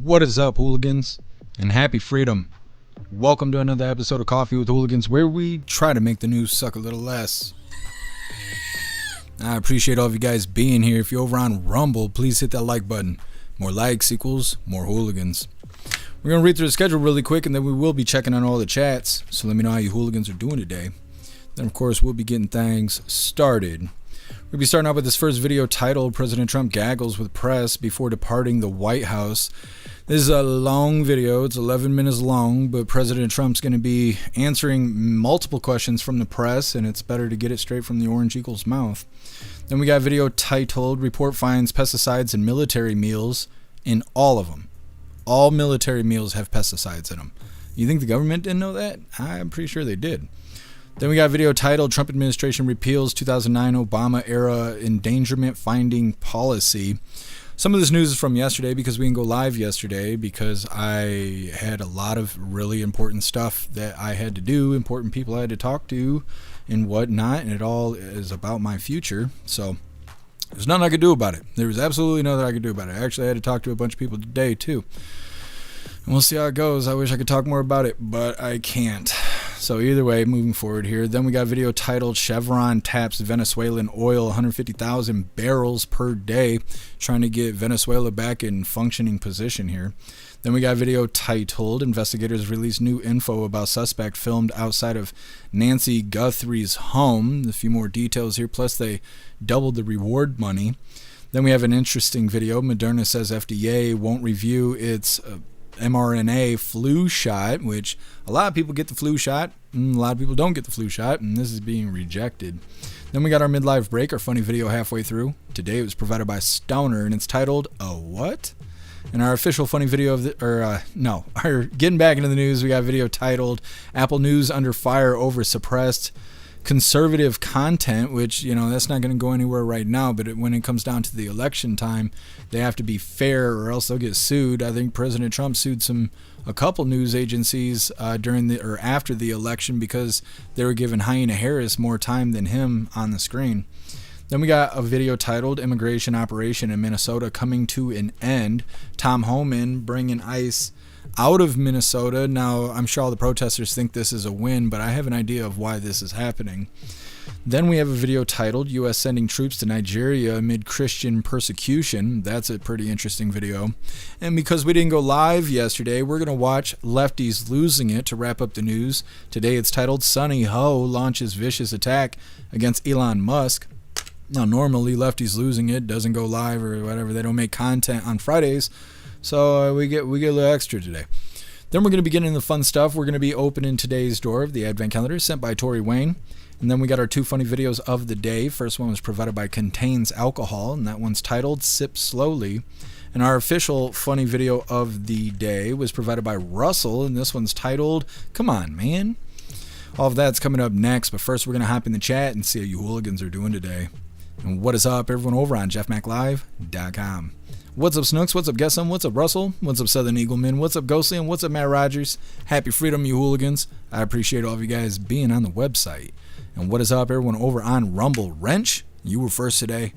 What is up, hooligans? And happy freedom. Welcome to another episode of Coffee with Hooligans, where we try to make the news suck a little less. I appreciate all of you guys being here. If you're over on Rumble, please hit that like button. More likes equals more hooligans. We're going to read through the schedule really quick, and then we will be checking on all the chats. So let me know how you hooligans are doing today. Then, of course, we'll be getting things started. We'll be starting out with this first video titled President Trump Gaggles with Press Before Departing the White House. This is a long video. It's 11 minutes long, but President Trump's going to be answering multiple questions from the press, and it's better to get it straight from the orange eagle's mouth. Then we got a video titled Report Finds Pesticides in Military Meals in all of them. All military meals have pesticides in them. You think the government didn't know that? I'm pretty sure they did. Then we got a video titled Trump Administration Repeals 2009 Obama-Era Endangerment Finding Policy. Some of this news is from yesterday because we didn't go live yesterday because I had a lot of really important stuff that I had to do, important people I had to talk to and whatnot, and it all is about my future. So there's nothing I could do about it. There was absolutely nothing I could do about it. Actually, I had to talk to a bunch of people today too. And we'll see how it goes. I wish I could talk more about it, but I can't. So either way, moving forward here. Then we got a video titled Chevron taps Venezuelan oil 150,000 barrels per day, trying to get Venezuela back in functioning position here. Then we got a video titled Investigators Release New Info About Suspect Filmed Outside of Nancy Guthrie's Home. A few more details here, plus they doubled the reward money. Then we have an interesting video. Moderna says FDA won't review its mRNA flu shot, which a lot of people get the flu shot, and a lot of people don't get the flu shot, and this is being rejected. Then we got our midlife break, our funny video halfway through. Today it was provided by Stoner, and it's titled, A What? And our official funny video of our getting back into the news, we got a video titled Apple News Under Fire Over Suppressed Conservative Content, which, you know, that's not going to go anywhere right now, but when it comes down to the election time, they have to be fair or else they'll get sued. I think President Trump sued a couple news agencies after the election because they were giving Hyena Harris more time than him on the screen. Then we got a video titled Immigration Operation in Minnesota Coming to an End. Tom Homan bringing ICE out of Minnesota. Now, I'm sure all the protesters think this is a win, but I have an idea of why this is happening. Then we have a video titled U.S. Sending Troops to Nigeria Amid Christian Persecution. That's a pretty interesting video. And because we didn't go live yesterday, we're going to watch Lefties Losing It to wrap up the news. Today it's titled Sonny Ho Launches Vicious Attack Against Elon Musk. Now, normally Lefties Losing It doesn't go live or whatever. They don't make content on Fridays. So we get a little extra today. Then we're going to be getting into the fun stuff. We're going to be opening today's door of the Advent Calendar sent by Tori Wayne. And then we got our two funny videos of the day. First one was provided by Contains Alcohol, and that one's titled Sip Slowly. And our official funny video of the day was provided by Russell, and this one's titled Come On, Man. All of that's coming up next, but first we're going to hop in the chat and see how you hooligans are doing today. And what is up, everyone over on jeffmaclive.com. What's up, Snooks? What's up, Guessum? What's up, Russell? What's up, Southern Eagleman? What's up, Ghostly? And what's up, Matt Rogers? Happy freedom, you hooligans. I appreciate all of you guys being on the website. And what is up, everyone over on Rumble? Wrench, you were first today.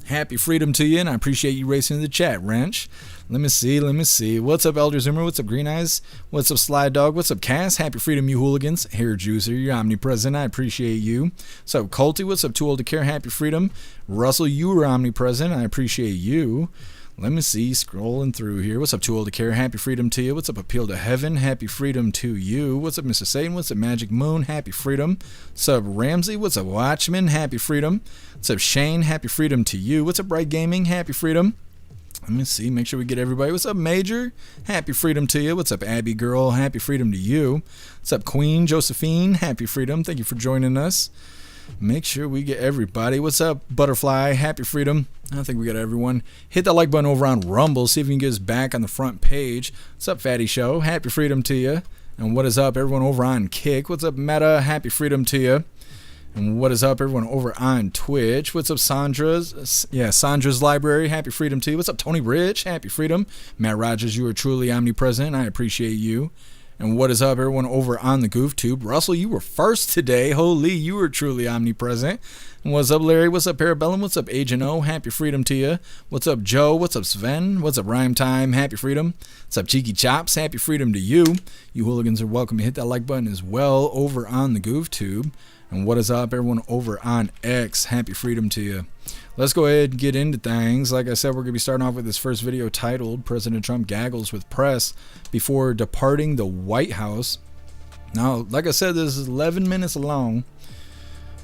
Happy freedom to you, and I appreciate you racing in the chat, Wrench. Let me see. What's up, Elder Zoomer? What's up, Green Eyes? What's up, Slide Dog? What's up, Cass? Happy freedom, you hooligans. Hair Juicer, you're omnipresent. I appreciate you. What's up, Colty? What's up, Too Old to Care? Happy freedom. Russell, you are omnipresent. I appreciate you. Let me see, scrolling through here. What's up, Too Old to Care? Happy freedom to you. What's up, Appeal to Heaven? Happy freedom to you. What's up, Mr. Satan? What's up, Magic Moon? Happy freedom. What's up, Ramsey? What's up, Watchman? Happy freedom. What's up, Shane? Happy freedom to you. What's up, Bright Gaming? Happy freedom. Let me see, make sure we get everybody. What's up, Major? Happy freedom to you. What's up, Abby Girl? Happy freedom to you. What's up, Queen Josephine? Happy freedom. Thank you for joining us. Make sure we get everybody. What's up, Butterfly? Happy freedom. I think we got everyone. Hit that like button over on Rumble. See if you can get us back on the front page. What's up, Fatty Show? Happy freedom to you. And what is up, everyone over on Kick? What's up, Meta? Happy freedom to you. And what is up, everyone over on Twitch? What's up, Sandra's? Yeah, Sandra's Library. Happy freedom to you. What's up, Tony Rich? Happy freedom. Matt Rogers, you are truly omnipresent. I appreciate you. And what is up, everyone over on the GoofTube? Russell, you were first today. Holy, you were truly omnipresent. And what's up, Larry? What's up, Parabellum? What's up, Agent O? Happy freedom to you. What's up, Joe? What's up, Sven? What's up, Rhyme Time? Happy freedom. What's up, Cheeky Chops? Happy freedom to you. You hooligans are welcome to hit that like button as well over on the GoofTube. And what is up, everyone over on X? Happy freedom to you. Let's go ahead and get into things. Like I said, we're going to be starting off with this first video titled President Trump Gaggles with Press Before Departing the White House. Now, like I said, this is 11 minutes long,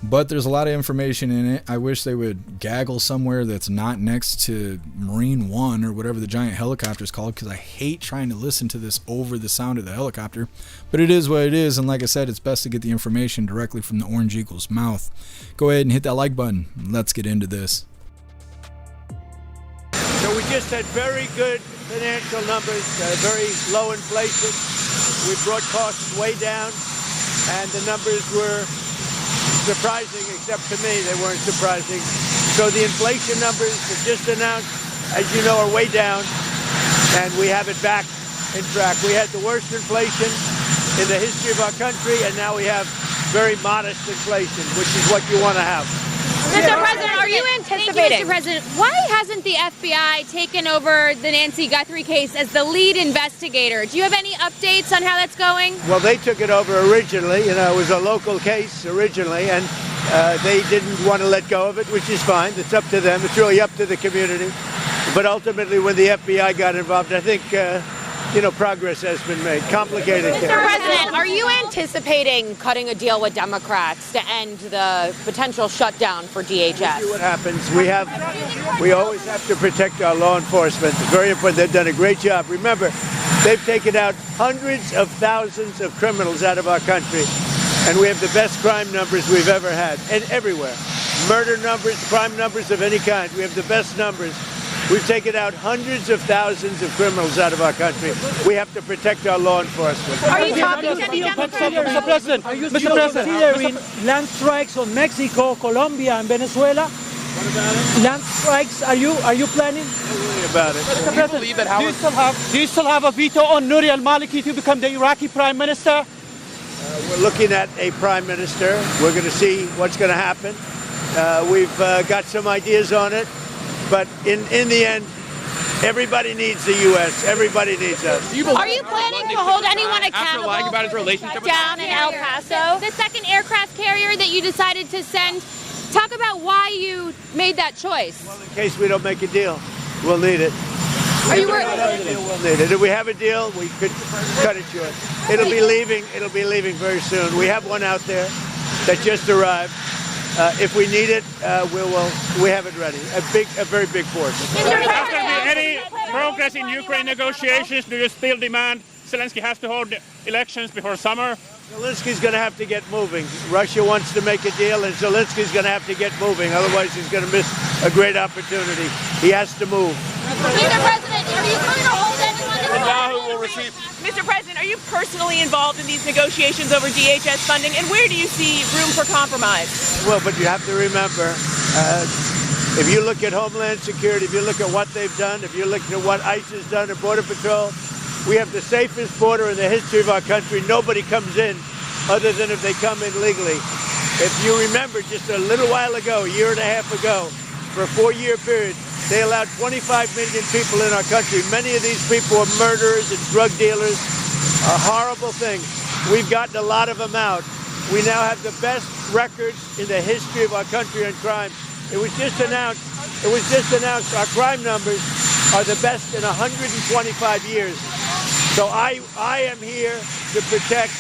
but there's a lot of information in it. I wish they would gaggle somewhere that's not next to Marine One or whatever the giant helicopter is called, because I hate trying to listen to this over the sound of the helicopter. But it is what it is, and like I said, it's best to get the information directly from the Orange Eagle's mouth. Go ahead and hit that like button. Let's get into this. So we just had very good financial numbers, very low inflation. We brought costs way down, and the numbers were surprising, except to me, they weren't surprising. So the inflation numbers that just announced, as you know, are way down, and we have it back in track. We had the worst inflation in the history of our country, and now we have very modest inflation, which is what you want to have. Mr. President, are you anticipating? Mr. President, why hasn't the FBI taken over the Nancy Guthrie case as the lead investigator? Do you have any updates on how that's going? Well, they took it over originally. You know, it was a local case originally, and they didn't want to let go of it, which is fine. It's up to them. It's really up to the community. But ultimately, when the FBI got involved, I think, progress has been made. Complicated case. Mr. President, are you anticipating cutting a deal with Democrats to end the potential shutdown for DHS? We'll see what happens. We always have to protect our law enforcement. It's very important. They've done a great job. Remember, they've taken out hundreds of thousands of criminals out of our country, and we have the best crime numbers we've ever had, and everywhere. Murder numbers, crime numbers of any kind. We have the best numbers. We've taken out hundreds of thousands of criminals out of our country. We have to protect our law enforcement. Are you talking to the Democrats? Mr. President, Mr. President, considering land strikes on Mexico, Colombia, and Venezuela? What about it? Land strikes, are you planning? Don't worry about it. Mr. President, do you still have a veto on Nouri al-Maliki to become the Iraqi Prime Minister? We're looking at a prime minister. We're going to see what's going to happen. We've got some ideas on it. But in the end, everybody needs the U.S. Everybody needs us. Are you planning to hold anyone accountable after lying about his relationship down in El Paso? The second aircraft carrier that you decided to send. Talk about why you made that choice. Well, in case we don't make a deal, we'll need it. Are you worried? We'll need it. If we have a deal, we could cut it short. It'll be leaving very soon. We have one out there that just arrived. If we need it, we have it ready. A very big force. Has there been any progress in Ukraine negotiations? Do you still demand Zelensky has to hold elections before summer? Zelensky's going to have to get moving. Russia wants to make a deal, and Zelensky's going to have to get moving. Otherwise, he's going to miss a great opportunity. He has to move. Mr. President, are you going to hold anyone Netanyahu will receive. Mr. President, are you personally involved in these negotiations over DHS funding, and where do you see room for compromise? Well, but you have to remember, if you look at Homeland Security, if you look at what they've done, if you look at what ICE has done at Border Patrol, we have the safest border in the history of our country. Nobody comes in other than if they come in legally. If you remember, just a little while ago, a year and a half ago, for a 4-year period, they allowed 25 million people in our country. Many of these people are murderers and drug dealers, horrible things. We've gotten a lot of them out. We now have the best records in the history of our country on crime. It was just announced our crime numbers are the best in 125 years. So I am here to protect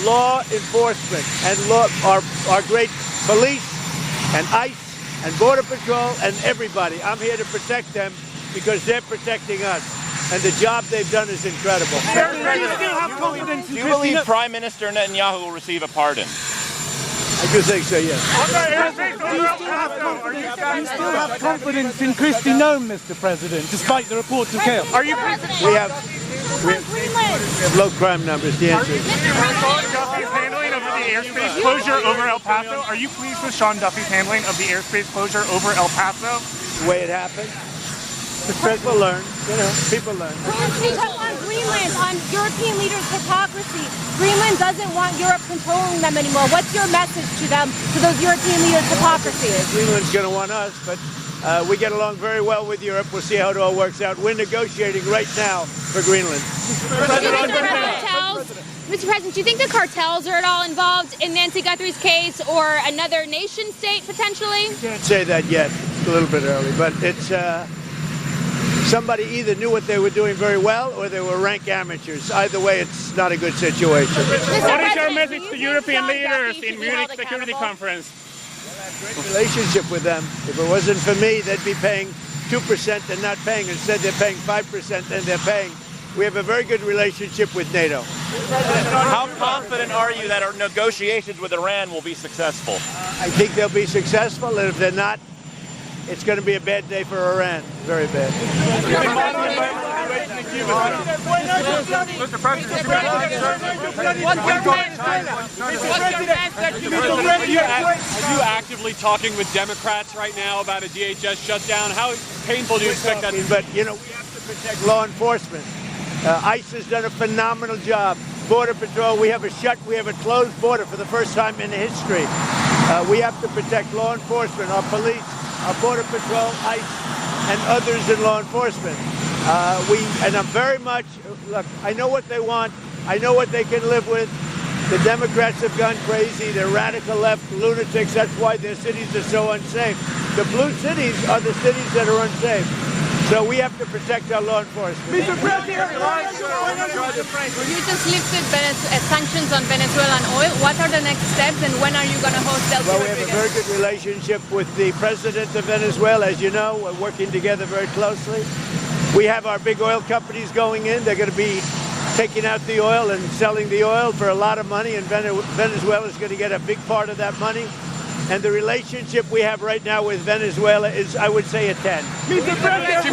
law enforcement and our great police and ICE and Border Patrol and everybody. I'm here to protect them because they're protecting us. And the job they've done is incredible. Do you believe Prime Minister Netanyahu will receive a pardon? I do think so, yes. Do you still have confidence in Kristi Noem, Mr. President, despite the reports of chaos? Are you? We have low crime numbers. The answer is Duffy's handling of the airspace closure over El Paso. Are you pleased with Sean Duffy's handling of the airspace closure over El Paso? the way it happened. People learn, people learn. We touch on Greenland, on European leaders' hypocrisy. Greenland doesn't want Europe controlling them anymore. What's your message to them, to those European leaders' hypocrisy? Greenland's going to want us, but we get along very well with Europe. We'll see how it all works out. We're negotiating right now for Greenland. Mr. President, do you think the cartels are at all involved in Nancy Guthrie's case, or another nation state potentially? Can't say that yet. It's a little bit early, but it's somebody either knew what they were doing very well or they were rank amateurs. Either way, it's not a good situation. What is your message to European leaders in Munich Security Conference? Great relationship with them. If it wasn't for me, they'd be paying 2% and not paying. Instead, they're paying 5% and they're paying. We have a very good relationship with NATO. How confident are you that our negotiations with Iran will be successful? I think they'll be successful, and if they're not, it's going to be a bad day for Iran. Very bad. Mr. President, are you actively talking with Democrats right now about a DHS shutdown? How painful do you expect that to be? But, we have to protect law enforcement. ICE has done a phenomenal job. Border Patrol, we have a closed border for the first time in history. We have to protect law enforcement, our police, our Border Patrol, ICE, and others in law enforcement. And I'm very much, look, I know what they want. I know what they can live with. The Democrats have gone crazy. They're radical left lunatics. That's why their cities are so unsafe. The blue cities are the cities that are unsafe. So we have to protect our law enforcement. Mr. President, you just lifted sanctions on Venezuelan oil. What are the next steps, and when are you going to host Delcy Well, we have a very good relationship with the president of Venezuela. As you know, we're working together very closely. We have our big oil companies going in. They're going to be taking out the oil and selling the oil for a lot of money, and Venezuela is going to get a big part of that money. And the relationship we have right now with Venezuela is, I would say, a 10. Mr. President,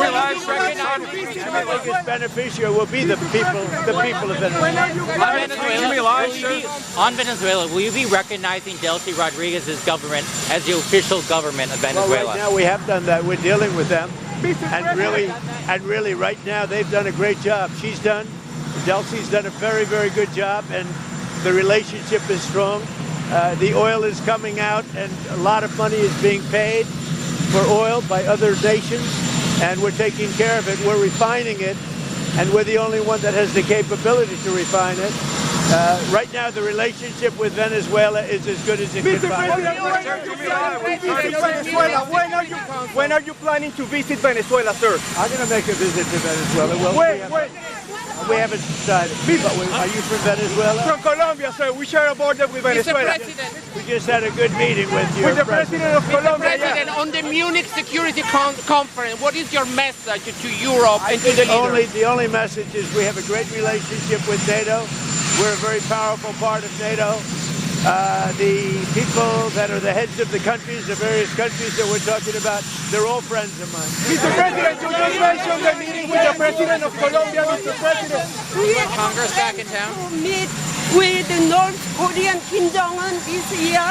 the biggest beneficiary will be the people of Venezuela. On Venezuela, will you be recognizing Delcy Rodriguez's government as the official government of Venezuela? Well, right now we have done that. We're dealing with them. And really, right now, they've done a great job. Delcy's done a very, very good job, and the relationship is strong. The oil is coming out, and a lot of money is being paid for oil by other nations, and we're taking care of it. We're refining it, and we're the only one that has the capability to refine it. Right now, the relationship with Venezuela is as good as it can be. When are you planning to visit Venezuela, sir? I'm going to make a visit to Venezuela. We haven't decided. Are you from Venezuela? From Colombia, sir. We share a border with Venezuela. Mr. President. We just had a good meeting with you. With the president of Colombia. Mr. President, on the Munich Security Conference, what is your message to Europe and to the leaders? The only message is we have a great relationship with NATO. We're a very powerful part of NATO. The people that are the heads of the countries, the various countries that we're talking about, they're all friends of mine. Mr. President, you just mentioned the meeting with the president of Colombia, Mr. President. Congress back in town? Meet with the North Korean Kim Jong-un this year.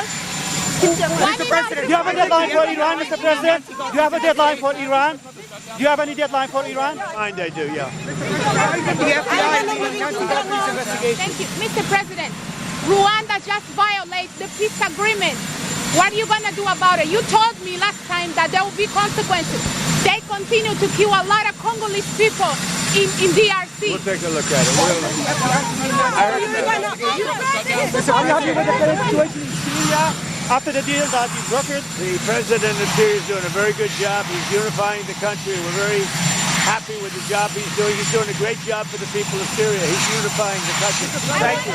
Mr. President, do you have a deadline for Iran, Mr. President? Do you have a deadline for Iran? Do you have any deadline for Iran? I do, yeah. Thank you. Mr. President, Rwanda just violated the peace agreement. What are you going to do about it? You told me last time that there will be consequences. They continue to kill a lot of Congolese people in DRC. We'll take a look at it. Are you happy with the current situation in Syria after the deal that you brokered? The president of Syria is doing a very good job. He's unifying the country. We're very happy with the job he's doing. He's doing a great job for the people of Syria. He's unifying the country. Thank you.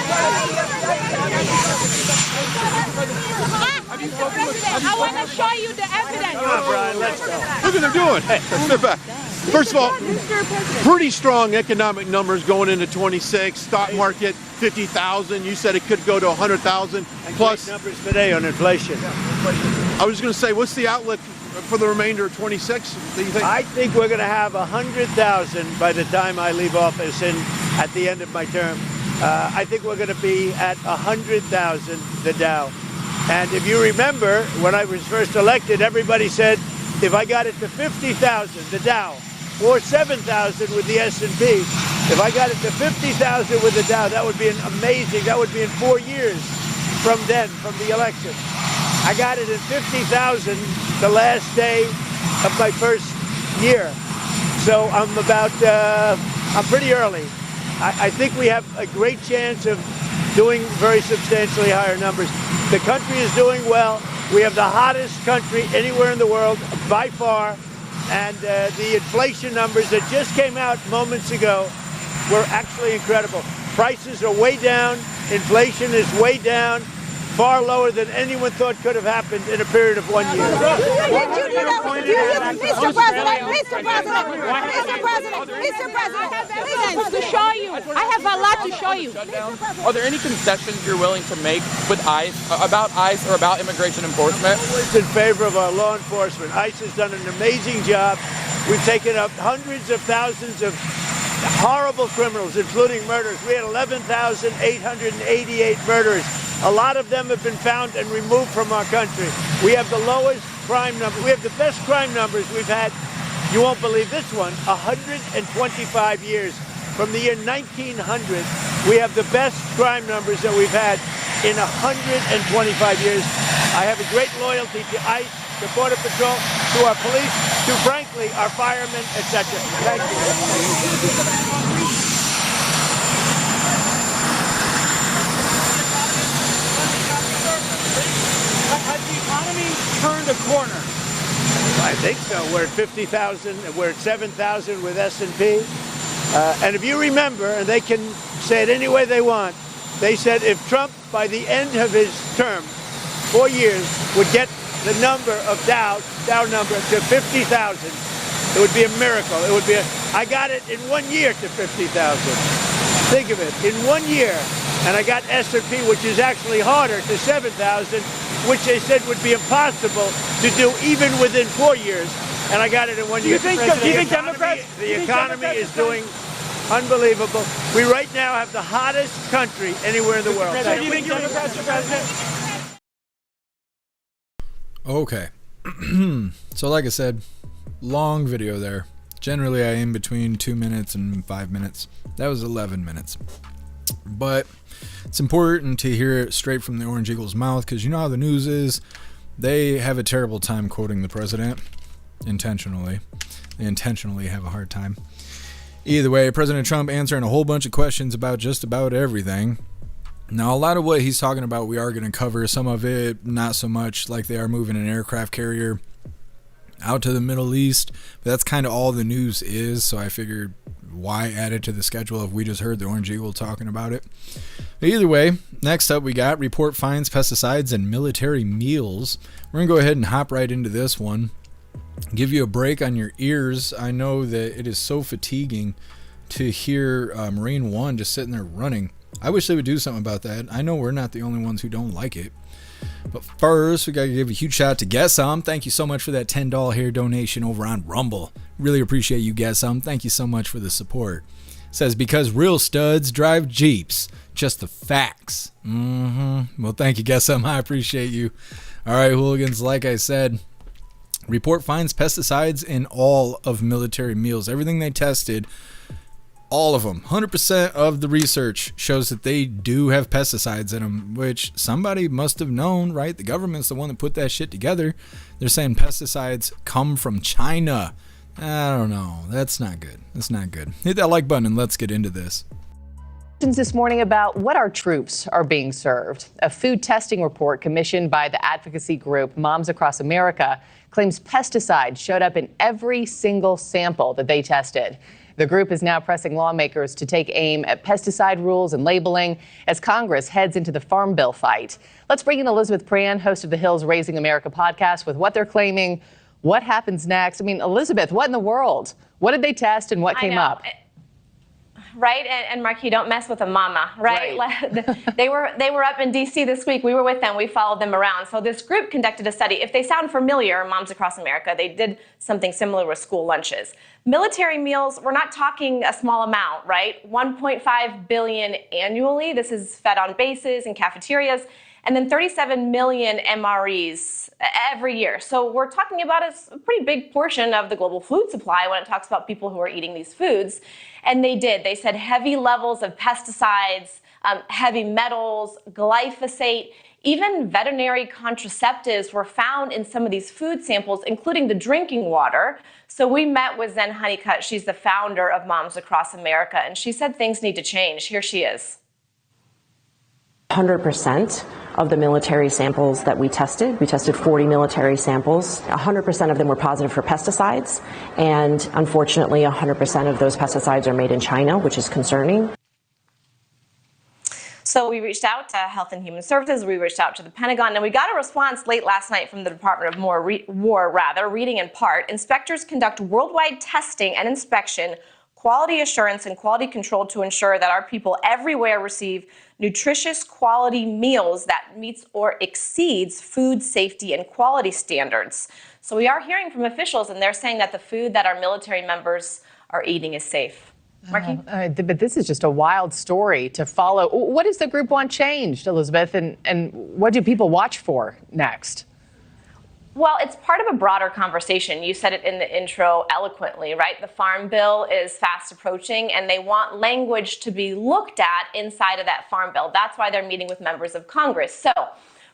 I want to show you the evidence. Come on, Brian, let's go. Look what they're doing. Hey, step back. First of all, pretty strong economic numbers going into 26. Stock market, 50,000. You said it could go to 100,000 plus. Great numbers today on inflation. I was going to say, what's the outlook for the remainder of 26? Do you think? I think we're going to have 100,000 by the time I leave office at the end of my term. I think we're going to be at 100,000, the Dow. And if you remember, when I was first elected, everybody said, if I got it to 50,000, the Dow, or 7,000 with the S&P. If I got it to 50,000 with the Dow, that would be amazing. That would be in 4 years from then, from the election. I got it at 50,000 the last day of my first year. So I'm I'm pretty early. I think we have a great chance of doing very substantially higher numbers. The country is doing well. We have the hottest country anywhere in the world by far. And the inflation numbers that just came out moments ago were actually incredible. Prices are way down. Inflation is way down. Far lower than anyone thought could have happened in a period of 1 year. Mr. President, to show you. I have a lot to show you. Are there any concessions you're willing to make with ICE, about ICE or about immigration enforcement? I'm always in favor of our law enforcement. ICE has done an amazing job. We've taken up hundreds of thousands of horrible criminals, including murders. We had 11,888 murders. A lot of them have been found and removed from our country. We have the lowest crime number. We have the best crime numbers we've had, you won't believe this one, 125 years. From the year 1900, we have the best crime numbers that we've had in 125 years. I have a great loyalty to ICE, to Border Patrol, to our police, to, frankly, our firemen, etc. Thank you. Has the economy turned a corner? I think so. We're at 50,000. We're at 7,000 with S&P. And if you remember, and they can say it any way they want, they said if Trump, by the end of his term, 4 years, would get the number of Dow number to 50,000, it would be a miracle. It would be I got it in 1 year to 50,000. Think of it, in 1 year. And I got S&P, which is actually harder, to 7,000, which they said would be impossible to do even within 4 years. And I got it in 1 year. Do you think Democrats? The economy is doing unbelievable. We right now have the hottest country anywhere in the world. Do you think Democrats are president? Okay. So like I said, long video there. Generally I aim between 2 minutes and 5 minutes. That was 11 minutes. But it's important to hear it straight from the Orange Eagle's mouth, because you know how the news is. They have a terrible time quoting the president. Intentionally. They intentionally have a hard time. Either way, President Trump answering a whole bunch of questions about just about everything. Now, a lot of what he's talking about we are going to cover. Some of it not so much, like they are moving an aircraft carrier out to the Middle East. But that's kind of all the news is, so I figured why add it to the schedule if we just heard the Orange Eagle talking about it. But either way, next up we got report finds pesticides in military meals. We're going to go ahead and hop right into this one. Give you a break on your ears. I know that it is so fatiguing to hear Marine One just sitting there running. I wish they would do something about that. I know we're not the only ones who don't like it. But first, we got to give a huge shout out to Get Some. Thank you so much for that $10 hair donation over on Rumble. Really appreciate you, Get Some. Thank you so much for the support. It says, because real studs drive Jeeps. Just the facts. Well, thank you, Get Some. I appreciate you. All right, hooligans, like I said, report finds pesticides in all of military meals. Everything they tested, all of them, 100% of the research shows that they do have pesticides in them, which somebody must have known, right? The government's the one that put that shit together. They're saying pesticides come from China. I don't know. That's not good. That's not good. Hit that like button and let's get into this. This morning about what our troops are being served. A food testing report commissioned by the advocacy group Moms Across America claims pesticides showed up in every single sample that they tested. The group is now pressing lawmakers to take aim at pesticide rules and labeling as Congress heads into the Farm Bill fight. Let's bring in Elizabeth Pran, host of the Hill's Raising America podcast, with what they're claiming, what happens next. I mean, Elizabeth, what in the world? What did they test and what came up? Right, and Mark, you don't mess with a mama, right? They were up in D.C. this week. We were with them. We followed them around. So this group conducted a study. If they sound familiar, Moms Across America, they did something similar with school lunches. Military meals, we're not talking a small amount, right? $1.5 billion annually. This is fed on bases and cafeterias. and then 37 million MREs every year. So we're talking about a pretty big portion of the global food supply when it talks about people who are eating these foods. And they said heavy levels of pesticides, heavy metals, glyphosate, even veterinary contraceptives were found in some of these food samples, including the drinking water. So we met with Zen Honeycutt. She's the founder of Moms Across America, and she said things need to change. Here she is. 100% of the military samples that we tested 40 military samples, 100% of them were positive for pesticides, and unfortunately 100% of those pesticides are made in China, which is concerning. So we reached out to Health and Human Services, we reached out to the Pentagon, and we got a response late last night from the Department of War, reading in part, inspectors conduct worldwide testing and inspection, quality assurance and quality control to ensure that our people everywhere receive nutritious quality meals that meets or exceeds food safety and quality standards. So we are hearing from officials, and they're saying that the food that our military members are eating is safe. Marky? But this is just a wild story to follow. What does the group want changed, Elizabeth, and what do people watch for next? Well, it's part of a broader conversation. You said it in the intro eloquently, right? The Farm Bill is fast approaching, and they want language to be looked at inside of that Farm Bill. That's why they're meeting with members of Congress. So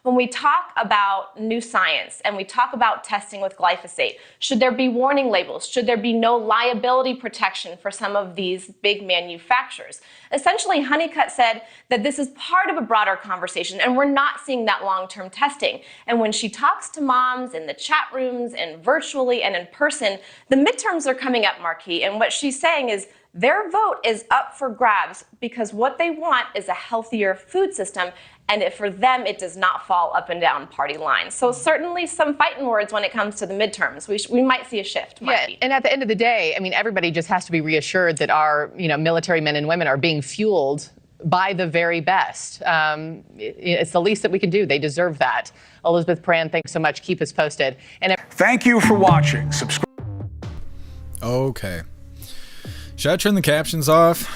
when we talk about new science and we talk about testing with glyphosate, should there be warning labels? Should there be no liability protection for some of these big manufacturers? Essentially, Honeycutt said that this is part of a broader conversation, and we're not seeing that long-term testing. And when she talks to moms in the chat rooms and virtually and in person, the midterms are coming up, Marquis, and what she's saying is their vote is up for grabs because what they want is a healthier food system, and for them, it does not fall up and down party lines. So certainly some fighting words when it comes to the midterms. We might see a shift. Yeah, and at the end of the day, I mean, everybody just has to be reassured that our military men and women are being fueled by the very best. It's the least that we can do. They deserve that. Elizabeth Pran, thanks so much. Keep us posted. And thank you for watching. Subscribe. Okay. Should I turn the captions off?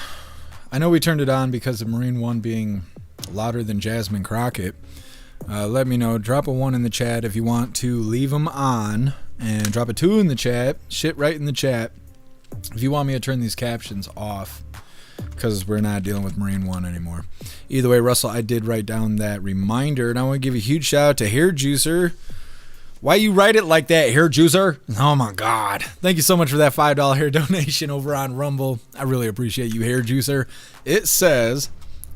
I know we turned it on because of Marine One being louder than Jasmine Crockett. Let me know. Drop a 1 in the chat if you want to leave them on, and drop a 2 in the chat. Shit right in the chat if you want me to turn these captions off, because we're not dealing with Marine One anymore. Either way, Russell, I did write down that reminder, and I want to give a huge shout out to Hair Juicer. Why you write it like that, Hair Juicer? Oh my God. Thank you so much for that $5 hair donation over on Rumble. I really appreciate you, Hair Juicer. It says,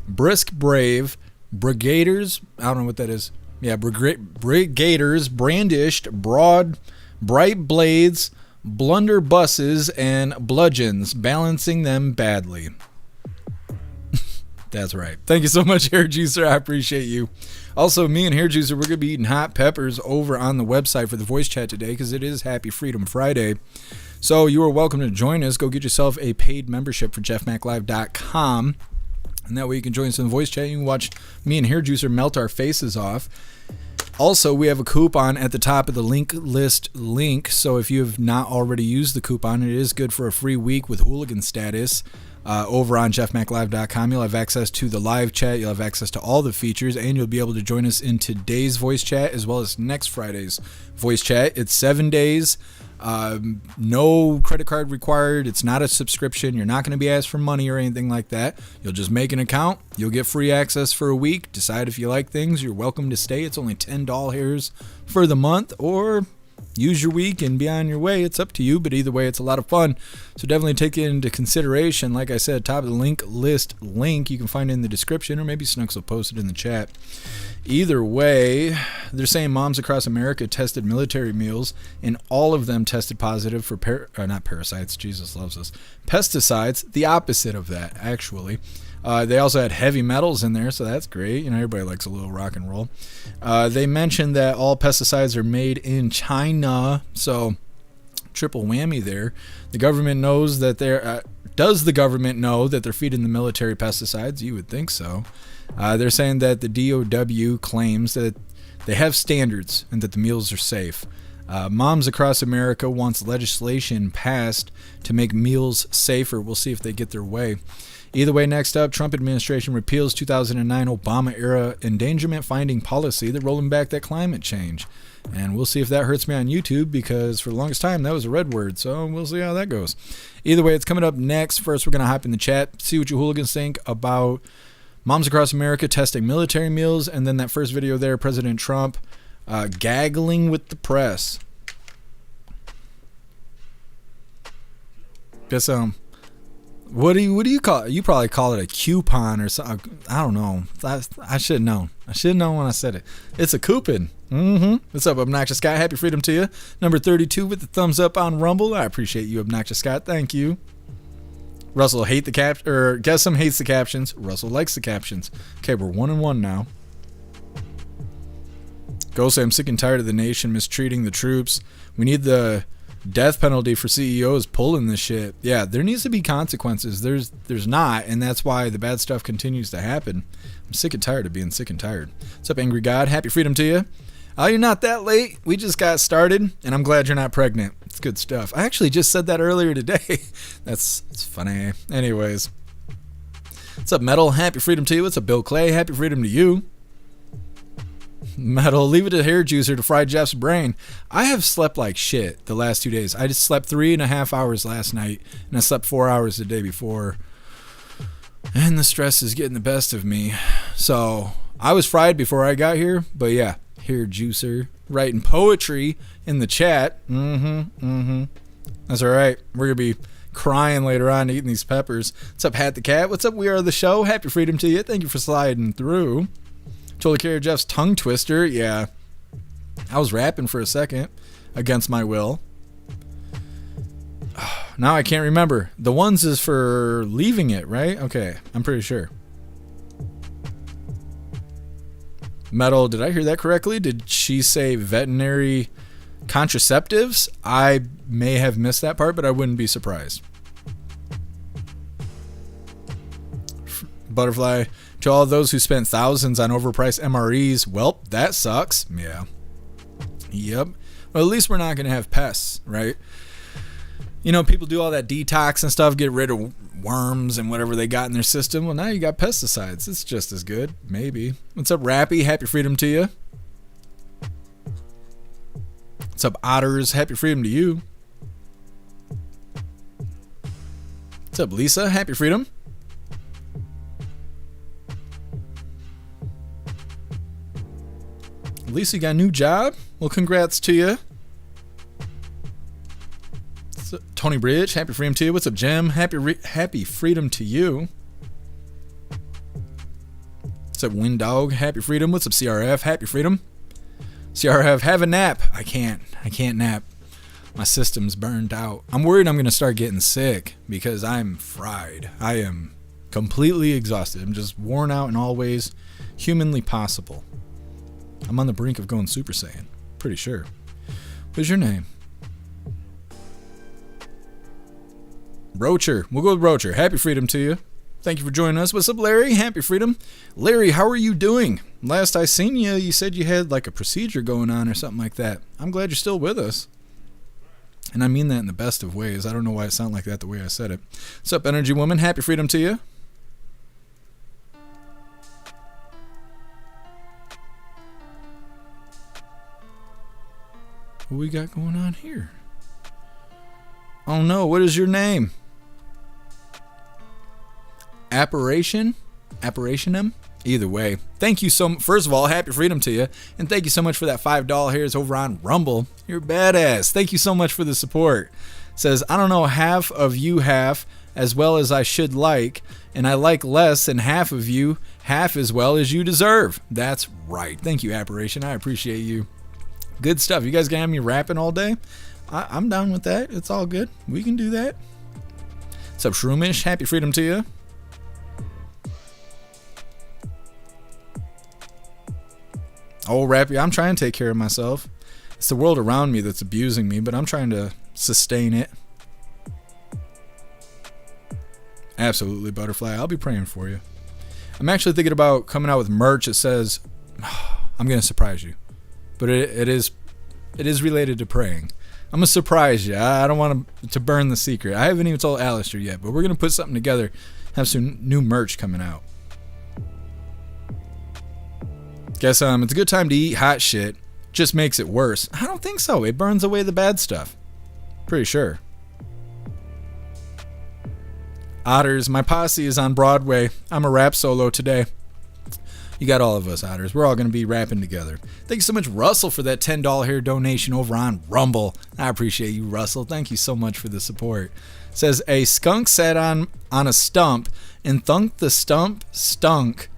brisk, brave, brigaders, I don't know what that is. Yeah, brigaders brandished broad, bright blades, blunderbusses, and bludgeons, balancing them badly. That's right. Thank you so much, Hair Juicer. I appreciate you. Also, me and Hair Juicer, we're going to be eating hot peppers over on the website for the voice chat today because it is Happy Freedom Friday. So you are welcome to join us. Go get yourself a paid membership for jeffmaclive.com. And that way you can join us in the voice chat. You can watch me and Hair Juicer melt our faces off. Also, we have a coupon at the top of the link list link. So if you have not already used the coupon, it is good for a free week with hooligan status. Over on jeffmaclive.com, you'll have access to the live chat, you'll have access to all the features, and you'll be able to join us in today's voice chat as well as next Friday's voice chat. It's 7 days, no credit card required. It's not a subscription. You're not going to be asked for money or anything like that. You'll just make an account. You'll get free access for a week. Decide if you like things. You're welcome to stay. It's only $10 for the month, or use your week and be on your way. It's up to you, but either way, it's a lot of fun. So definitely take it into consideration. Like I said, top of the link list link, you can find it in the description, or maybe Snooks will post it in the chat. Either way, they're saying Moms Across America tested military meals, and all of them tested positive for not parasites, Jesus loves us, pesticides, the opposite of that, actually. They also had heavy metals in there, so that's great. You know, everybody likes a little rock and roll. They mentioned that all pesticides are made in China, so triple whammy there. The government knows that they're... does the government know that they're feeding the military pesticides? You would think so. They're saying that the DOW claims that they have standards and that the meals are safe. Moms Across America wants legislation passed to make meals safer. We'll see if they get their way. Either way, next up, Trump administration repeals 2009 Obama-era Endangerment Finding Policy. They're rolling back that climate change. And we'll see if that hurts me on YouTube, because for the longest time, that was a red word. So we'll see how that goes. Either way, it's coming up next. First, we're going to hop in the chat, see what you hooligans think about Moms Across America testing military meals. And then that first video there, President Trump gaggling with the press. Guess what do you call it? You probably call it a coupon or something. I don't know. I should have known. I should have known when I said it. It's a coupon. What's up, Obnoxious Scott? Happy freedom to you. Number 32 with the thumbs up on Rumble. I appreciate you, Obnoxious Scott. Thank you. Russell hates the captions. Russell likes the captions. Okay, we're 1-1 now. Go say I'm sick and tired of the nation mistreating the troops. We need the death penalty for CEOs pulling this shit. Yeah, there needs to be consequences. There's not, and that's why the bad stuff continues to happen. I'm sick and tired of being sick and tired. What's up, Angry God? Happy freedom to you. Oh, you're not that late. We just got started, and I'm glad you're not pregnant. It's good stuff. I actually just said that earlier today. It's funny. Anyways. What's up, Metal? Happy freedom to you. What's up, Bill Clay? Happy freedom to you. Metal, leave it to hair juicer to fry Jeff's brain. I have slept like shit the last 2 days. I just slept 3.5 hours last night, and I slept 4 hours the day before. And the stress is getting the best of me. So I was fried before I got here, but yeah, hair juicer writing poetry in the chat. That's all right. We're gonna be crying later on eating these peppers. What's up, Hat the Cat? What's up, We Are the Show? Happy freedom to you. Thank you for sliding through. Totally care Jeff's tongue twister. Yeah, I was rapping for a second against my will. Now I can't remember. The ones is for leaving it, right? Okay, I'm pretty sure. Metal, did I hear that correctly? Did she say veterinary contraceptives? I may have missed that part, but I wouldn't be surprised. Butterfly, to all those who spent thousands on overpriced MREs, well, that sucks. Yeah. Yep. Well, at least we're not going to have pests, right? You know, people do all that detox and stuff, get rid of worms and whatever they got in their system. Well, now you got pesticides. It's just as good, maybe. What's up, Rappy? Happy freedom to you. What's up, Otters? Happy freedom to you. What's up, Lisa? Happy freedom. Lisa, you got a new job? Well, congrats to you. Tony Bridge, happy freedom to you. What's up, Jim? Happy freedom to you. What's up, Wind Dog? Happy freedom. What's up, CRF? Happy freedom. CRF, have a nap. I can't nap. My system's burned out. I'm worried I'm going to start getting sick because I'm fried. I am completely exhausted. I'm just worn out in all ways humanly possible. I'm on the brink of going Super Saiyan. Pretty sure. What's your name? Rocher. We'll go with Rocher. Happy freedom to you. Thank you for joining us. What's up, Larry? Happy freedom. Larry, how are you doing? Last I seen you, you said you had like a procedure going on or something like that. I'm glad you're still with us. And I mean that in the best of ways. I don't know why it sounded like that the way I said it. What's up, Energy Woman? Happy freedom to you. What we got going on here? Oh no, what is your name? Apparitionem? Either way, thank you so much. First of all, happy freedom to you. And thank you so much for that $5 hairs over on Rumble. You're badass. Thank you so much for the support. Says, I don't know half of you half as well as I should like, and I like less than half of you half as well as you deserve. That's right. Thank you, Apparition. I appreciate you. Good stuff. You guys gonna have me rapping all day? I'm down with that. It's all good. We can do that. What's up, Shroomish? Happy freedom to you. Oh, Rappy, I'm trying to take care of myself. It's the world around me that's abusing me, but I'm trying to sustain it. Absolutely, Butterfly. I'll be praying for you. I'm actually thinking about coming out with merch that says, I'm going to surprise you. But it is It is related to praying. I'm going to surprise you. I don't want to burn the secret. I haven't even told Alistair yet, but we're going to put something together, have some new merch coming out. Guess it's a good time to eat hot shit. Just makes it worse. I don't think so. It burns away the bad stuff. Pretty sure. Otters, my posse is on Broadway. I'm a rap solo today. You got all of us, Otters. We're all going to be rapping together. Thank you so much, Russell, for that $10 hair donation over on Rumble. I appreciate you, Russell. Thank you so much for the support. It says, a skunk sat on a stump and thunk the stump stunk.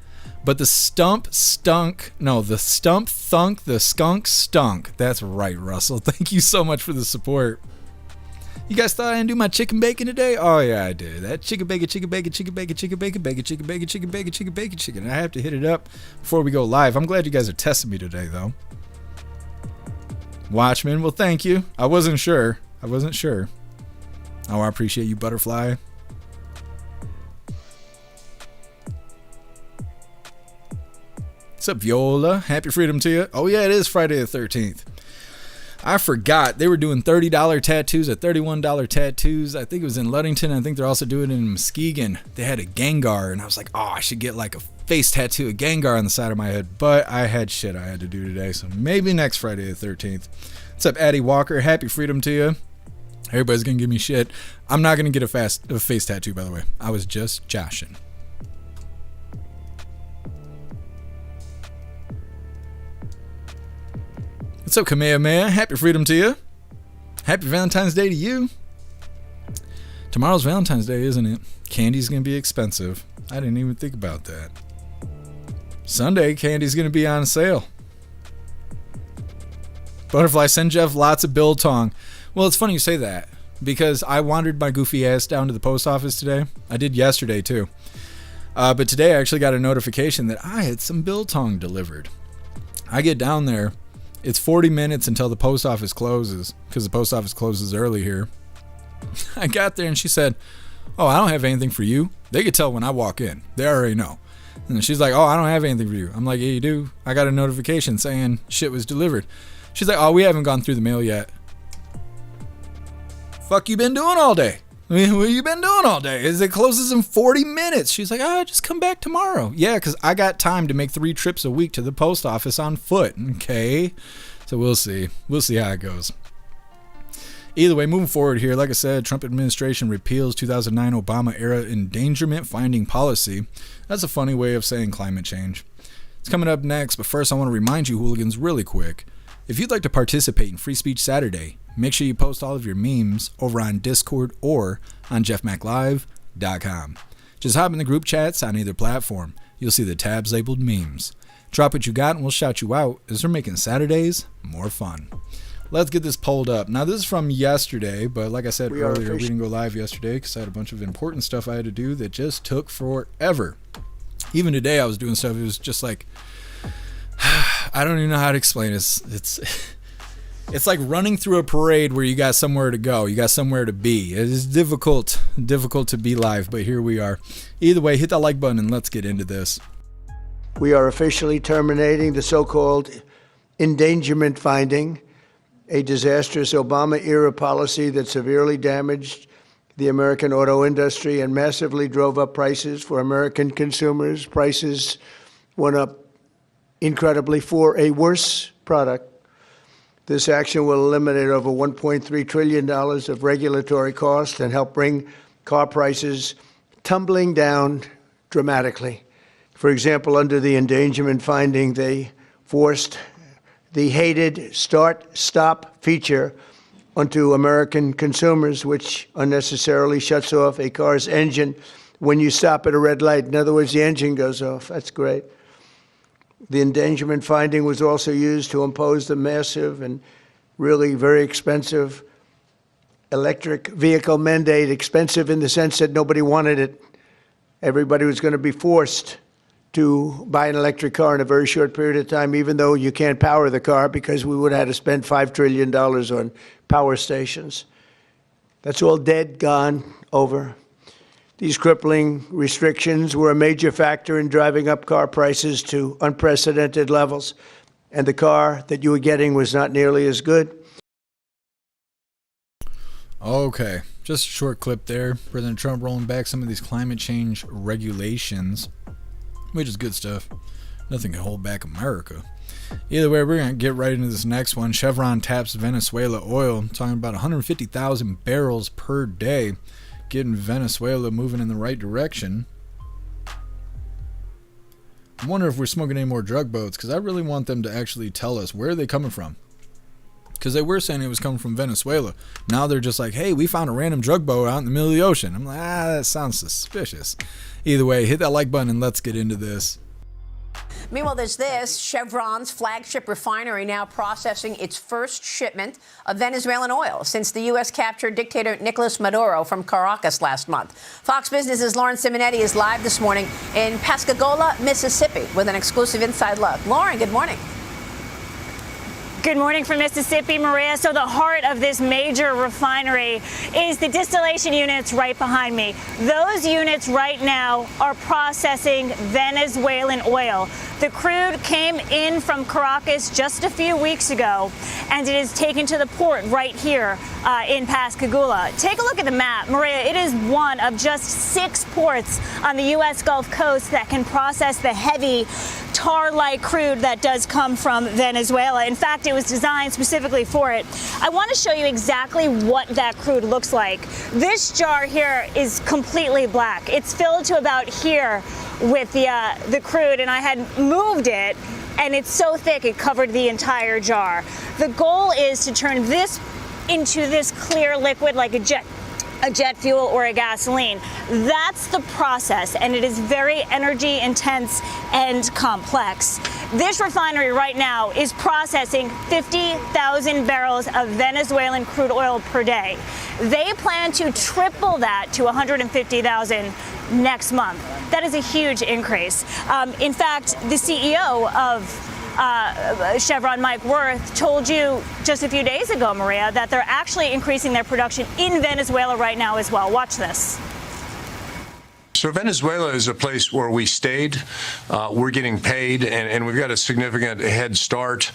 But the stump stunk. No, the stump thunk, the skunk stunk. That's right, Russell. Thank you so much for the support. You guys thought I didn't do my chicken bacon today? Oh, yeah, I did. That chicken bacon, chicken bacon, chicken bacon, chicken bacon, bacon, chicken bacon, chicken bacon, chicken bacon, chicken. I have to hit it up before we go live. I'm glad you guys are testing me today, though. Watchmen, well, thank you. I wasn't sure. Oh, I appreciate you, Butterfly. What's up, Viola? Happy freedom to you. Oh, yeah, it is Friday the 13th. I forgot they were doing $30 tattoos at $31 tattoos. I think it was in Ludington. I think they're also doing it in Muskegon. They had a Gengar, and I was like, oh, I should get like a face tattoo, a Gengar on the side of my head. But I had shit I had to do today, so maybe next Friday the 13th. What's up, Addie Walker? Happy freedom to you. Everybody's going to give me shit. I'm not going to get a face tattoo, by the way. I was just joshing. What's up, Kamehameha? Happy freedom to you. Happy Valentine's Day to you. Tomorrow's Valentine's Day, isn't it? Candy's going to be expensive. I didn't even think about that. Sunday, candy's going to be on sale. Butterfly, send Jeff lots of biltong. Well, it's funny you say that, because I wandered my goofy ass down to the post office today. I did yesterday, too. But today I actually got a notification that I had some biltong delivered. I get down there. It's 40 minutes until the post office closes, because the post office closes early here. I got there and she said, oh, I don't have anything for you. They could tell when I walk in. They already know. And she's like, oh, I don't have anything for you. I'm like, yeah, you do. I got a notification saying shit was delivered. She's like, oh, we haven't gone through the mail yet. Fuck you been doing all day? I mean, what you been doing all day? It closes in 40 minutes. She's like, oh, just come back tomorrow. Yeah, because I got time to make 3 trips a week to the post office on foot. Okay, so we'll see. We'll see how it goes. Either way, moving forward here, like I said, Trump administration repeals 2009 Obama-era Endangerment Finding Policy. That's a funny way of saying climate change. It's coming up next, but first I want to remind you, hooligans, really quick. If you'd like to participate in Free Speech Saturday, make sure you post all of your memes over on Discord or on jeffmaclive.com. Just hop in the group chats on either platform. You'll see the tabs labeled memes. Drop what you got and we'll shout you out as we're making Saturdays more fun. Let's get this pulled up. Now, this is from yesterday, but like I said earlier, we didn't go live yesterday because I had a bunch of important stuff I had to do that just took forever. Even today I was doing stuff. It was just like, I don't even know how to explain it. It's like running through a parade where you got somewhere to go. You got somewhere to be. It is difficult to be live, but here we are. Either way, hit that like button and let's get into this. We are officially terminating the so-called endangerment finding, a disastrous Obama-era policy that severely damaged the American auto industry and massively drove up prices for American consumers. Prices went up incredibly for a worse product. This action will eliminate over $1.3 trillion of regulatory costs and help bring car prices tumbling down dramatically. For example, under the endangerment finding, they forced the hated start-stop feature onto American consumers, which unnecessarily shuts off a car's engine when you stop at a red light. In other words, the engine goes off. That's great. The endangerment finding was also used to impose the massive and really very expensive electric vehicle mandate, expensive in the sense that nobody wanted it. Everybody was going to be forced to buy an electric car in a very short period of time, even though you can't power the car because we would have had to spend $5 trillion on power stations. That's all dead, gone, over. These crippling restrictions were a major factor in driving up car prices to unprecedented levels. and the car that you were getting was not nearly as good. Okay, just a short clip there. President Trump rolling back some of these climate change regulations, which is good stuff. Nothing can hold back America. Either way, we're going to get right into this next one. Chevron taps Venezuela oil, talking about 150,000 barrels per day, getting Venezuela moving in the right direction. I wonder if we're smoking any more drug boats, because I really want them to actually tell us where they're coming from. Because they were saying it was coming from Venezuela. Now they're just like, hey, we found a random drug boat out in the middle of the ocean. I'm like, that sounds suspicious. Either way, hit that like button and let's get into this. Meanwhile, there's this. Chevron's flagship refinery now processing its first shipment of Venezuelan oil since the U.S. captured dictator Nicolas Maduro from Caracas last month. Fox Business's Lauren Simonetti is live this morning in Pascagoula, Mississippi, with an exclusive inside look. Lauren, good morning. Good morning from Mississippi, Maria. So the heart of this major refinery is the distillation units right behind me. Those units right now are processing Venezuelan oil. The crude came in from Caracas just a few weeks ago, and it is taken to the port right here in Pascagoula. Take a look at the map, Maria. It is one of just 6 ports on the U.S. Gulf Coast that can process the heavy tar-like crude that does come from Venezuela. In fact, it was designed specifically for it. I want to show you exactly what that crude looks like. This jar here is completely black. It's filled to about here with the crude, and I had moved it, and it's so thick it covered the entire jar. The goal is to turn this into this clear liquid like a jet fuel or a gasoline. That's the process, and it is very energy intense and complex. This refinery right now is processing 50,000 barrels of Venezuelan crude oil per day. They plan to triple that to 150,000 next month. That is a huge increase. In fact, the CEO of Chevron, Mike Wirth, told you just a few days ago, Maria, that they're actually increasing their production in Venezuela right now as well. Watch this. So Venezuela is a place where we stayed. We're getting paid, and we've got a significant head start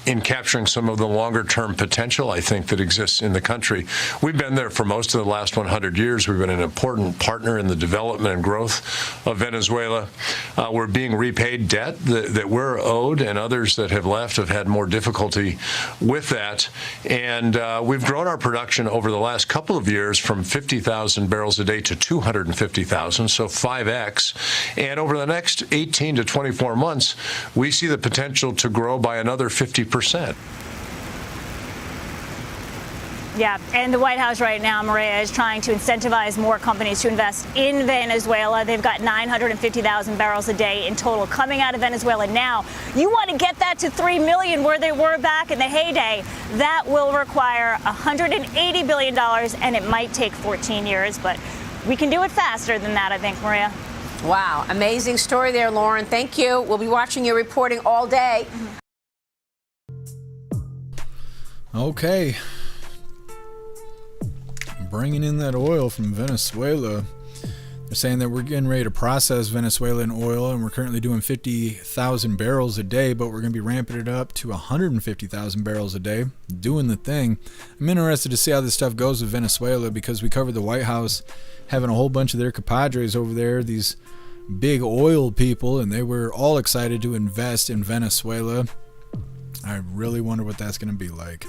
in capturing some of the longer-term potential, I think, that exists in the country. We've been there for most of the last 100 years. We've been an important partner in the development and growth of Venezuela. We're being repaid debt that we're owed, and others that have left have had more difficulty with that. And we've grown our production over the last couple of years from 50,000 barrels a day to 250,000, so 5x. And over the next 18 to 24 months, we see the potential to grow by another 50%. Yeah, and the White House right now, Maria, is trying to incentivize more companies to invest in Venezuela. They've got 950,000 barrels a day in total coming out of Venezuela now. You want to get that to 3 million where they were back in the heyday. That will require $180 billion, and it might take 14 years, but we can do it faster than that, I think, Maria. Wow, amazing story there, Lauren. Thank you. We'll be watching your reporting all day. Okay. Bringing in that oil from Venezuela. They're saying that we're getting ready to process Venezuelan oil, and we're currently doing 50,000 barrels a day, but we're going to be ramping it up to 150,000 barrels a day, doing the thing. I'm interested to see how this stuff goes with Venezuela, because we covered the White House having a whole bunch of their compadres over there, these big oil people, and they were all excited to invest in Venezuela. I really wonder what that's going to be like.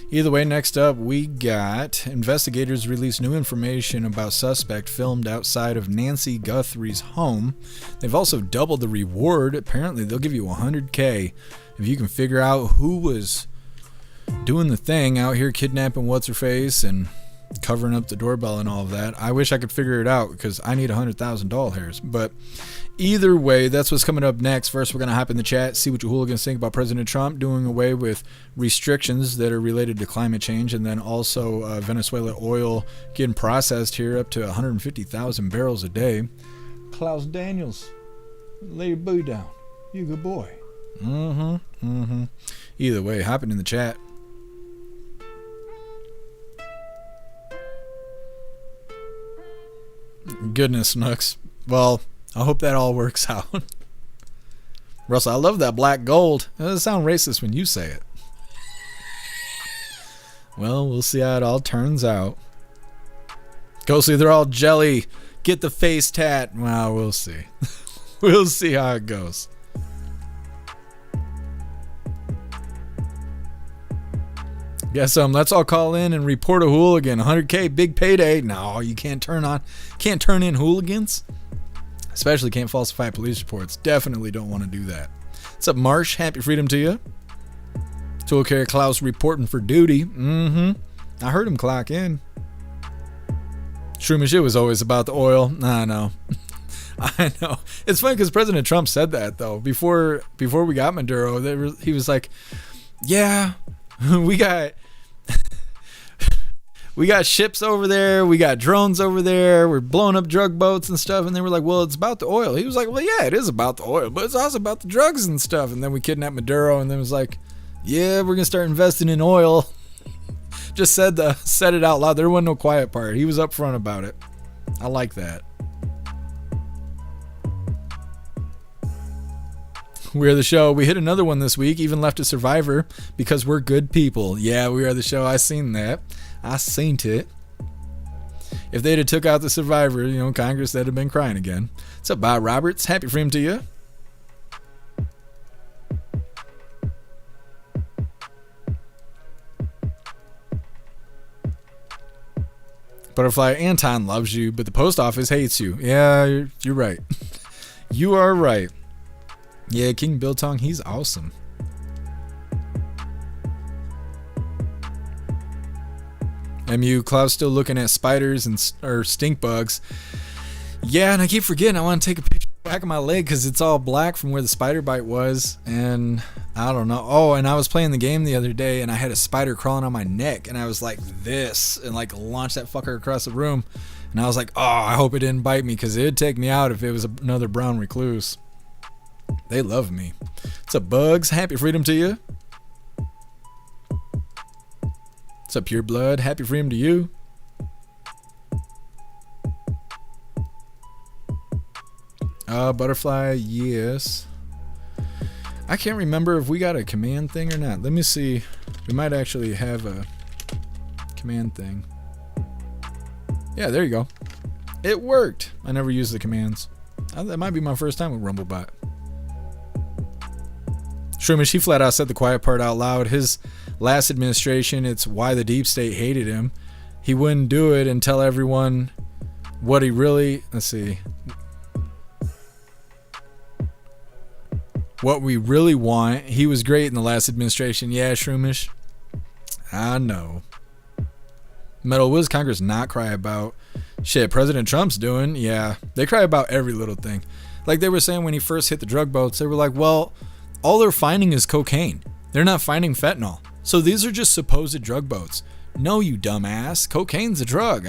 Either way, next up, we got investigators release new information about suspect filmed outside of Nancy Guthrie's home. They've also doubled the reward. Apparently, they'll give you $100K if you can figure out who was doing the thing out here kidnapping what's-her-face and covering up the doorbell and all of that. I wish I could figure it out because I need 100,000 doll hairs. But either way, that's what's coming up next. First, we're going to hop in the chat, see what you hooligans think about President Trump doing away with restrictions that are related to climate change, and then also Venezuela oil getting processed here up to 150,000 barrels a day. Klaus Daniels, lay your booty down. You a good boy. Either way, hopping in the chat. Goodness, Snooks. Well, I hope that all works out. Russell, I love that black gold. It doesn't sound racist when you say it. Well, we'll see how it all turns out. Ghostly, they're all jelly. Get the face tat. Well, we'll see. We'll see how it goes. Guess let's all call in and report a hooligan. 100K, big payday. No, you can't turn in hooligans. Especially can't falsify police reports. Definitely don't want to do that. What's up, Marsh? Happy freedom to you. Tool Carrier Klaus reporting for duty. I heard him clock in. Shroomish, it was always about the oil. I know. I know. It's funny because President Trump said that, though. Before we got Maduro, he was like, yeah, we got ships over there. We got drones over there. We're blowing up drug boats and stuff. And they were like, well, it's about the oil. He was like, well, yeah, it is about the oil, but it's also about the drugs and stuff. And then we kidnapped Maduro, and then it was like, yeah, we're going to start investing in oil. Just said it out loud. There wasn't no quiet part. He was upfront about it. I like that. We are the show. We hit another one this week, even left a survivor because we're good people. Yeah, we are the show. I seen that. I seen it. If they'd have took out the survivor, Congress, they'd have been crying again. What's up, Bob Roberts? Happy freedom to you. Butterfly, Anton loves you, but the post office hates you. Yeah, you're right. You are right. Yeah, King Biltong, he's awesome. MU, Klaus still looking at spiders or stink bugs. Yeah, and I keep forgetting I want to take a picture of the back of my leg because it's all black from where the spider bite was. And I don't know. Oh, and I was playing the game the other day and I had a spider crawling on my neck and I was like this and like launched that fucker across the room. And I was like, oh, I hope it didn't bite me because it'd take me out if it was another brown recluse. They love me. What's up, Bugs? Happy freedom to you. What's up, Pure Blood? Happy freedom to you. Butterfly, yes. I can't remember if we got a command thing or not. Let me see. We might actually have a command thing. Yeah, there you go. It worked. I never used the commands. That might be my first time with Rumblebot. Shroomish, he flat out said the quiet part out loud. His last administration, it's why the deep state hated him. He wouldn't do it and tell everyone what he really, what we really want. He was great in the last administration. Yeah, Shroomish. I know. Metal, what does Congress not cry about? Shit, President Trump's doing. Yeah, they cry about every little thing. Like they were saying when he first hit the drug boats, they were like, well, all they're finding is cocaine. They're not finding fentanyl. So these are just supposed drug boats. No, you dumbass. Cocaine's a drug.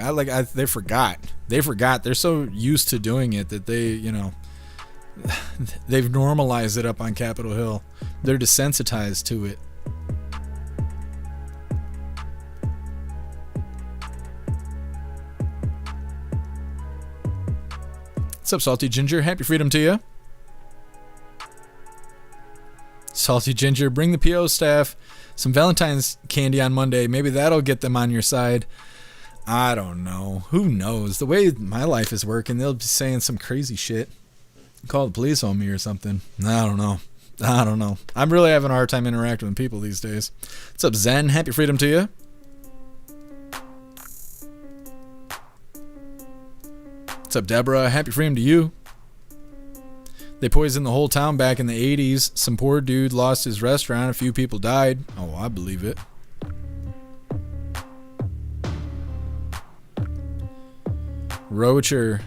They forgot. They forgot. They're so used to doing it that they've normalized it up on Capitol Hill. They're desensitized to it. What's up, Salty Ginger? Happy freedom to you. Salty Ginger, bring the PO staff some Valentine's candy on Monday. Maybe that'll get them on your side. I don't know. Who knows? The way my life is working, they'll be saying some crazy shit. Call the police on me or something. I don't know. I'm really having a hard time interacting with people these days. What's up, Zen? Happy freedom to you. What's up, Deborah? Happy freedom to you. They poisoned the whole town back in the 80s. Some poor dude lost his restaurant. A few people died. Oh, I believe it. Rocher.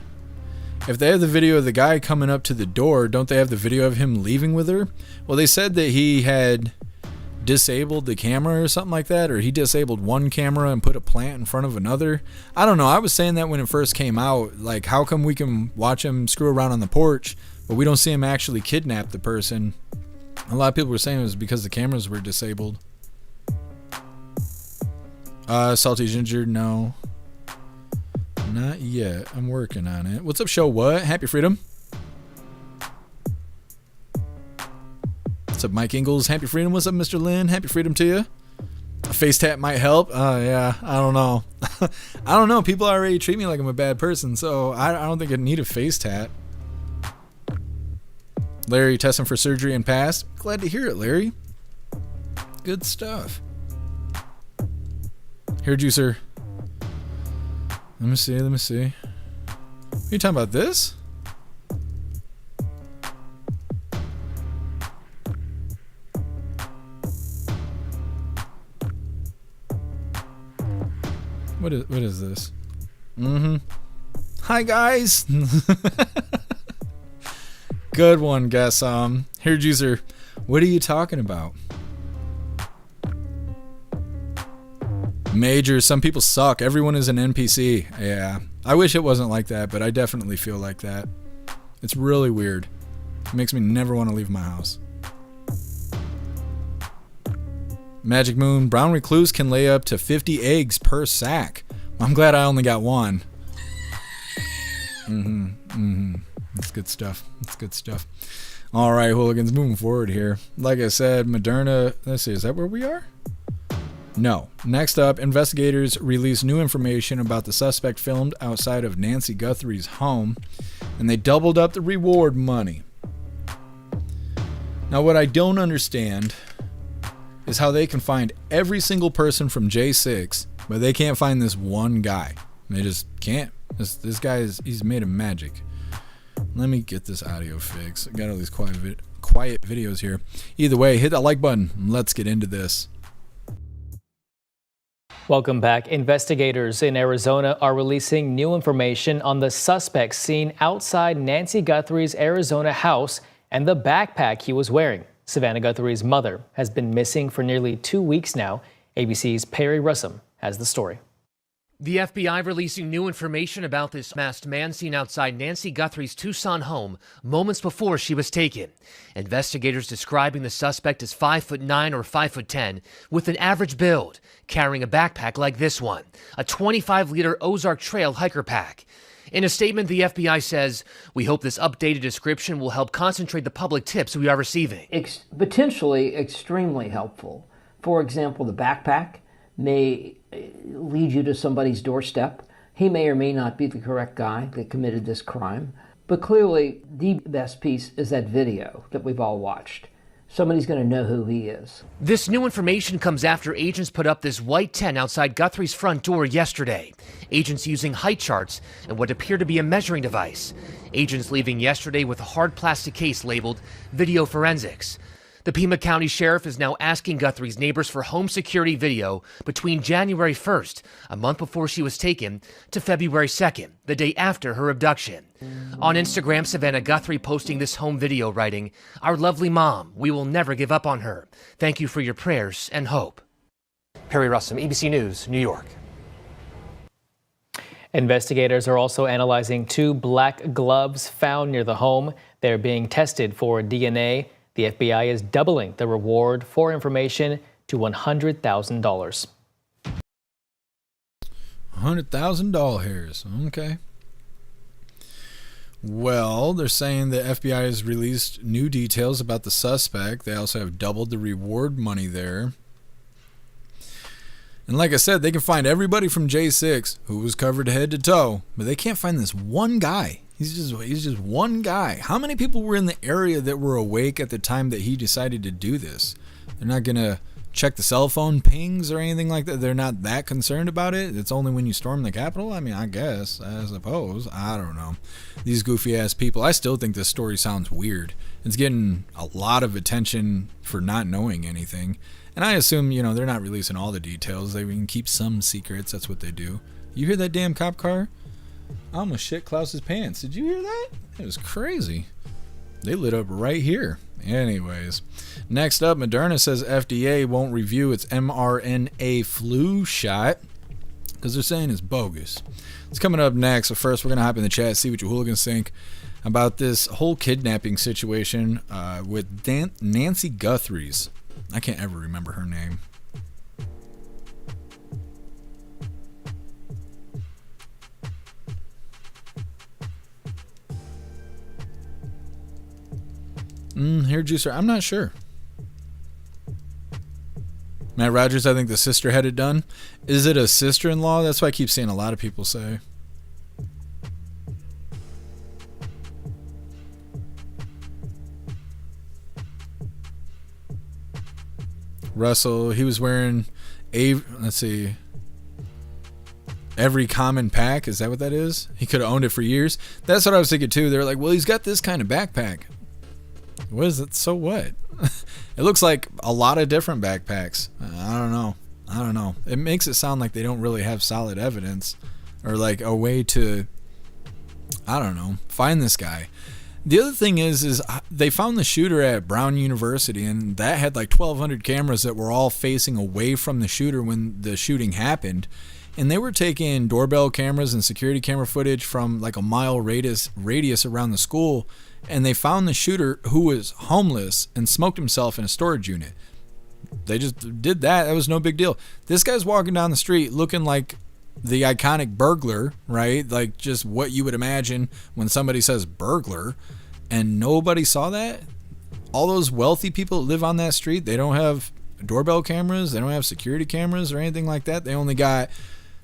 If they have the video of the guy coming up to the door, don't they have the video of him leaving with her? Well, they said that he had disabled the camera or something like that, or he disabled one camera and put a plant in front of another. I don't know. I was saying that when it first came out. Like, how come we can watch him screw around on the porch, but we don't see him actually kidnap the person? A lot of people were saying it was because the cameras were disabled. Salty Ginger, no. Not yet. I'm working on it. What's up, show what? Happy freedom. What's up, Mike Ingalls? Happy Freedom. What's up, Mr. Lynn? Happy Freedom to you. A face tat might help. Yeah, I don't know. I don't know. People already treat me like I'm a bad person, so I don't think I need a face tat. Larry testing for surgery and passed. Glad to hear it, Larry. Good stuff. Hair juicer. Let me see. Are you talking about this? What is this? Hi guys. Good one, guess. Hair juicer. What are you talking about? Major. Some people suck. Everyone is an NPC. Yeah. I wish it wasn't like that, but I definitely feel like that. It's really weird. It makes me never want to leave my house. Magic Moon. Brown recluse can lay up to 50 eggs per sack. I'm glad I only got one. That's good stuff. All right, hooligans, moving forward here. Like I said, Moderna. Let's see, is that where we are? No. Next up, investigators released new information about the suspect filmed outside of Nancy Guthrie's home, and they doubled up the reward money. Now, what I don't understand is how they can find every single person from J6, but they can't find this one guy. They just can't. This guy he's made of magic. Let me get this audio fixed. I got all these quiet videos here. Either way, hit that like button. Let's get into this. Welcome back. Investigators in Arizona are releasing new information on the suspect seen outside Nancy Guthrie's Arizona house and the backpack he was wearing. Savannah Guthrie's mother has been missing for nearly 2 weeks now. ABC's Perry Russum has the story. The FBI releasing new information about this masked man seen outside Nancy Guthrie's Tucson home moments before she was taken. Investigators describing the suspect as 5'9" or 5'10", with an average build, carrying a backpack like this one, a 25-liter Ozark Trail hiker pack. In a statement, the FBI says, "We hope this updated description will help concentrate the public tips we are receiving." Potentially extremely helpful. For example, the backpack may lead you to somebody's doorstep. He may or may not be the correct guy that committed this crime. But clearly, the best piece is that video that we've all watched. Somebody's going to know who he is. This new information comes after agents put up this white tent outside Guthrie's front door yesterday. Agents using height charts and what appeared to be a measuring device. Agents leaving yesterday with a hard plastic case labeled video forensics. The Pima County Sheriff is now asking Guthrie's neighbors for home security video between January 1st, a month before she was taken, to February 2nd, the day after her abduction. On Instagram, Savannah Guthrie posting this home video, writing, "Our lovely mom, we will never give up on her. Thank you for your prayers and hope." Perry Russum, ABC News, New York. Investigators are also analyzing 2 black gloves found near the home. They're being tested for DNA. The FBI is doubling the reward for information to $100,000. $100,000. Okay. Well, they're saying the FBI has released new details about the suspect. They also have doubled the reward money there. And like I said, they can find everybody from J6 who was covered head to toe, but they can't find this one guy. He's just one guy. How many people were in the area that were awake at the time that he decided to do this? They're not going to check the cell phone pings or anything like that. They're not that concerned about it. It's only when you storm the Capitol. I mean, I suppose. I don't know. These goofy ass people. I still think this story sounds weird. It's getting a lot of attention for not knowing anything. And I assume, they're not releasing all the details. They can keep some secrets. That's what they do. You hear that damn cop car? I almost shit Klaus's pants. Did you hear that? It was crazy. They lit up right here. Anyways, next up, Moderna says FDA won't review its mRNA flu shot because they're saying it's bogus. It's coming up next. So first, we're going to hop in the chat, see what you hooligans think about this whole kidnapping situation with Nancy Guthrie's. I can't ever remember her name. Hair juicer, I'm not sure. Mike Rogers, I think the sister had it done. Is it a sister-in-law? That's what I keep seeing a lot of people say. Russell, he was wearing let's see, every common pack. Is that what that is? He could have owned it for years. That's what I was thinking too. They're like, well, he's got this kind of backpack. What is it? So what? It looks like a lot of different backpacks. I don't know. It makes it sound like they don't really have solid evidence or like a way to, I don't know, find this guy. The other thing is they found the shooter at Brown University, and that had like 1,200 cameras that were all facing away from the shooter when the shooting happened. And they were taking doorbell cameras and security camera footage from like a mile radius around the school, and they found the shooter who was homeless and smoked himself in a storage unit. They just did that. That was no big deal. This guy's walking down the street looking like the iconic burglar, right? Like just what you would imagine when somebody says burglar, and nobody saw that. All those wealthy people that live on that street, they don't have doorbell cameras, they don't have security cameras or anything like that. They only got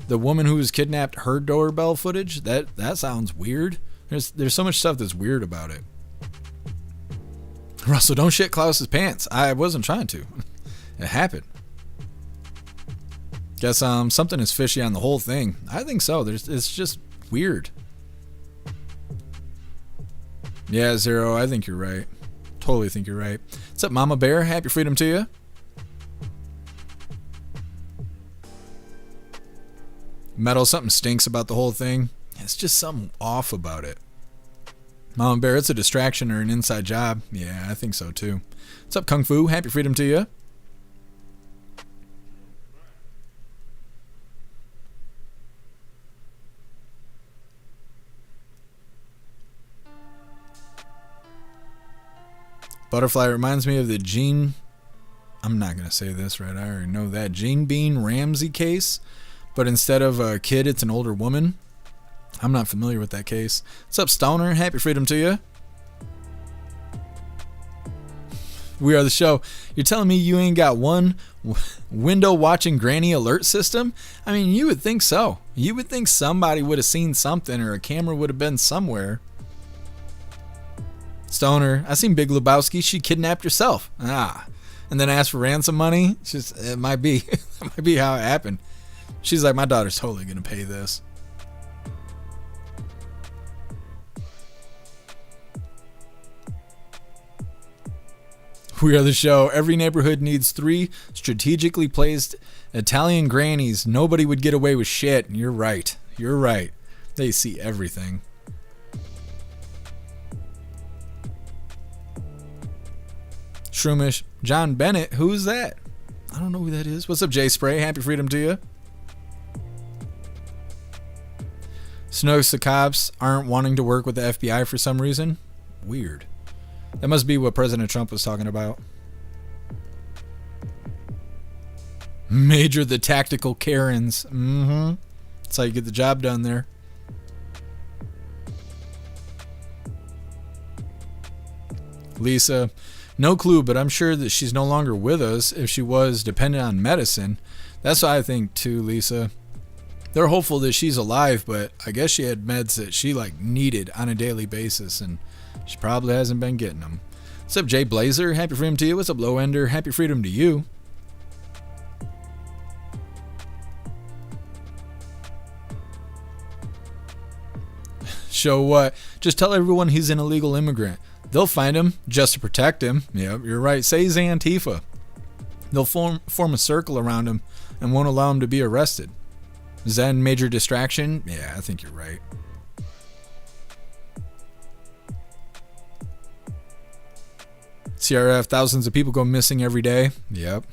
the woman who was kidnapped, her doorbell footage. That sounds weird. There's so much stuff that's weird about it. Russell, don't shit Klaus's pants. I wasn't trying to. It happened. Guess something is fishy on the whole thing. I think so. It's just weird. Yeah, Zero, I think you're right. Totally think you're right. What's up, Mama Bear? Happy freedom to you. Metal, something stinks about the whole thing. It's just something off about it. Mama Bear, it's a distraction or an inside job. Yeah, I think so too. What's up, Kung Fu? Happy freedom to you. Butterfly reminds me of the Gene, I'm not going to say this right, I already know that, Gene Bean Ramsey case, but instead of a kid, it's an older woman. I'm not familiar with that case. What's up, Stoner? Happy freedom to you. We are the show. You're telling me you ain't got one window watching granny alert system? I mean, you would think so. You would think somebody would have seen something or a camera would have been somewhere. Stoner, I seen Big Lebowski. She kidnapped herself. And then asked for ransom money. It might be. It might be how it happened. She's like, my daughter's totally going to pay this. We are the show. Every neighborhood needs 3 strategically placed Italian grannies. Nobody would get away with shit. You're right. You're right. They see everything. Shroomish. John Bennett. Who's that? I don't know who that is. What's up, Jay Spray? Happy freedom to you. Snooks, the cops aren't wanting to work with the FBI for some reason. Weird. That must be what President Trump was talking about. Major the tactical Karens. That's how you get the job done there. Lisa, no clue, but I'm sure that she's no longer with us. If she was dependent on medicine. That's what I think too, Lisa. They're hopeful that she's alive, but I guess she had meds that she needed on a daily basis, and she probably hasn't been getting them. What's up, Jay Blazer? Happy freedom to you. What's up, Low Ender? Happy freedom to you. Show what? Just tell everyone he's an illegal immigrant. They'll find him just to protect him. Yep, you're right. Say he's Antifa. They'll form a circle around him and won't allow him to be arrested. Is that a major distraction? Yeah, I think you're right. CRF, thousands of people go missing every day. Yep.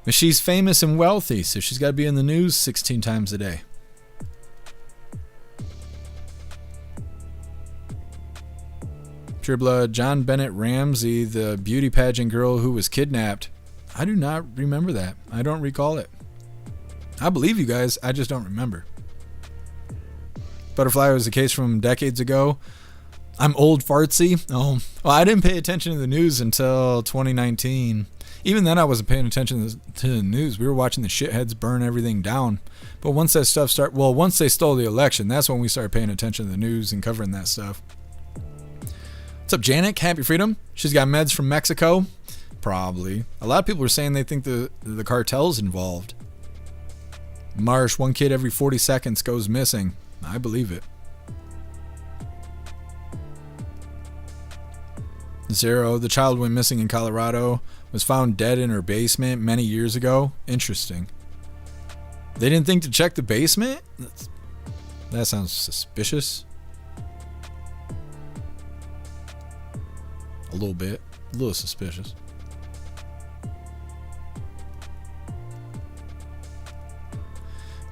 But she's famous and wealthy, so she's got to be in the news 16 times a day. Pure Blood, John Bennett Ramsey, the beauty pageant girl who was kidnapped. I do not remember that. I don't recall it. I believe you guys, I just don't remember. Butterfly was a case from decades ago. I'm old fartsy. Oh, well, I didn't pay attention to the news until 2019. Even then, I wasn't paying attention to the news. We were watching the shitheads burn everything down. But once that stuff once they stole the election, that's when we started paying attention to the news and covering that stuff. What's up, Janet? Happy Freedom. She's got meds from Mexico. Probably. A lot of people were saying they think the cartel's involved. Marsh, one kid every 40 seconds goes missing. I believe it. Zero, the child went missing in Colorado, was found dead in her basement many years ago. Interesting. They didn't think to check the basement? That sounds suspicious. A little bit. A little suspicious.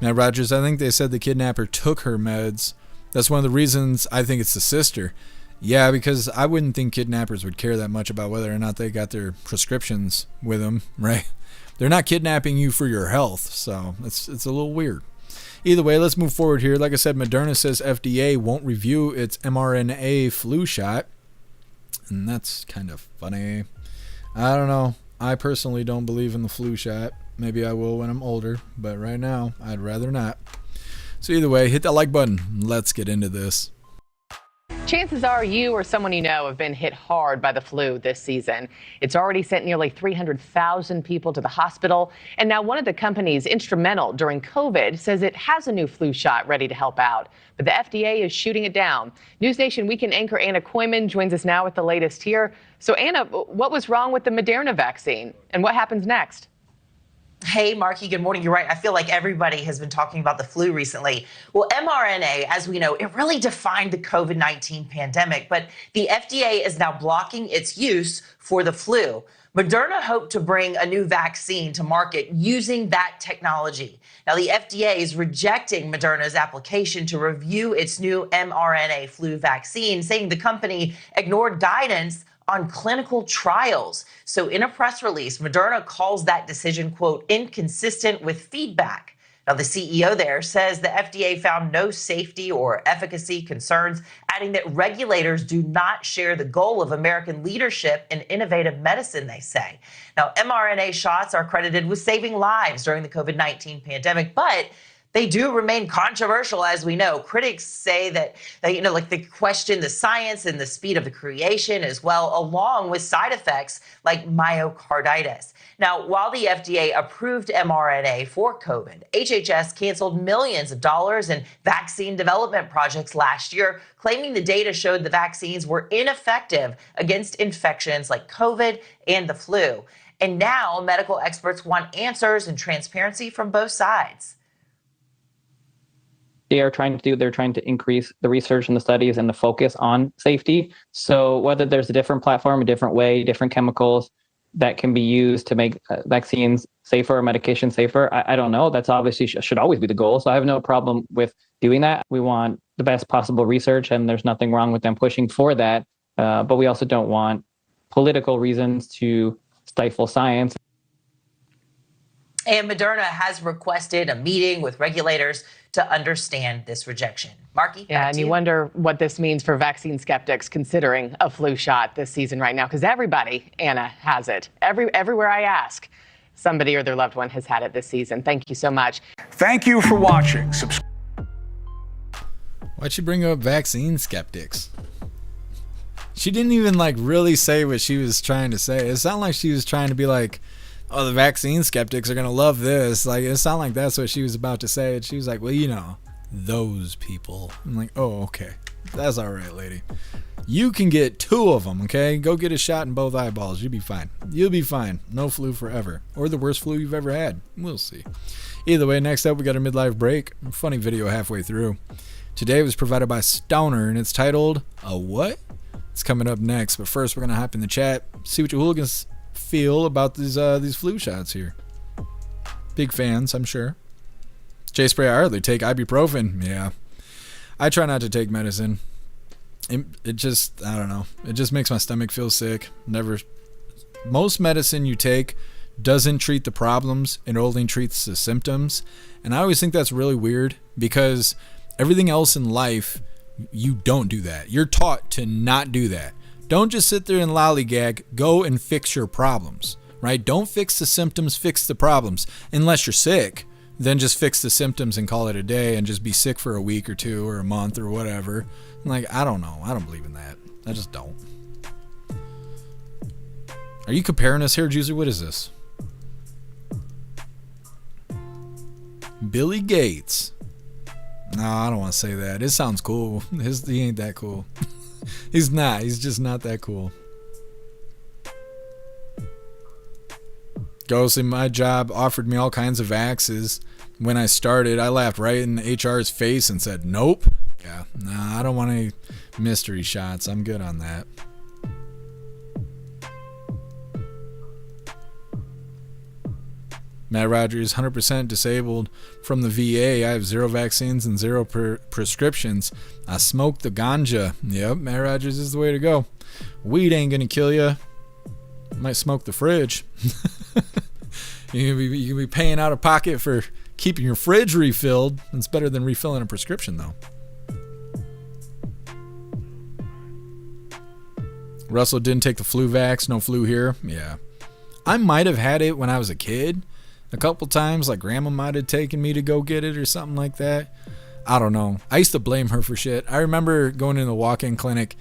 Now, Rogers, I think they said the kidnapper took her meds. That's one of the reasons I think it's the sister. Yeah, because I wouldn't think kidnappers would care that much about whether or not they got their prescriptions with them, right? They're not kidnapping you for your health, so it's a little weird. Either way, let's move forward here. Like I said, Moderna says FDA won't review its mRNA flu shot. And that's kind of funny. I don't know. I personally don't believe in the flu shot. Maybe I will when I'm older, but right now, I'd rather not. So either way, hit that like button. Let's get into this. Chances are you or someone you know have been hit hard by the flu this season. It's already sent nearly 300,000 people to the hospital. And now one of the companies instrumental during COVID says it has a new flu shot ready to help out. But the FDA is shooting it down. News Nation Weekend anchor Anna Koyman joins us now with the latest here. So Anna, what was wrong with the Moderna vaccine and what happens next? Hey, Marky, good morning. You're right. I feel like everybody has been talking about the flu recently. Well, mRNA, as we know, it really defined the COVID-19 pandemic, but the FDA is now blocking its use for the flu. Moderna hoped to bring a new vaccine to market using that technology. Now, the FDA is rejecting Moderna's application to review its new mRNA flu vaccine, saying the company ignored guidance on clinical trials. So in a press release, Moderna calls that decision, quote, inconsistent with feedback. Now, the CEO there says the FDA found no safety or efficacy concerns, adding that regulators do not share the goal of American leadership in innovative medicine, they say. Now, mRNA shots are credited with saving lives during the COVID-19 pandemic, but they do remain controversial, as we know. Critics say that they question the science and the speed of the creation as well, along with side effects like myocarditis. Now, while the FDA approved mRNA for COVID, HHS canceled millions of dollars in vaccine development projects last year, claiming the data showed the vaccines were ineffective against infections like COVID and the flu. And now medical experts want answers and transparency from both sides. They're trying to increase the research and the studies and the focus on safety. So whether there's a different platform, a different way, different chemicals that can be used to make vaccines safer or medication safer, I don't know. That's obviously should always be the goal. So I have no problem with doing that. We want the best possible research, and there's nothing wrong with them pushing for that. But we also don't want political reasons to stifle science. And Moderna has requested a meeting with regulators to understand this rejection. Marky? Yeah, and you wonder what this means for vaccine skeptics considering a flu shot this season right now, because everybody, Anna, has it. Everywhere I ask, somebody or their loved one has had it this season. Thank you so much. Thank you for watching. Why'd she bring up vaccine skeptics? She didn't even really say what she was trying to say. It sounded like she was trying to be like, oh, the vaccine skeptics are going to love this. It sounded like that's what she was about to say. And she was like, well, those people. I'm like, oh, okay. That's all right, lady. You can get 2 of them, okay? Go get a shot in both eyeballs. You'll be fine. You'll be fine. No flu forever. Or the worst flu you've ever had. We'll see. Either way, next up, we got a midlife break. A funny video halfway through. Today was provided by Stoner, and it's titled, A What? It's coming up next. But first, we're going to hop in the chat, see what you hooligans feel about these flu shots here. Big fans, I'm sure. Jay Spray, I hardly take ibuprofen. Yeah, I try not to take medicine. It just, I don't know. It just makes my stomach feel sick. Most medicine you take doesn't treat the problems. It only treats the symptoms. And I always think that's really weird because everything else in life, you don't do that. You're taught to not do that. Don't just sit there and lollygag. Go and fix your problems, right? Don't fix the symptoms, fix the problems. Unless you're sick, then just fix the symptoms and call it a day and just be sick for a week or two or a month or whatever. Like, I don't know. I don't believe in that. I just don't. Are you comparing us here, Juicer? What is this? Billy Gates. No, I don't want to say that. It sounds cool. He ain't that cool. He's not. He's just not that cool. Goes in my job, offered me all kinds of vaxes. When I started, I laughed right in HR's face and said, nope. Yeah, nah, I don't want any mystery shots. I'm good on that. Matt Rogers, 100% disabled from the VA. I have 0 vaccines and 0 prescriptions. I smoke the ganja. Yep, Matt Rogers is the way to go. Weed ain't gonna kill you. Might smoke the fridge. You can be paying out of pocket for keeping your fridge refilled. It's better than refilling a prescription, though. Russell didn't take the flu vax. No flu here. Yeah. I might have had it when I was a kid. A couple times, like grandma might have taken me to go get it or something like that. I don't know. I used to blame her for shit. I remember going in the walk-in clinic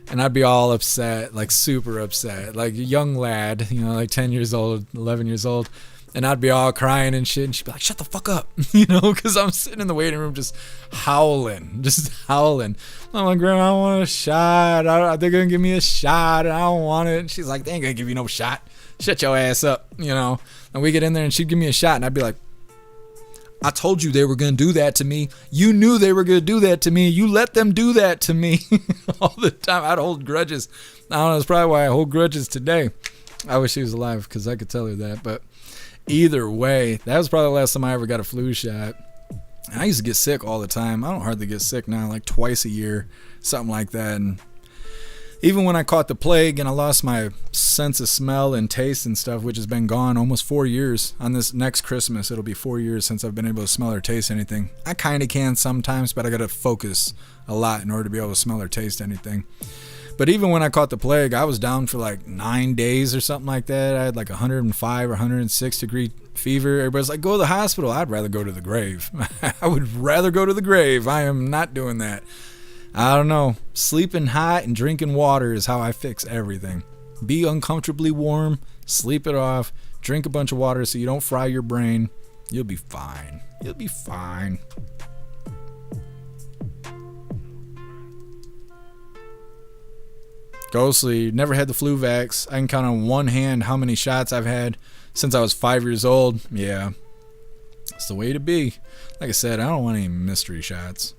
and I'd be all upset, like super upset, like a young lad, you know, like 10 years old, 11 years old. And I'd be all crying and shit. And she'd be like, shut the fuck up, you know, because I'm sitting in the waiting room just howling. I'm like, Grandma, I want a shot. They're going to give me a shot and I don't want it. And she's like, they ain't going to give you no shot. Shut your ass up, you know. And we get in there and she'd give me a shot and I'd be like, I told you they were going to do that to me. You knew they were going to do that to me. You let them do that to me all the time. I'd hold grudges. I don't know. That's probably why I hold grudges today. I wish he was alive because I could tell her that. But either way, that was probably the last time I ever got a flu shot. And I used to get sick all the time. I don't hardly get sick now, like twice a year, something like that. And even when I caught the plague and I lost my sense of smell and taste and stuff, which has been gone almost 4 years. On this next Christmas, it'll be 4 years since I've been able to smell or taste anything. I kind of can sometimes, but I got to focus a lot in order to be able to smell or taste anything. But even when I caught the plague, I was down for like 9 days or something like that. I had like 105 or 106 degree fever. Everybody's like, go to the hospital. I'd rather go to the grave. I would rather go to the grave. I am not doing that. I don't know. Sleeping hot and drinking water is how I fix everything. Be uncomfortably warm, sleep it off, drink a bunch of water so you don't fry your brain. You'll be fine. You'll be fine. Ghostly, never had the flu vax. I can count on one hand how many shots I've had since I was 5 years old. Yeah, it's the way to be. Like I said, I don't want any mystery shots.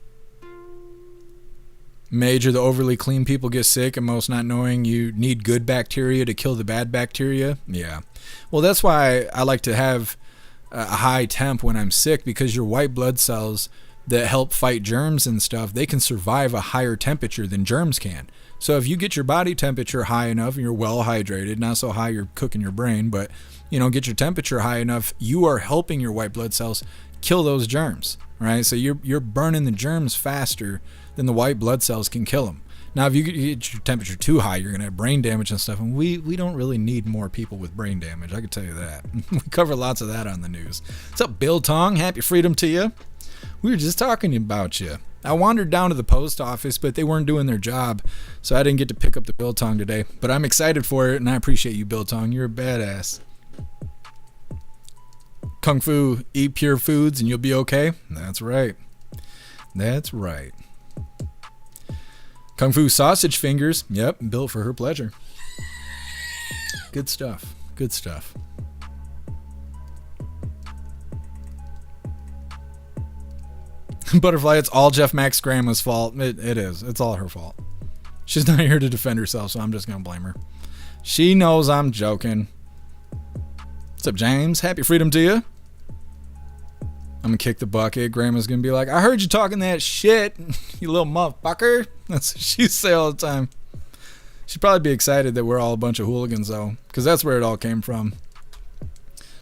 Major, the overly clean people get sick and most not knowing you need good bacteria to kill the bad bacteria. Yeah. Well, that's why I like to have a high temp when I'm sick, because your white blood cells that help fight germs and stuff, they can survive a higher temperature than germs can. So if you get your body temperature high enough and you're well hydrated, not so high you're cooking your brain, but you know, get your temperature high enough, you are helping your white blood cells kill those germs, right? So you're burning the germs faster than the white blood cells can kill them. Now, if you get your temperature too high, you're going to have brain damage and stuff, and we don't really need more people with brain damage, I can tell you that. We cover lots of that on the news. What's up, Bill Tong? Happy freedom to you. We were just talking about you. I wandered down to the post office, but they weren't doing their job, so I didn't get to pick up the Bill Tong today. But I'm excited for it, and I appreciate you, Bill Tong. You're a badass. Kung Fu, eat pure foods, and you'll be okay? That's right. That's right. Kung Fu sausage fingers. Yep, built for her pleasure. Good stuff. Good stuff. Butterfly, it's all Jeff Mac's grandma's fault. It is. It's all her fault. She's not here to defend herself, so I'm just going to blame her. She knows I'm joking. What's up, James? Happy freedom to you. I'm going to kick the bucket. Grandma's going to be like, I heard you talking that shit, you little motherfucker. That's what she say all the time. She'd probably be excited that we're all a bunch of hooligans, though, because that's where it all came from.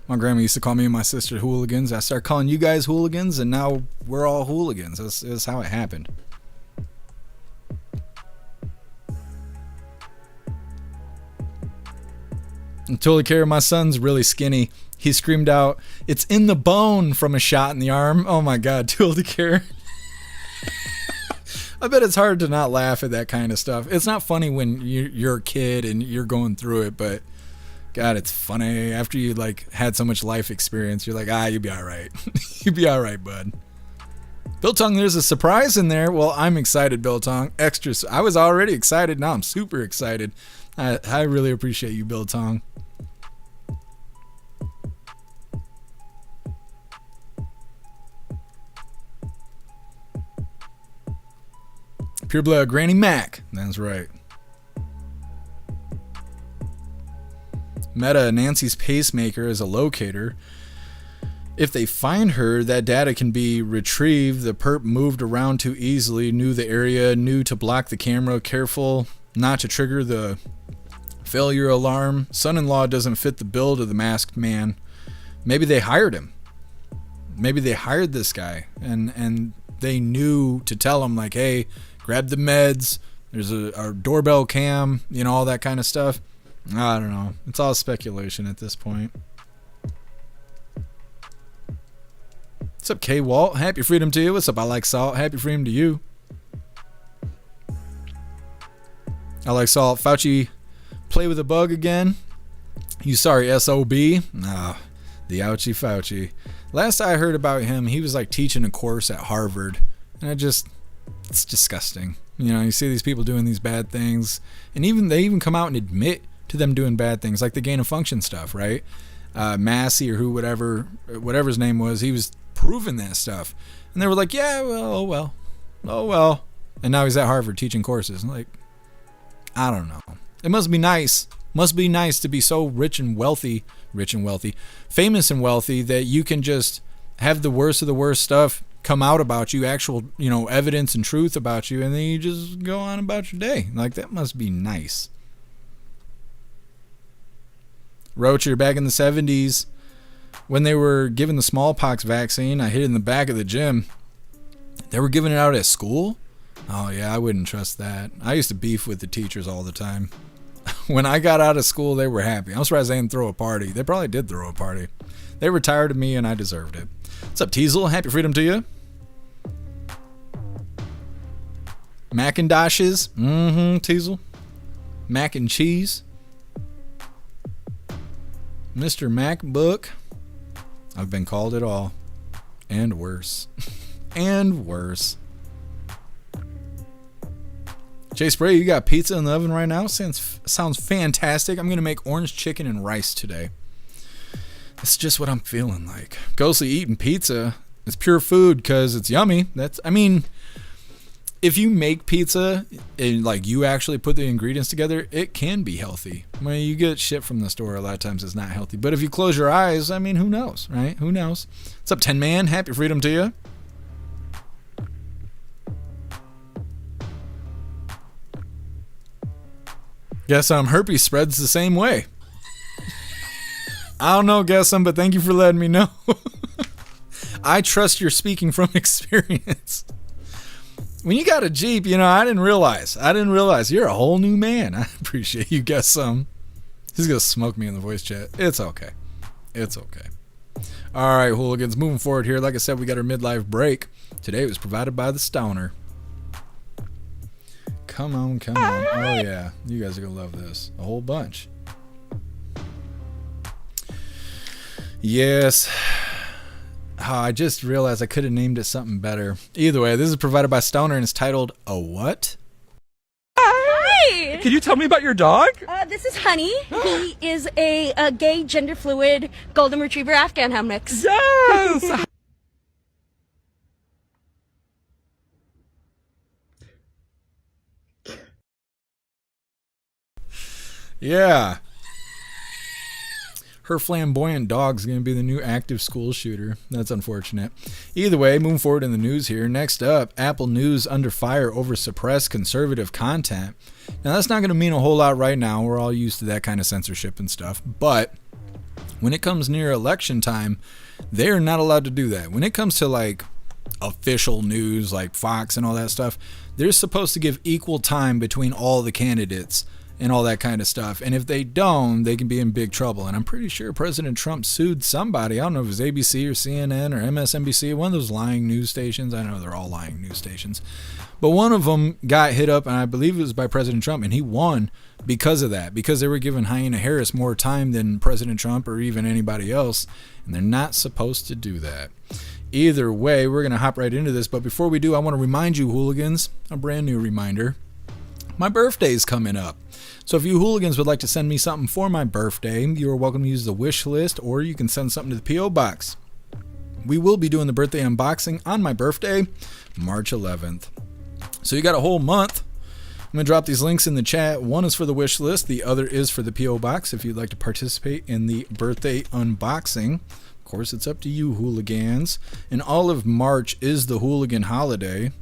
My grandma used to call me and my sister hooligans. I started calling you guys hooligans, and now we're all hooligans. That's how it happened. Until the care, my son's really skinny. He screamed out, "It's in the bone," from a shot in the arm. Oh my God, Tool to care. I bet it's hard to not laugh at that kind of stuff. It's not funny when you're a kid and you're going through it, but God, it's funny. After you like had so much life experience, you're like, you'll be all right. You'll be all right, bud. Biltong, there's a surprise in there. Well, I'm excited, Biltong. Extra. I was already excited. Now I'm super excited. I really appreciate you, Biltong. Pure blood, Granny Mac. That's right. Meta, Nancy's pacemaker is a locator. If they find her, that data can be retrieved. The perp moved around too easily, knew the area, knew to block the camera, careful not to trigger the failure alarm. Son-in-law doesn't fit the bill to the masked man. Maybe they hired him. Maybe they hired this guy and they knew to tell him like, hey, grab the meds. There's a doorbell cam, all that kind of stuff. I don't know. It's all speculation at this point. What's up, K Walt? Happy freedom to you. What's up, I like salt? Happy freedom to you. I like salt. Fauci, play with a bug again. You sorry, SOB? Nah, the ouchie Fauci. Last I heard about him, he was like teaching a course at Harvard. And it's disgusting. You see these people doing these bad things. And they even come out and admit to them doing bad things, like the gain of function stuff, right? Massey or whatever his name was, he was proving that stuff. And they were like, yeah, well, oh well. And now he's at Harvard teaching courses. And like, I don't know. It must be nice. Must be nice to be so rich and wealthy, famous and wealthy, that you can just have the worst of the worst stuff come out about you, actual, evidence and truth about you, and then you just go on about your day. Like, that must be nice. Roach, you're back in the 70s. When they were giving the smallpox vaccine, I hid in the back of the gym. They were giving it out at school? Oh, yeah, I wouldn't trust that. I used to beef with the teachers all the time. When I got out of school, they were happy. I'm surprised they didn't throw a party. They probably did throw a party. They were tired of me, and I deserved it. What's up, Teasel? Happy freedom to you. Macintoshes? Teasel. Mac and cheese. Mr. MacBook. I've been called it all. And worse. And worse. Jay Spray, you got pizza in the oven right now? Sounds fantastic. I'm going to make orange chicken and rice today. It's just what I'm feeling like. Ghostly eating pizza. It's pure food because it's yummy. If you make pizza and like you actually put the ingredients together, it can be healthy. When you get shit from the store, a lot of times it's not healthy. But if you close your eyes, who knows, right? Who knows? What's up, 10 Man? Happy freedom to you. Guess herpes spreads the same way. I don't know, but thank you for letting me know. I trust you're speaking from experience. When you got a Jeep, I didn't realize. You're a whole new man. I appreciate you, He's going to smoke me in the voice chat. It's okay. All right, hooligans, moving forward here. Like I said, we got our midlife break. Today it was provided by the Stoner. Come on. Oh, yeah. You guys are going to love this. A whole bunch. Yes. I just realized I could have named it something better. Either way, this is provided by Stoner and it's titled, A What? Hi! Can you tell me about your dog? This is Honey. He is a gay, gender fluid, golden retriever Afghan hound mix. Yes! Yeah. Her flamboyant dog's going to be the new active school shooter. That's unfortunate. Either way, moving forward in the news here. Next up, Apple News under fire over suppressed conservative content. Now, that's not going to mean a whole lot right now. We're all used to that kind of censorship and stuff. But when it comes near election time, they're not allowed to do that. When it comes to like official news like Fox and all that stuff, they're supposed to give equal time between all the candidates and all that kind of stuff. And if they don't, they can be in big trouble. And I'm pretty sure President Trump sued somebody. I don't know if it was ABC or CNN or MSNBC, one of those lying news stations. I know they're all lying news stations. But one of them got hit up, and I believe it was by President Trump, and he won because of that, because they were giving Hyena Harris more time than President Trump or even anybody else, and they're not supposed to do that. Either way, we're going to hop right into this, but before we do, I want to remind you, hooligans, a brand new reminder. My birthday's coming up. So if you hooligans would like to send me something for my birthday, you are welcome to use the wish list, or you can send something to the P.O. Box. We will be doing the birthday unboxing on my birthday, March 11th. So you got a whole month. I'm going to drop these links in the chat. One is for the wish list. The other is for the P.O. Box if you'd like to participate in the birthday unboxing. Of course, it's up to you, hooligans. And all of March is the hooligan holiday.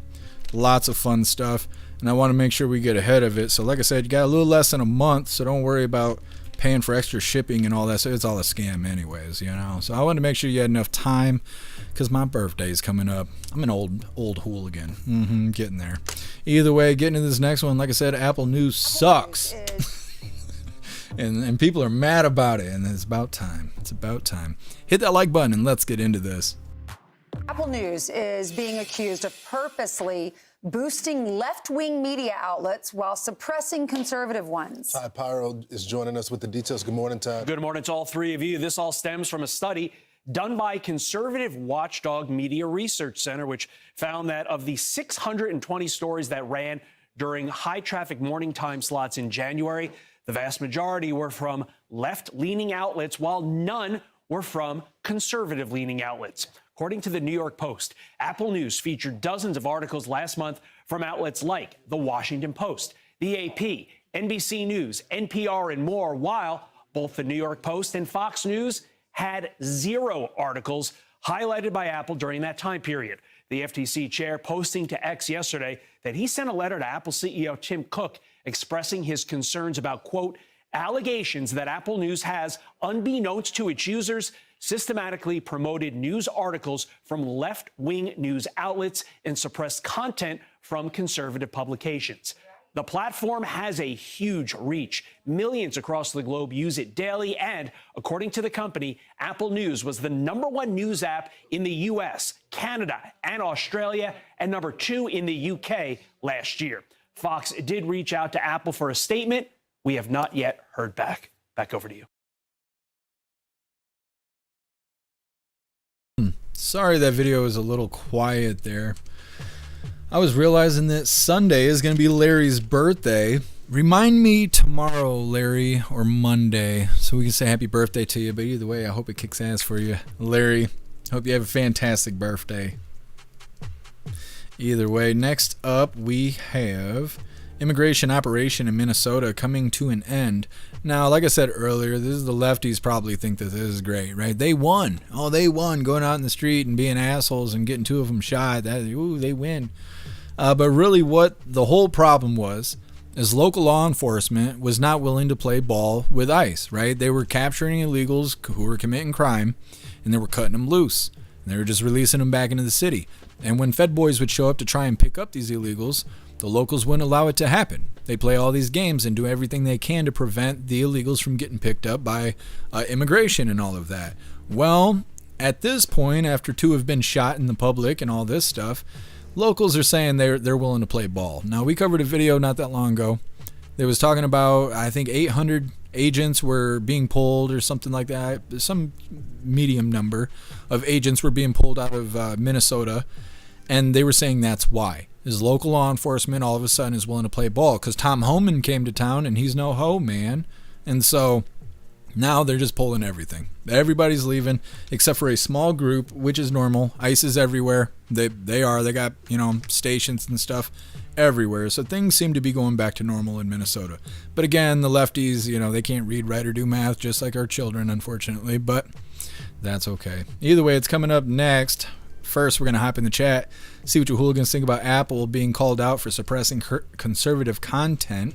Lots of fun stuff. And I want to make sure we get ahead of it. So like I said, you got a little less than a month, so don't worry about paying for extra shipping and all that. So it's all a scam anyways, you know. So I wanted to make sure you had enough time because my birthday is coming up. I'm an old hooligan. Getting there. Either way, getting into this next one, like I said, Apple News sucks. and people are mad about it, and it's about time. It's about time. Hit that like button and let's get into this. Apple News is being accused of purposely boosting left-wing media outlets while suppressing conservative ones. Ty Pyro is joining us with the details. Good morning, Ty. Good morning to all three of you. This all stems from a study done by conservative watchdog Media Research Center, which found that of the 620 stories that ran during high-traffic morning time slots in January, the vast majority were from left-leaning outlets, while none were from conservative-leaning outlets. According to the New York Post, Apple News featured dozens of articles last month from outlets like The Washington Post, the AP, NBC News, NPR, and more, while both the New York Post and Fox News had 0 articles highlighted by Apple during that time period. The FTC chair posting to X yesterday that he sent a letter to Apple CEO Tim Cook expressing his concerns about, quote, allegations that Apple News has, unbeknownst to its users, systematically promoted news articles from left-wing news outlets and suppressed content from conservative publications. The platform has a huge reach. Millions across the globe use it daily, and according to the company, Apple News was the #1 news app in the US, Canada, and Australia, and #2 in the UK last year. Fox did reach out to Apple for a statement. We have not yet heard back. Back over to you. Sorry that video was a little quiet there. I was realizing that Sunday is going to be Larry's birthday. Remind me tomorrow, Larry, or Monday, so we can say happy birthday to you. But either way, I hope it kicks ass for you, Larry. Hope you have a fantastic birthday. Either way, next up we have immigration operation in Minnesota coming to an end. Now, like I said earlier, this is the lefties probably think that this is great, right? They won. Oh, they won going out in the street and being assholes and getting 2 of them shot. Ooh, they win. But really what the whole problem was is local law enforcement was not willing to play ball with ICE, right? They were capturing illegals who were committing crime, and they were cutting them loose. And they were just releasing them back into the city. And when Fed boys would show up to try and pick up these illegals, the locals wouldn't allow it to happen. They play all these games and do everything they can to prevent the illegals from getting picked up by immigration and all of that. Well, at this point, after 2 have been shot in the public and all this stuff, locals are saying they're willing to play ball. Now, we covered a video not that long ago that was talking about, I think, 800 agents were being pulled or something like that. Some medium number of agents were being pulled out of Minnesota, and they were saying that's why. Is local law enforcement all of a sudden is willing to play ball because Tom Homan came to town and he's no hoe, man. And so now they're just pulling everything. Everybody's leaving except for a small group, which is normal. ICE is everywhere. They got, stations and stuff everywhere. So things seem to be going back to normal in Minnesota. But again, the lefties, they can't read, write, or do math just like our children, unfortunately. But that's okay. Either way, it's coming up next. First, we're going to hop in the chat, see what you hooligans think about Apple being called out for suppressing conservative content.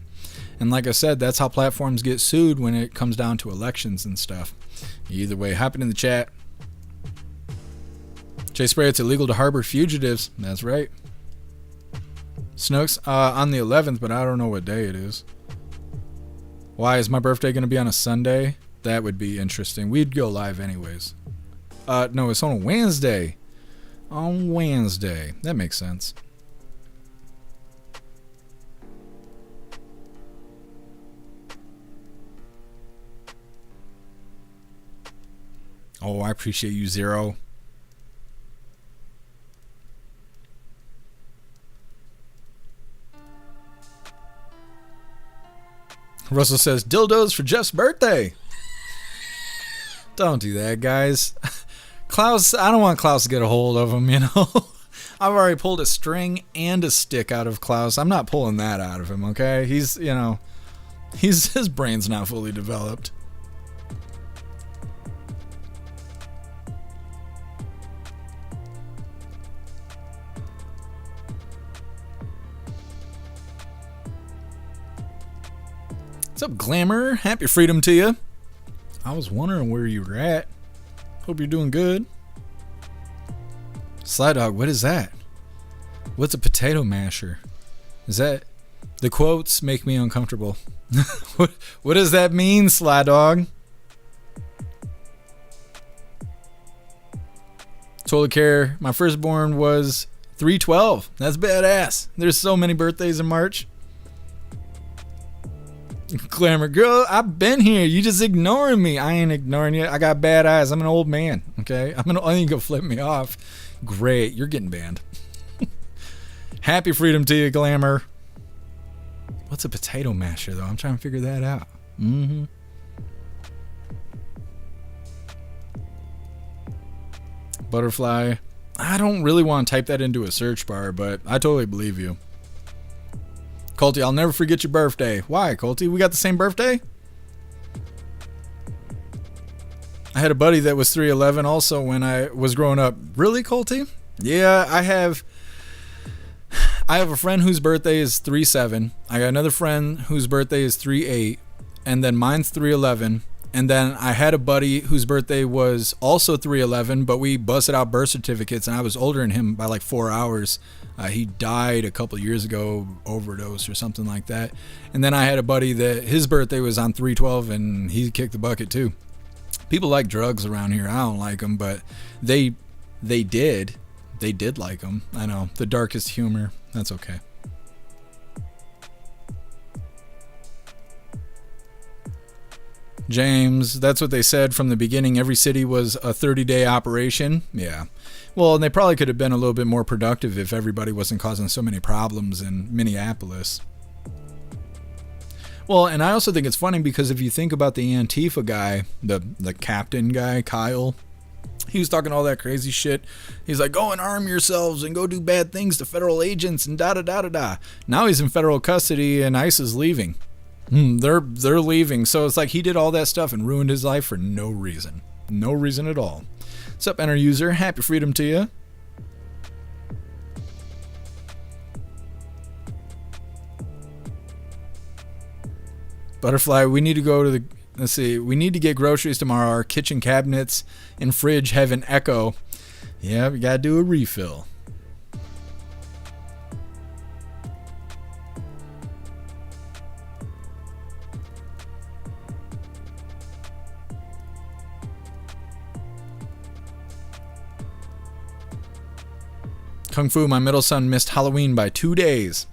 And like I said, that's how platforms get sued when it comes down to elections and stuff. Either way, hop in the chat. Jay Spray, it's illegal to harbor fugitives. That's right. Snooks, on the 11th, but I don't know what day it is. Why is my birthday going to be on a Sunday? That would be interesting. We'd go live anyways. No, it's on a Wednesday. On Wednesday. That makes sense. Oh, I appreciate you, Zero. Russell says, dildos for Jeff's birthday. Don't do that, guys. Klaus, I don't want Klaus to get a hold of him, you know. I've already pulled a string and a stick out of Klaus. I'm not pulling that out of him, okay? He's, you know, his brain's not fully developed. What's up, Glamour? Happy freedom to you. I was wondering where you were at. Hope you're doing good. Sly Dog, what is that? What's a potato masher? Is that... The quotes make me uncomfortable. What does that mean, Sly Dog? Totally care. My firstborn was 312. That's badass. There's so many birthdays in March. Glamour girl, I've been here. You just ignoring me. I ain't ignoring you. I got bad eyes. I'm an old man. Okay, I think you'll flip me off. Great, you're getting banned. Happy freedom to you, Glamour. What's a potato masher though? I'm trying to figure that out. Butterfly. I don't really want to type that into a search bar, but I totally believe you. Colty, I'll never forget your birthday. Why, Colty? We got the same birthday? I had a buddy that was 311 also when I was growing up. Really, Colty? Yeah, I have a friend whose birthday is 3/7. I got another friend whose birthday is 3/8, and then mine's 3/11. And then I had a buddy whose birthday was also 3/11, but we busted out birth certificates, and I was older than him by like 4 hours. He died a couple years ago, overdose or something like that. And then I had a buddy that his birthday was on 3/12, and he kicked the bucket too. People like drugs around here. I don't like them, but they did like them. I know, the darkest humor. That's okay. James, that's what they said from the beginning. Every city was a 30-day operation. Yeah. Well, and they probably could have been a little bit more productive if everybody wasn't causing so many problems in Minneapolis. Well, and I also think it's funny because if you think about the Antifa guy, the captain guy, Kyle, he was talking all that crazy shit. He's like, go and arm yourselves and go do bad things to federal agents and da-da-da-da-da. Now he's in federal custody and ICE is leaving. They're leaving. So it's like he did all that stuff and ruined his life for no reason. No reason at all. What's up, Enter User? Happy freedom to you. Butterfly, we need to go to the... Let's see. We need to get groceries tomorrow. Our kitchen cabinets and fridge have an echo. Yeah, we got to do a refill. Kung Fu, my middle son missed Halloween by 2 days.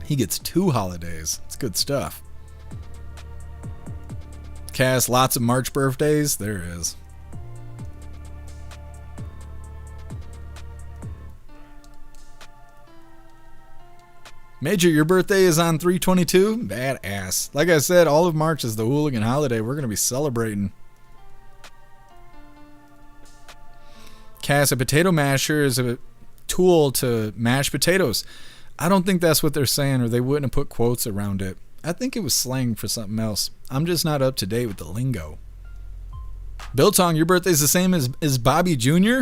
He gets 2 holidays. It's good stuff. Cass, lots of March birthdays. There is. Major, your birthday is on 3/22? Badass. Like I said, all of March is the hooligan holiday. We're going to be celebrating. Cass, a potato masher is a tool to mash potatoes. I don't think that's what they're saying, or they wouldn't have put quotes around it. I think it was slang for something else. I'm just not up to date with the lingo. Biltong, your birthday's the same as Bobby Jr.?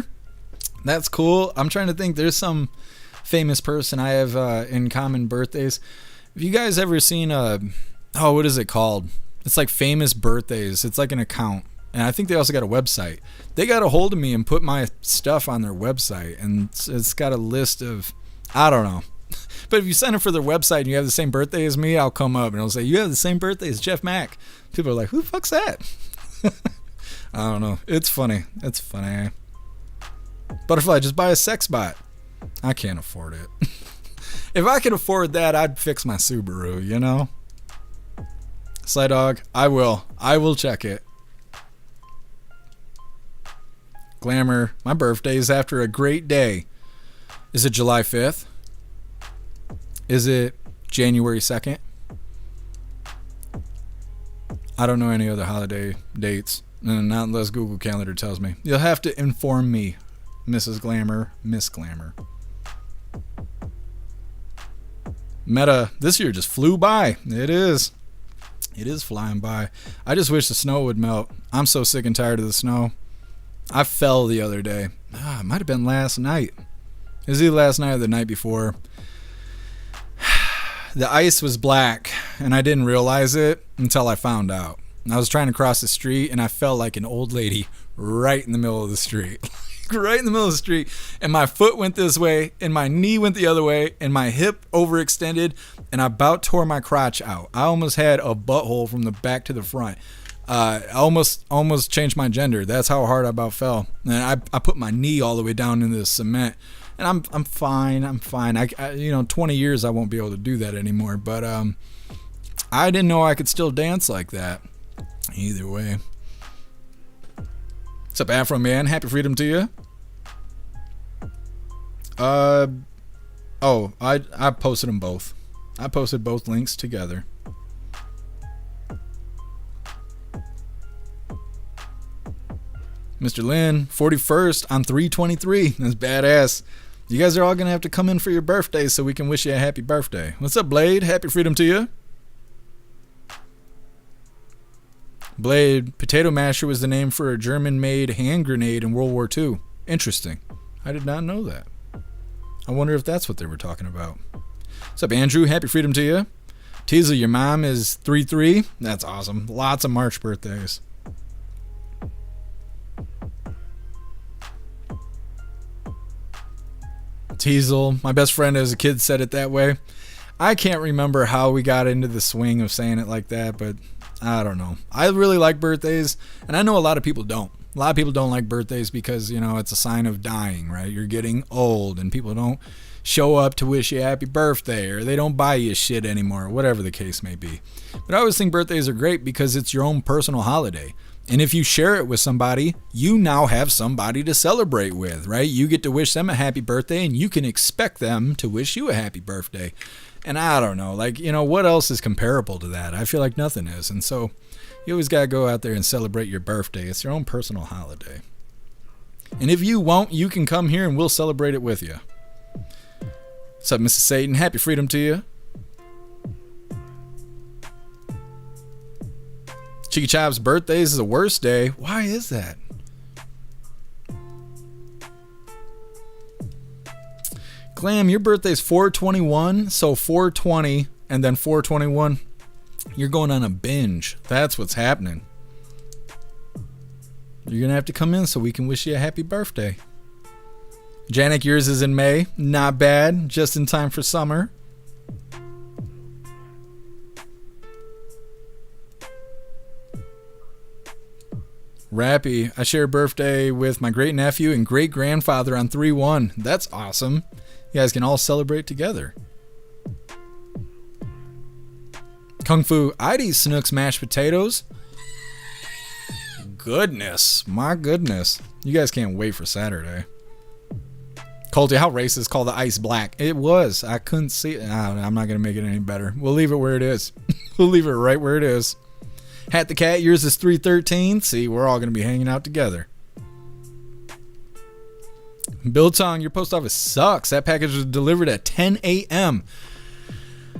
That's cool. I'm trying to think. There's some famous person I have in common birthdays. Have you guys ever seen what is it called? It's like famous birthdays. It's like an account. And I think they also got a website. They got a hold of me and put my stuff on their website. And it's got a list of, I don't know. But if you sign up for their website and you have the same birthday as me, I'll come up and it'll say, you have the same birthday as Jeff Mack. People are like, who the fuck's that? I don't know. It's funny. It's funny. Butterfly, just buy a sex bot. I can't afford it. If I could afford that, I'd fix my Subaru, you know? Sly Dog, I will. I will check it. Glamour, my birthday is after a great day. Is it July 5th? Is it January 2nd? I don't know any other holiday dates. Not unless Google Calendar tells me. You'll have to inform me, Mrs. Glamour, Miss Glamour. Meta, this year just flew by. It is. It is flying by. I just wish the snow would melt. I'm so sick and tired of the snow. I fell the other day. It might have been last night. It was either last night or the night before. The ice was black, and I didn't realize it until I found out. I was trying to cross the street, and I felt like an old lady right in the middle of the street. Right in the middle of the street, and my foot went this way, and my knee went the other way, and my hip overextended, and I about tore my crotch out. I almost had a butthole from the back to the front. I almost changed my gender. That's how hard I about fell. And I put my knee all the way down into the cement, and I'm fine. I'm fine. I 20 years I won't be able to do that anymore. But I didn't know I could still dance like that. Either way. What's up, Afro Man? Happy freedom to you. I posted them both. I posted both links together. Mr. Lynn, 41st on 3/23. That's badass. You guys are all gonna have to come in for your birthday so we can wish you a happy birthday. What's up, Blade? Happy freedom to you. Blade, potato masher was the name for a German-made hand grenade in World War II. Interesting. I did not know that. I wonder if that's what they were talking about. What's up, Andrew? Happy freedom to you. Teasel, your mom is 3/3. That's awesome. Lots of March birthdays. Teasel, my best friend as a kid said it that way. I can't remember how we got into the swing of saying it like that, but I don't know. I really like birthdays, and I know a lot of people don't. A lot of people don't like birthdays because, it's a sign of dying, right? You're getting old, and people don't show up to wish you a happy birthday, or they don't buy you shit anymore, whatever the case may be. But I always think birthdays are great because it's your own personal holiday. And if you share it with somebody, you now have somebody to celebrate with, right? You get to wish them a happy birthday, and you can expect them to wish you a happy birthday. And I don't know, what else is comparable to that? I feel like nothing is. And so you always got to go out there and celebrate your birthday. It's your own personal holiday. And if you won't, you can come here and we'll celebrate it with you. What's up, Mrs. Satan? Happy freedom to you. Cheeky Chop's birthday is the worst day. Why is that? Glam, your birthday's 4/21, so 4/20 and then 4/21. You're going on a binge. That's what's happening. You're going to have to come in so we can wish you a happy birthday. Janik, yours is in May. Not bad. Just in time for summer. Rappy, I share a birthday with my great nephew and great grandfather on 3/1. That's awesome. You guys can all celebrate together. Kung Fu, I'd eat Snook's mashed potatoes. Goodness, my goodness. You guys can't wait for Saturday. Colty, how racist, call the ice black. It was. I couldn't see it. I'm not going to make it any better. We'll leave it where it is. We'll leave it right where it is. Hat the Cat, yours is 3/13. See, we're all going to be hanging out together. Bill Tong, your post office sucks. That package was delivered at 10 a.m.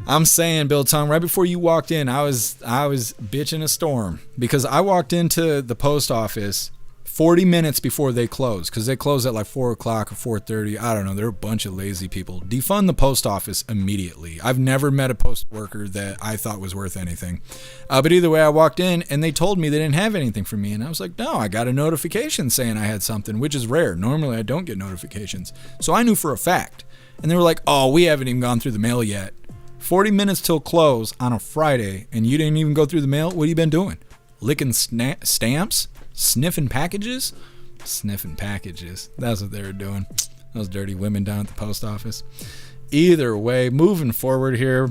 I'm saying, Bill Tong, right before you walked in, I was bitching a storm because I walked into the post office 40 minutes before they close, because they close at like 4 o'clock or 4:30. I don't know. They're a bunch of lazy people. Defund the post office immediately. I've never met a post worker that I thought was worth anything. But either way, I walked in and they told me they didn't have anything for me. And I was like, no, I got a notification saying I had something, which is rare. Normally I don't get notifications. So I knew for a fact. And they were like, oh, we haven't even gone through the mail yet. 40 minutes till close on a Friday, and you didn't even go through the mail? What have you been doing? Licking stamps? Sniffing packages? Sniffing packages. That's what they were doing. Those dirty women down at the post office. Either way, moving forward here.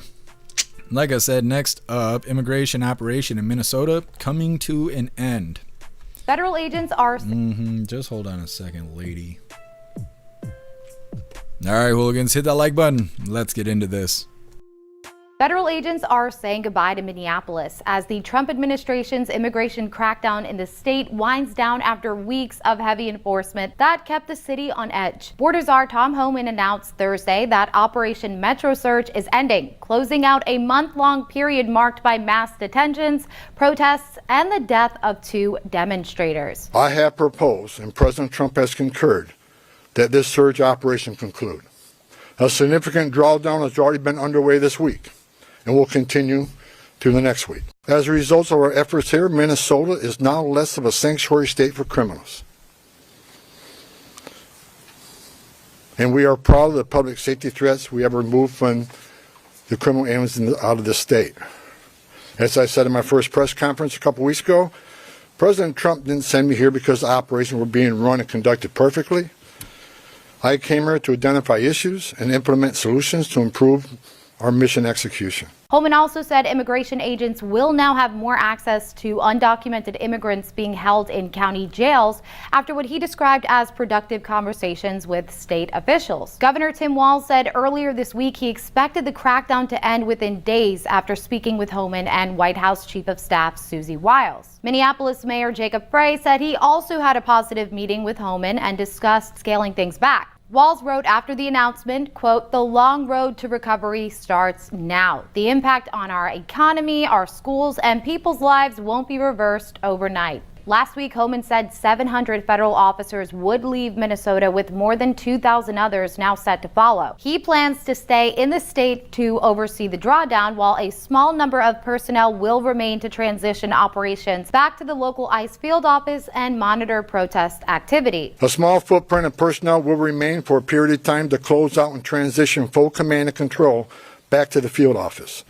Like I said, next up, immigration operation in Minnesota coming to an end. Federal agents are... Just hold on a second, lady. All right, hooligans, hit that like button. Let's get into this. Federal agents are saying goodbye to Minneapolis as the Trump administration's immigration crackdown in the state winds down after weeks of heavy enforcement that kept the city on edge. Border Czar Tom Homan announced Thursday that Operation Metro Search is ending, closing out a month-long period marked by mass detentions, protests, and the death of 2 demonstrators. I have proposed, and President Trump has concurred, that this surge operation conclude. A significant drawdown has already been underway this week and will continue to the next week. As a result of our efforts here, Minnesota is now less of a sanctuary state for criminals. And we are proud of the public safety threats we have removed from the criminal aliens out of this state. As I said in my first press conference a couple weeks ago, President Trump didn't send me here because the operations were being run and conducted perfectly. I came here to identify issues and implement solutions to improve our mission execution. Holman also said immigration agents will now have more access to undocumented immigrants being held in county jails after what he described as productive conversations with state officials. Governor Tim Walz said earlier this week he expected the crackdown to end within days after speaking with Holman and White House Chief of Staff Susie Wiles. Minneapolis Mayor Jacob Frey said he also had a positive meeting with Holman and discussed scaling things back. Walz wrote after the announcement, quote, "The long road to recovery starts now. The impact on our economy, our schools, and people's lives won't be reversed overnight." Last week, Homan said 700 federal officers would leave Minnesota, with more than 2,000 others now set to follow. He plans to stay in the state to oversee the drawdown, while a small number of personnel will remain to transition operations back to the local ICE field office and monitor protest activity. A small footprint of personnel will remain for a period of time to close out and transition full command and control back to the field office,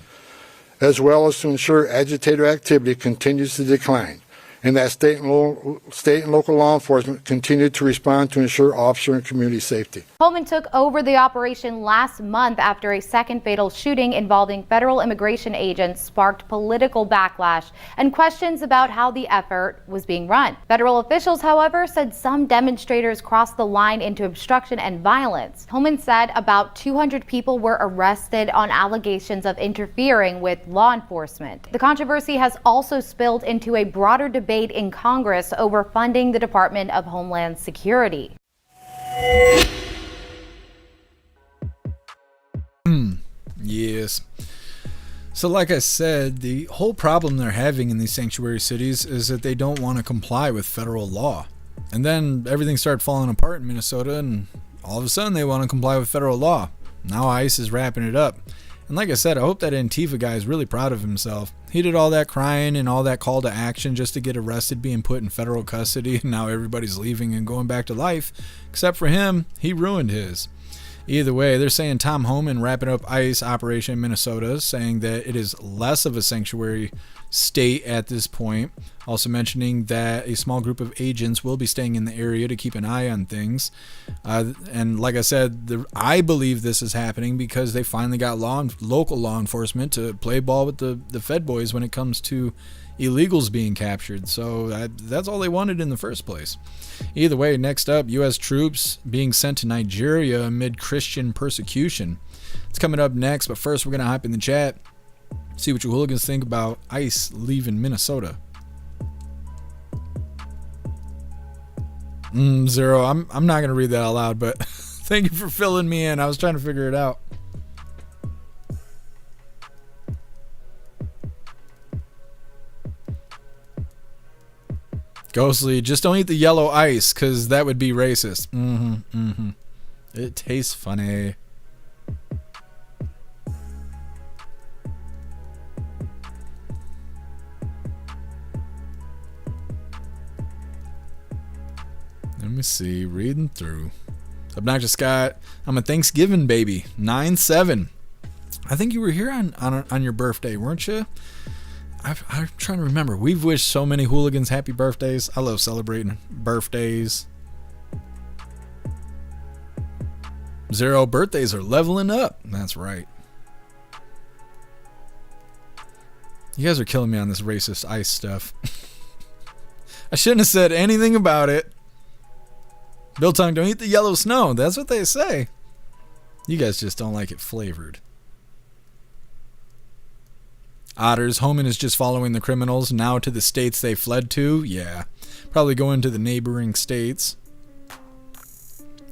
as well as to ensure agitator activity continues to decline, and that state and local law enforcement continue to respond to ensure officer and community safety. Holman took over the operation last month after a second fatal shooting involving federal immigration agents sparked political backlash and questions about how the effort was being run. Federal officials, however, said some demonstrators crossed the line into obstruction and violence. Holman said about 200 people were arrested on allegations of interfering with law enforcement. The controversy has also spilled into a broader debate in Congress over funding the Department of Homeland Security. Yes. So like I said, the whole problem they're having in these sanctuary cities is that they don't want to comply with federal law. And then everything started falling apart in Minnesota, and all of a sudden they want to comply with federal law. Now ICE is wrapping it up. And like I said, I hope that Antifa guy is really proud of himself. He did all that crying and all that call to action just to get arrested, being put in federal custody, and now everybody's leaving and going back to life. Except for him, he ruined his. Either way, they're saying Tom Homan wrapping up ICE operation in Minnesota, saying that it is less of a sanctuary state at this point. Also mentioning that a small group of agents will be staying in the area to keep an eye on things. And like I said, I believe this is happening because they finally got local law enforcement to play ball with the Fed boys when it comes to illegals being captured. So that's all they wanted in the first place. Either way, next up, U.S. troops being sent to Nigeria amid Christian persecution. It's coming up next, but first we're going to hop in the chat, see what you hooligans think about ICE leaving Minnesota. Zero, I'm not going to read that out loud, but thank you for filling me in. I was trying to figure it out. Ghostly, just don't eat the yellow ice, because that would be racist. It tastes funny. Let me see, reading through. Obnoxious Scott, I'm a Thanksgiving baby. 9-7. I think you were here on your birthday, weren't you? I'm trying to remember. We've wished so many hooligans happy birthdays. I love celebrating birthdays. 0 birthdays are leveling up. That's right. You guys are killing me on this racist ice stuff. I shouldn't have said anything about it. Bill Tongue, don't eat the yellow snow. That's what they say. You guys just don't like it flavored. Otters, Homan is just following the criminals now to the states they fled to. Yeah, probably going to the neighboring states.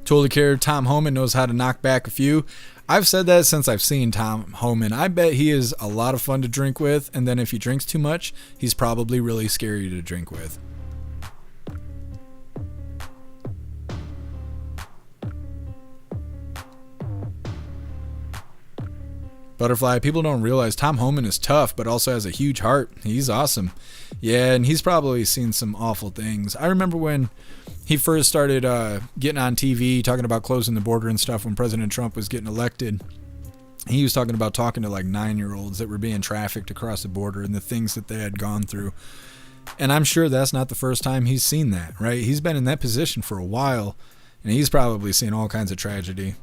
Totally care. Tom Homan knows how to knock back a few. I've said that since I've seen Tom Homan. I bet he is a lot of fun to drink with, and then if he drinks too much, he's probably really scary to drink with. Butterfly, people don't realize Tom Homan is tough, but also has a huge heart. He's awesome. Yeah, and he's probably seen some awful things. I remember when he first started getting on TV, talking about closing the border and stuff when President Trump was getting elected. He was talking about talking to like 9-year-olds that were being trafficked across the border and the things that they had gone through. And I'm sure that's not the first time he's seen that, right? He's been in that position for a while, and he's probably seen all kinds of tragedy.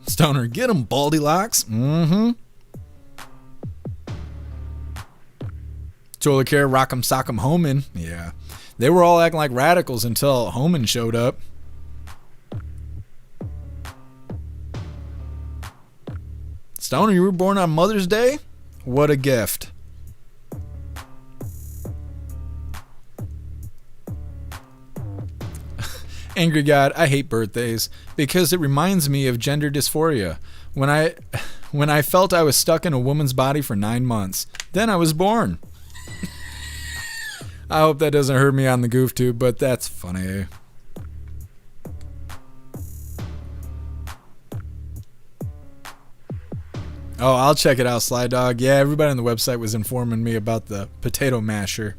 Stoner, get him, Baldy Locks. Mm-hmm. Toilet Care, Rock'em Sock'em Homan. Yeah. They were all acting like radicals until Homan showed up. Stoner, you were born on Mother's Day? What a gift. Angry God, I hate birthdays because it reminds me of gender dysphoria. When I felt I was stuck in a woman's body for 9 months, then I was born. I hope that doesn't hurt me on the goof tube, but that's funny. Oh, I'll check it out, Sly Dog. Yeah, everybody on the website was informing me about the potato masher.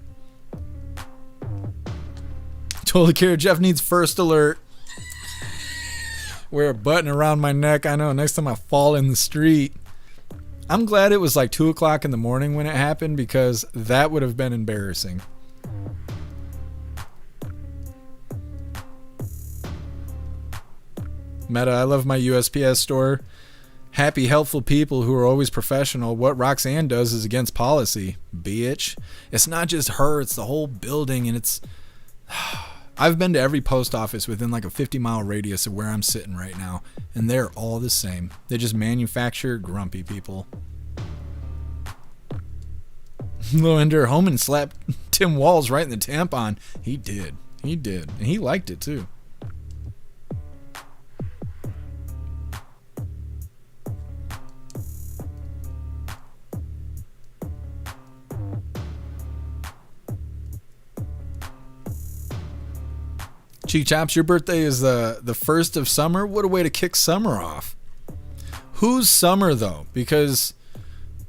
Totally care. Jeff needs first alert. Wear a button around my neck. I know, next time I fall in the street. I'm glad it was like 2 o'clock in the morning when it happened, because that would have been embarrassing. Meta, I love my USPS store. Happy, helpful people who are always professional. What Roxanne does is against policy, bitch. It's not just her, it's the whole building, and it's... I've been to every post office within like a 50-mile radius of where I'm sitting right now, and they're all the same. They just manufacture grumpy people. Lowinder, Homan slapped Tim Walz right in the tampon. He did. And he liked it too. Cheek Chops, your birthday is the first of summer. What a way to kick summer off. Who's summer though? Because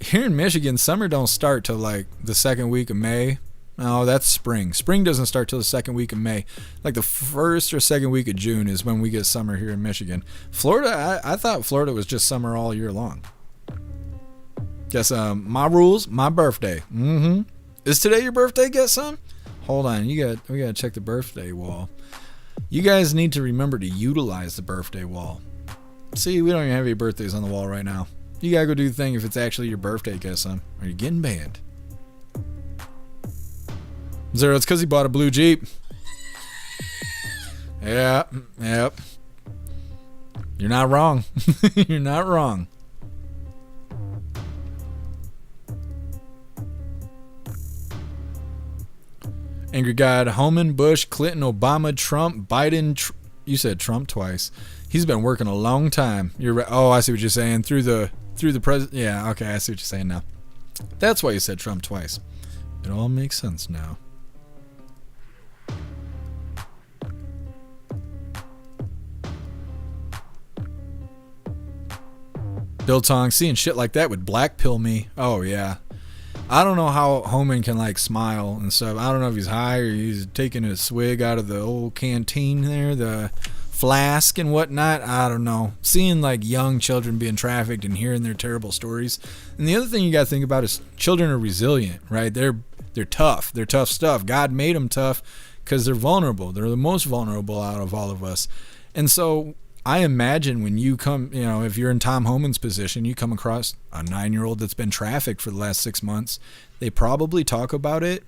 here in Michigan, summer don't start till like the second week of May. No, that's spring. Spring doesn't start till the second week of May. Like the first or second week of June is when we get summer here in Michigan. Florida, I thought Florida was just summer all year long. Guess my rules, my birthday. Mm-hmm. Is today your birthday? Get some? Hold on, we gotta check the birthday wall. You guys need to remember to utilize the birthday wall. See, we don't even have any birthdays on the wall right now. You gotta go do the thing if it's actually your birthday, guess some. Or you're getting banned. Zero, it's because he bought a blue Jeep. Yeah, yep. You're not wrong. You're not wrong. Angry God, Homan, Bush, Clinton, Obama, Trump, Biden. You said Trump twice. He's been working a long time. You're right. Oh, I see what you're saying. Through the president. Yeah, okay, I see what you're saying now. That's why you said Trump twice. It all makes sense now. Bill Tong, seeing shit like that would blackpill me. Oh yeah. I don't know how Homan can like smile and stuff. I don't know if he's high or he's taking a swig out of the old canteen there, the flask and whatnot. I don't know. Seeing like young children being trafficked and hearing their terrible stories. And the other thing you got to think about is children are resilient, right? They're tough. They're tough stuff. God made them tough because they're vulnerable. They're the most vulnerable out of all of us. And so I imagine when you come, you know, if you're in Tom Homan's position, you come across a 9-year-old that's been trafficked for the last 6 months, they probably talk about it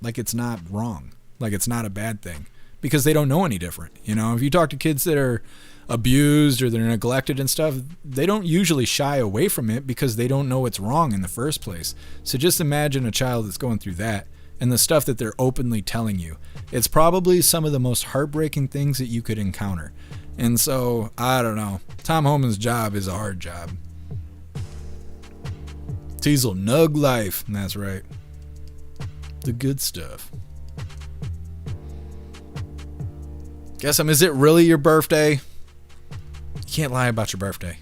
like it's not wrong, like it's not a bad thing, because they don't know any different. You know, if you talk to kids that are abused or they're neglected and stuff, they don't usually shy away from it because they don't know it's wrong in the first place. So just imagine a child that's going through that and the stuff that they're openly telling you. It's probably some of the most heartbreaking things that you could encounter. And so, I don't know. Tom Homan's job is a hard job. Teasel Nug Life. And that's right. The good stuff. Guess is it really your birthday? You can't lie about your birthday.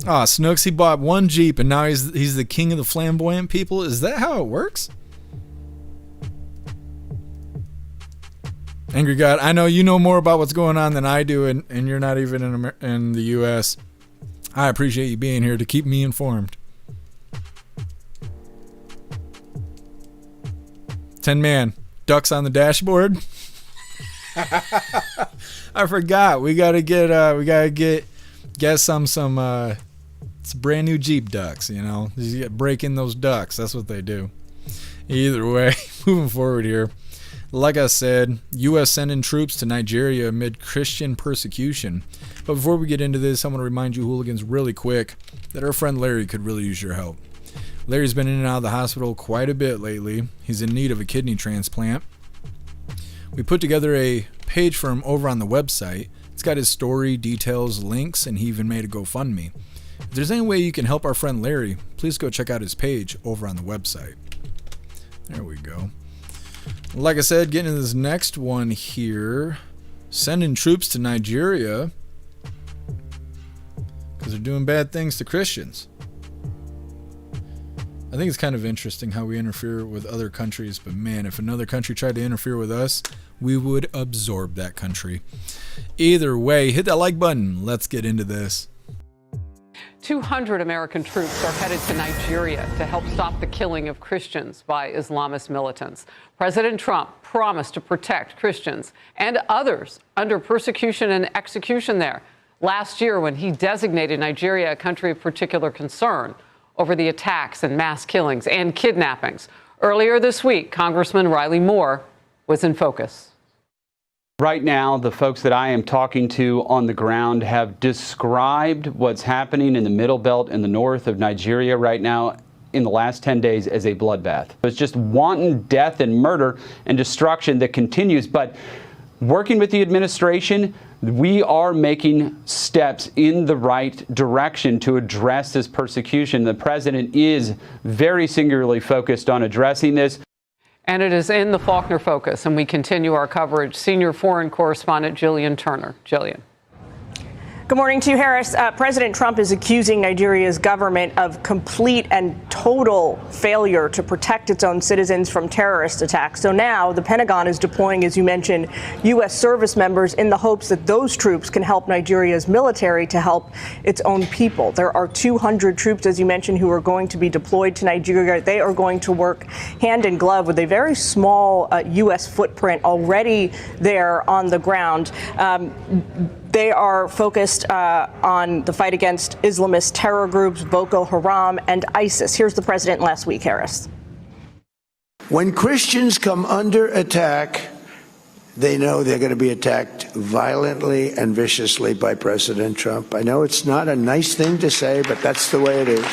Ah, Snooks, he bought one Jeep and now he's the king of the flamboyant people. Is that how it works? Angry God, I know you know more about what's going on than I do, and you're not even in the U.S. I appreciate you being here to keep me informed. 10-man, ducks on the dashboard. I forgot. We gotta get some brand new Jeep ducks. You know, you get breaking those ducks. That's what they do. Either way, moving forward here. Like I said, U.S. sending troops to Nigeria amid Christian persecution. But before we get into this, I want to remind you hooligans really quick that our friend Larry could really use your help. Larry's been in and out of the hospital quite a bit lately. He's in need of a kidney transplant. We put together a page for him over on the website. It's got his story, details, links, and he even made a GoFundMe. If there's any way you can help our friend Larry, please go check out his page over on the website. There we go. Like I said, getting into this next one here, sending troops to Nigeria because they're doing bad things to Christians. I think it's kind of interesting how we interfere with other countries, but man, if another country tried to interfere with us, we would absorb that country. Either way, hit that like button. Let's get into this. 200 American troops are headed to Nigeria to help stop the killing of Christians by Islamist militants. President Trump promised to protect Christians and others under persecution and execution there last year when he designated Nigeria a country of particular concern over the attacks and mass killings and kidnappings. Earlier this week, Congressman Riley Moore was in focus. Right now, the folks that I am talking to on the ground have described what's happening in the Middle Belt in the north of Nigeria right now in the last 10 days as a bloodbath. It's just wanton death and murder and destruction that continues. But working with the administration, we are making steps in the right direction to address this persecution. The president is very singularly focused on addressing this. And it is in the Faulkner Focus, and we continue our coverage. Senior foreign correspondent Jillian Turner. Jillian. Good morning to you, Harris. President Trump is accusing Nigeria's government of complete and total failure to protect its own citizens from terrorist attacks. So now the Pentagon is deploying, as you mentioned, U.S. service members in the hopes that those troops can help Nigeria's military to help its own people. There are 200 troops, as you mentioned, who are going to be deployed to Nigeria. They are going to work hand in glove with a very small U.S. footprint already there on the ground. They are focused on the fight against Islamist terror groups, Boko Haram and ISIS. Here's the president last week, Harris. When Christians come under attack, they know they're going to be attacked violently and viciously by President Trump. I know it's not a nice thing to say, but that's the way it is.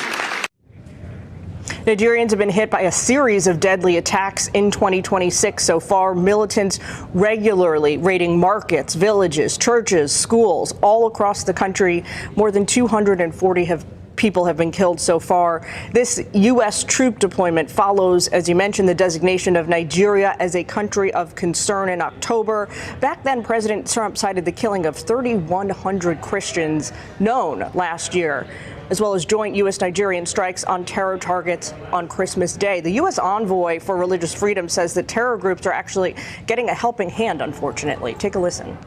Nigerians have been hit by a series of deadly attacks in 2026 so far. Militants regularly raiding markets, villages, churches, schools all across the country. More than 240 have people have been killed so far. This U.S. troop deployment follows, as you mentioned, the designation of Nigeria as a country of concern in October. Back then, President Trump cited the killing of 3,100 Christians known last year, as well as joint U.S.-Nigerian strikes on terror targets on Christmas Day. The U.S. envoy for religious freedom says that terror groups are actually getting a helping hand, unfortunately. Take a listen.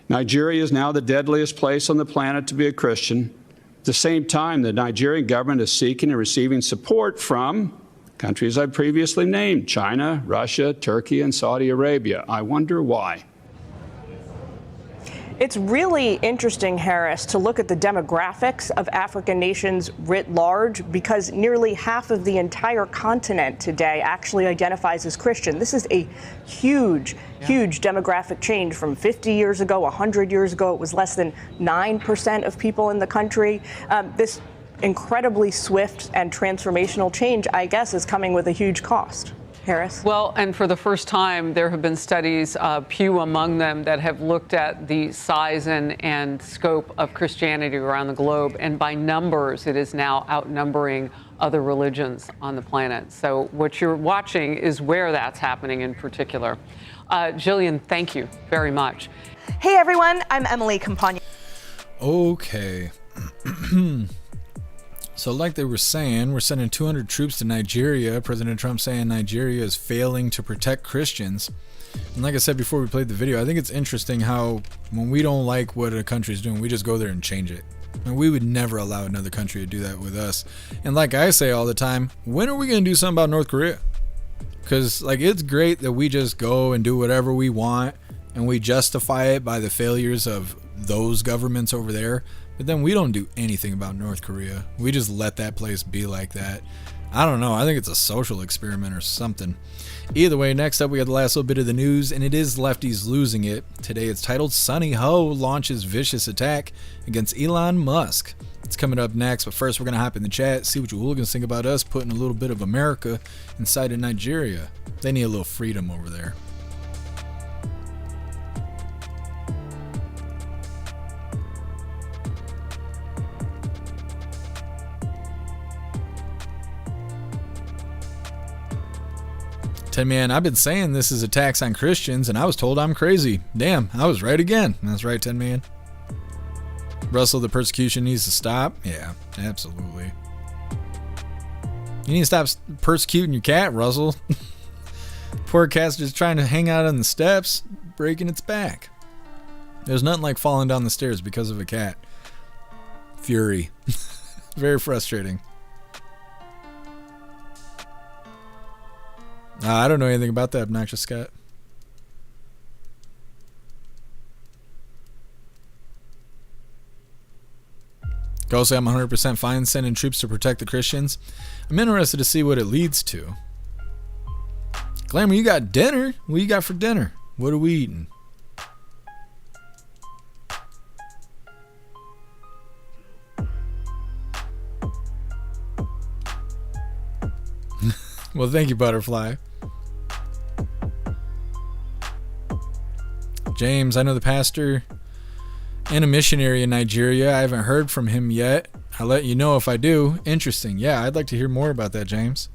Nigeria is now the deadliest place on the planet to be a Christian. At the same time, the Nigerian government is seeking and receiving support from countries I previously named: China, Russia, Turkey, and Saudi Arabia. I wonder why. It's really interesting, Harris, to look at the demographics of African nations writ large, because nearly half of the entire continent today actually identifies as Christian. This is a huge demographic change from 50 years ago. 100 years ago, it was less than 9% of people in the country. This incredibly swift and transformational change, I guess, is coming with a huge cost. Harris? Well, and for the first time, there have been studies, Pew among them, that have looked at the size and scope of Christianity around the globe. And by numbers, it is now outnumbering other religions on the planet. So what you're watching is where that's happening in particular. Jillian, thank you very much. Hey, everyone. I'm Emily Campagna. Okay. So like they were saying, we're sending 200 troops to Nigeria. President Trump saying Nigeria is failing to protect Christians. And like I said before we played the video, I think it's interesting how when we don't like what a country's doing, we just go there and change it. And we would never allow another country to do that with us. And like I say all the time, when are we going to do something about North Korea? Because like it's great that we just go and do whatever we want and we justify it by the failures of those governments over there. But then we don't do anything about North Korea. We just let that place be like that. I don't know. I think it's a social experiment or something. Either way, next up we got the last little bit of the news, and it is lefties losing it. Today it's titled Sonny Ho launches vicious attack against Elon Musk. It's coming up next, but first we're going to hop in the chat, see what you hooligans think about us putting a little bit of America inside of Nigeria. They need a little freedom over there. Man, I've been saying this is a tax on Christians, and I was told I'm crazy. Damn, I was right again. That's right, 10 man. Russell, the persecution needs to stop. Yeah, absolutely. You need to stop persecuting your cat, Russell. Poor cat's just trying to hang out on the steps, breaking its back. There's nothing like falling down the stairs because of a cat. Fury. Very frustrating. I don't know anything about that, obnoxious cat. Go say I'm 100% fine sending troops to protect the Christians. I'm interested to see what it leads to. Glamour, you got dinner? What you got for dinner? What are we eating? Well, thank you, Butterfly. James, I know the pastor and a missionary in Nigeria. I haven't heard from him yet. I'll let you know if I do. Interesting. Yeah, I'd like to hear more about that, James.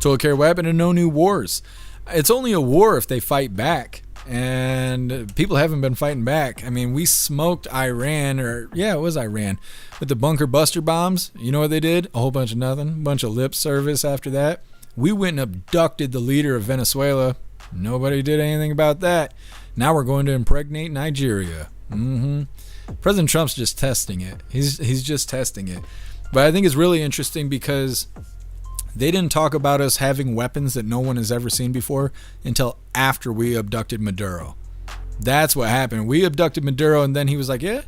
Total care weapon and no new wars. It's only a war if they fight back. And people haven't been fighting back. I mean, we smoked Iran, it was Iran, with the bunker buster bombs. You know what they did? A whole bunch of nothing. A bunch of lip service after that. We went and abducted the leader of Venezuela. Nobody did anything about that. Now we're going to impregnate Nigeria. President Trump's just testing it. He's just testing it. But I think it's really interesting because they didn't talk about us having weapons that no one has ever seen before until after we abducted Maduro. That's what happened. We abducted Maduro, and then he was like, yeah,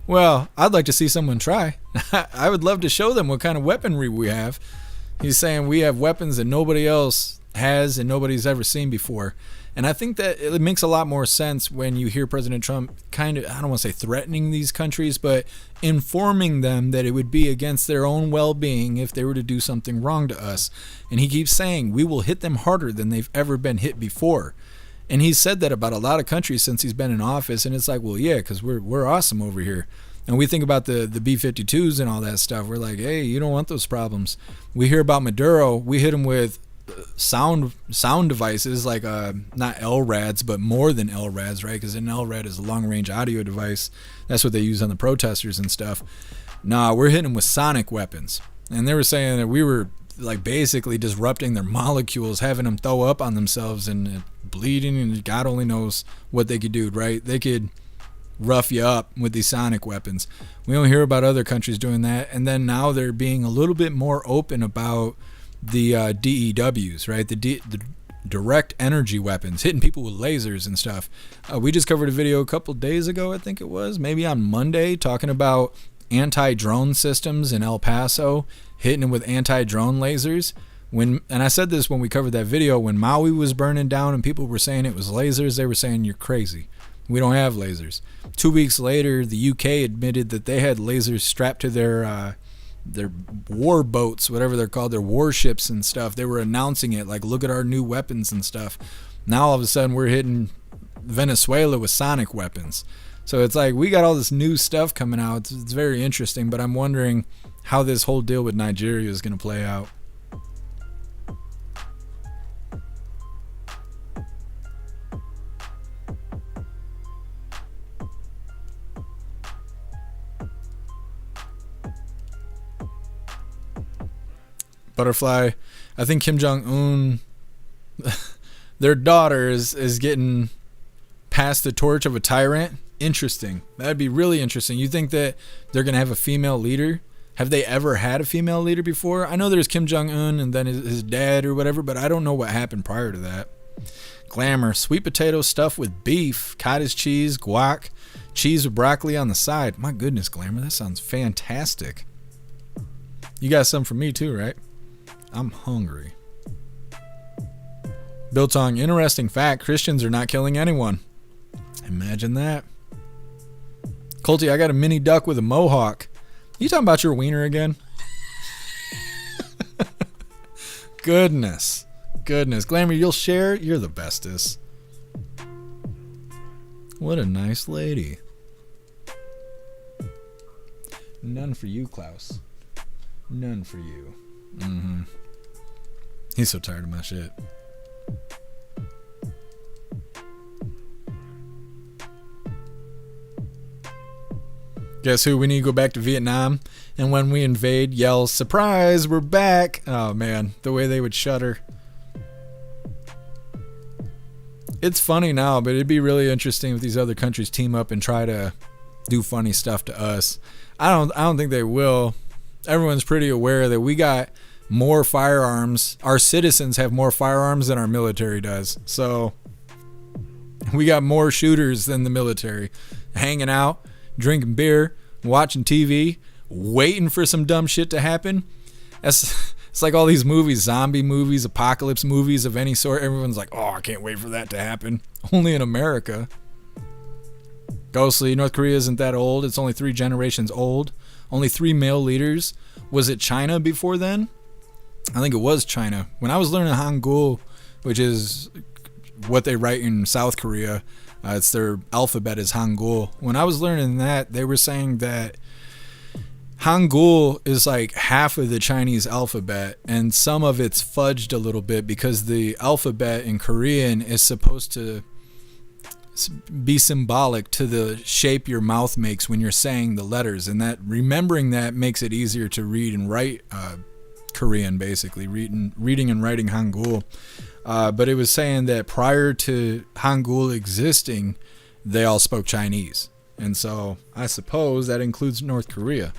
well, I'd like to see someone try. I would love to show them what kind of weaponry we have. He's saying we have weapons that nobody else has and nobody's ever seen before. And I think that it makes a lot more sense when you hear President Trump kind of, I don't want to say threatening these countries, but informing them that it would be against their own well-being if they were to do something wrong to us. And he keeps saying, we will hit them harder than they've ever been hit before. And he's said that about a lot of countries since he's been in office. And it's like, well, yeah, because we're awesome over here. And we think about the B-52s and all that stuff. We're like, hey, you don't want those problems. We hear about Maduro. We hit him with sound devices like not LRADs, but more than LRADs, right? Because an LRAD is a long-range audio device. That's what they use on the protesters and stuff. Nah, we're hitting them with sonic weapons. And they were saying that we were like basically disrupting their molecules, having them throw up on themselves and bleeding, and God only knows what they could do, right? They could rough you up with these sonic weapons. We don't hear about other countries doing that. And then now they're being a little bit more open about the DEWs, right? The direct energy weapons, hitting people with lasers and stuff. We just covered a video a couple days ago, I think it was, maybe on Monday, talking about anti-drone systems in El Paso, hitting them with anti-drone lasers. And I said this when we covered that video, when Maui was burning down and people were saying it was lasers, they were saying you're crazy. We don't have lasers. 2 weeks later, the UK admitted that they had lasers strapped to their war boats, whatever they're called, their warships and stuff. They were announcing it, like, look at our new weapons and stuff. Now all of a sudden we're hitting Venezuela with sonic weapons. So it's like we got all this new stuff coming out. It's very interesting, but I'm wondering how this whole deal with Nigeria is going to play out. Butterfly, I think Kim Jong-un, their daughter is getting passed the torch of a tyrant. Interesting. That'd be really interesting. You think that they're going to have a female leader? Have they ever had a female leader before? I know there's Kim Jong-un and then his dad or whatever, but I don't know what happened prior to that. Glamour, sweet potato stuffed with beef, cottage cheese, guac, cheese with broccoli on the side. My goodness, Glamour, that sounds fantastic. You got some for me too, right? I'm hungry. Biltong, interesting fact, Christians are not killing anyone. Imagine that. Colty, I got a mini duck with a mohawk. You talking about your wiener again? Goodness. Glamour, you'll share? You're the bestest. What a nice lady. None for you, Klaus. None for you. He's so tired of my shit. Guess who? We need to go back to Vietnam, and when we invade, yell, surprise, we're back. Oh man, the way they would shudder. It's funny now, but it'd be really interesting if these other countries team up and try to do funny stuff to us. I don't think they will. Everyone's pretty aware that we got more firearms. Our citizens have more firearms than our military does. So we got more shooters than the military. Hanging out, drinking beer, watching TV, waiting for some dumb shit to happen. It's like all these movies, zombie movies, apocalypse movies of any sort. Everyone's like, oh, I can't wait for that to happen. Only in America. Ghostly, North Korea isn't that old. It's only 3 generations old. Only 3 male leaders. Was it China before then? I think it was China. When I was learning Hangul, which is what they write in South Korea, it's their alphabet is Hangul. When I was learning that, they were saying that Hangul is like half of the Chinese alphabet, and some of it's fudged a little bit because the alphabet in Korean is supposed to be symbolic to the shape your mouth makes when you're saying the letters, and that remembering that makes it easier to read and write Korean, basically reading and writing Hangul. But it was saying that prior to Hangul existing, they all spoke Chinese, and so I suppose that includes North Korea.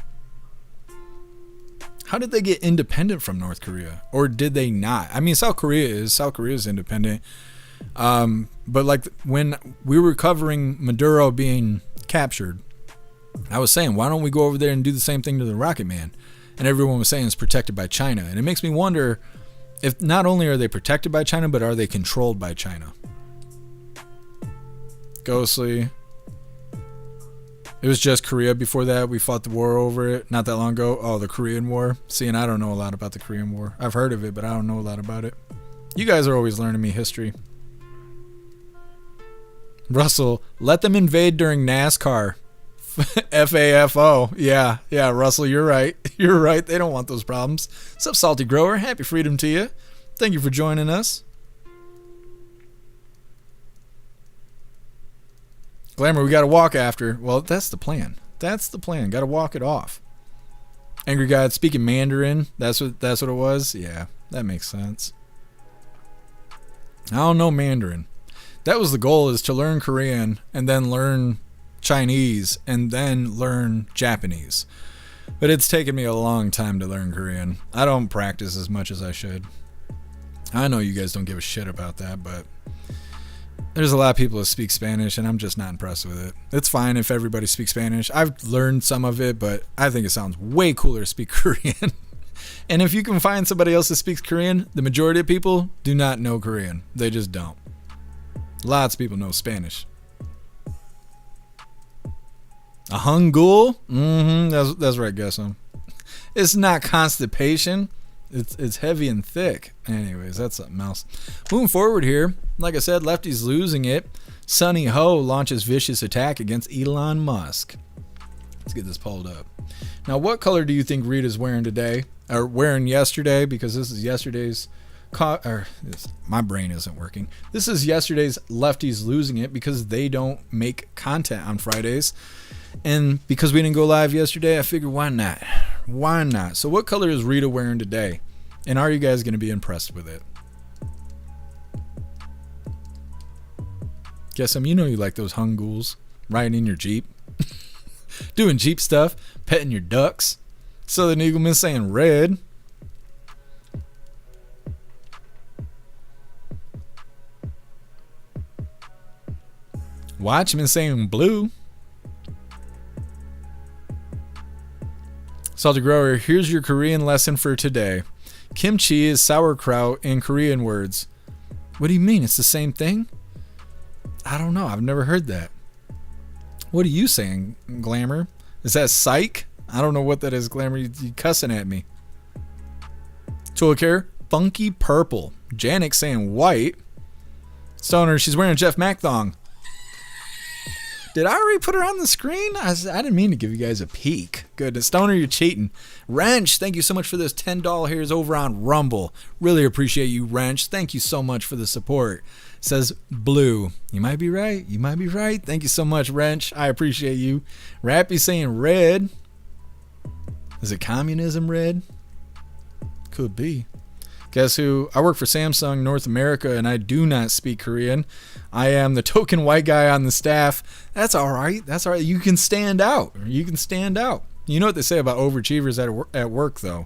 How did they get independent from North Korea, or did they not? I mean, South Korea is independent. But like when we were covering Maduro being captured, I was saying, why don't we go over there and do the same thing to the Rocket Man? And everyone was saying it's protected by China. And it makes me wonder if not only are they protected by China, but are they controlled by China? Ghostly. It was just Korea before that. We fought the war over it not that long ago. Oh, the Korean War. See, and I don't know a lot about the Korean War. I've heard of it, but I don't know a lot about it. You guys are always learning me history. Russell, let them invade during NASCAR. FAFO. Yeah, Russell, you're right. You're right. They don't want those problems. What's up, Salty Grower? Happy freedom to you. Thank you for joining us. Glamour, we got to walk after. Well, that's the plan. That's the plan. Got to walk it off. Angry God speaking Mandarin. That's what it was. Yeah, that makes sense. I don't know Mandarin. That was the goal, is to learn Korean and then learn Chinese and then learn Japanese. But it's taken me a long time to learn Korean. I don't practice as much as I should. I know you guys don't give a shit about that, but there's a lot of people that speak Spanish and I'm just not impressed with it. It's fine if everybody speaks Spanish. I've learned some of it, but I think it sounds way cooler to speak Korean. And if you can find somebody else that speaks Korean, the majority of people do not know Korean. They just don't. Lots of people know Spanish. A hangul? That's right, guess them. It's not constipation. It's heavy and thick. Anyways, that's something else. Moving forward here, like I said, lefty's losing it. Sonny Ho launches vicious attack against Elon Musk. Let's get this pulled up. Now, what color do you think Rita's wearing today? Or wearing yesterday? Because this is yesterday's... my brain isn't working. This is yesterday's lefties losing it because they don't make content on Fridays. And because we didn't go live yesterday, I figured why not? Why not? So what color is Rita wearing today? And are you guys going to be impressed with it? Guess you know you like those hunguls. Riding in your Jeep. Doing Jeep stuff. Petting your ducks. Southern Eagleman saying red. Watchman saying blue. Salty Grower, here's your Korean lesson for today. Kimchi is sauerkraut in Korean words. What do you mean? It's the same thing? I don't know. I've never heard that. What are you saying, Glamour? Is that psych? I don't know what that is, Glamour. You cussing at me. Toolcare, funky purple. Janik saying white. Stoner, she's wearing a Jeff Mac thong. Did I already put her on the screen? I didn't mean to give you guys a peek. Goodness. Stoner, you're cheating. Wrench, thank you so much for those $10 hairs over on Rumble. Really appreciate you, Wrench. Thank you so much for the support. Says blue. You might be right. You might be right. Thank you so much, Wrench. I appreciate you. Rappy saying red. Is it communism red? Could be. Guess who? I work for Samsung North America and I do not speak Korean. I am the token white guy on the staff. That's all right. That's all right. You can stand out. You can stand out. You know what they say about overachievers at work, though.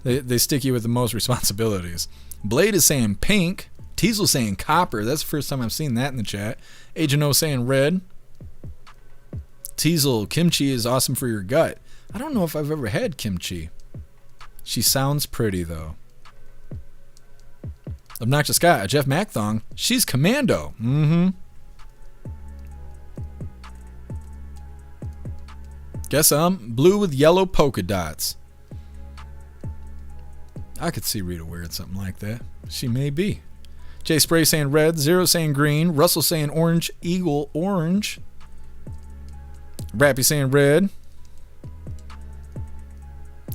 They stick you with the most responsibilities. Blade is saying pink. Teasel saying copper. That's the first time I've seen that in the chat. Agent O saying red. Teasel, kimchi is awesome for your gut. I don't know if I've ever had kimchi. She sounds pretty, though. Obnoxious Scott, a Jeff Mac thong. She's commando. Guess I'm blue with yellow polka dots. I could see Rita wearing something like that. She may be. Jay Spray saying red. Zero saying green. Russell saying orange. Eagle orange. Rappy saying red.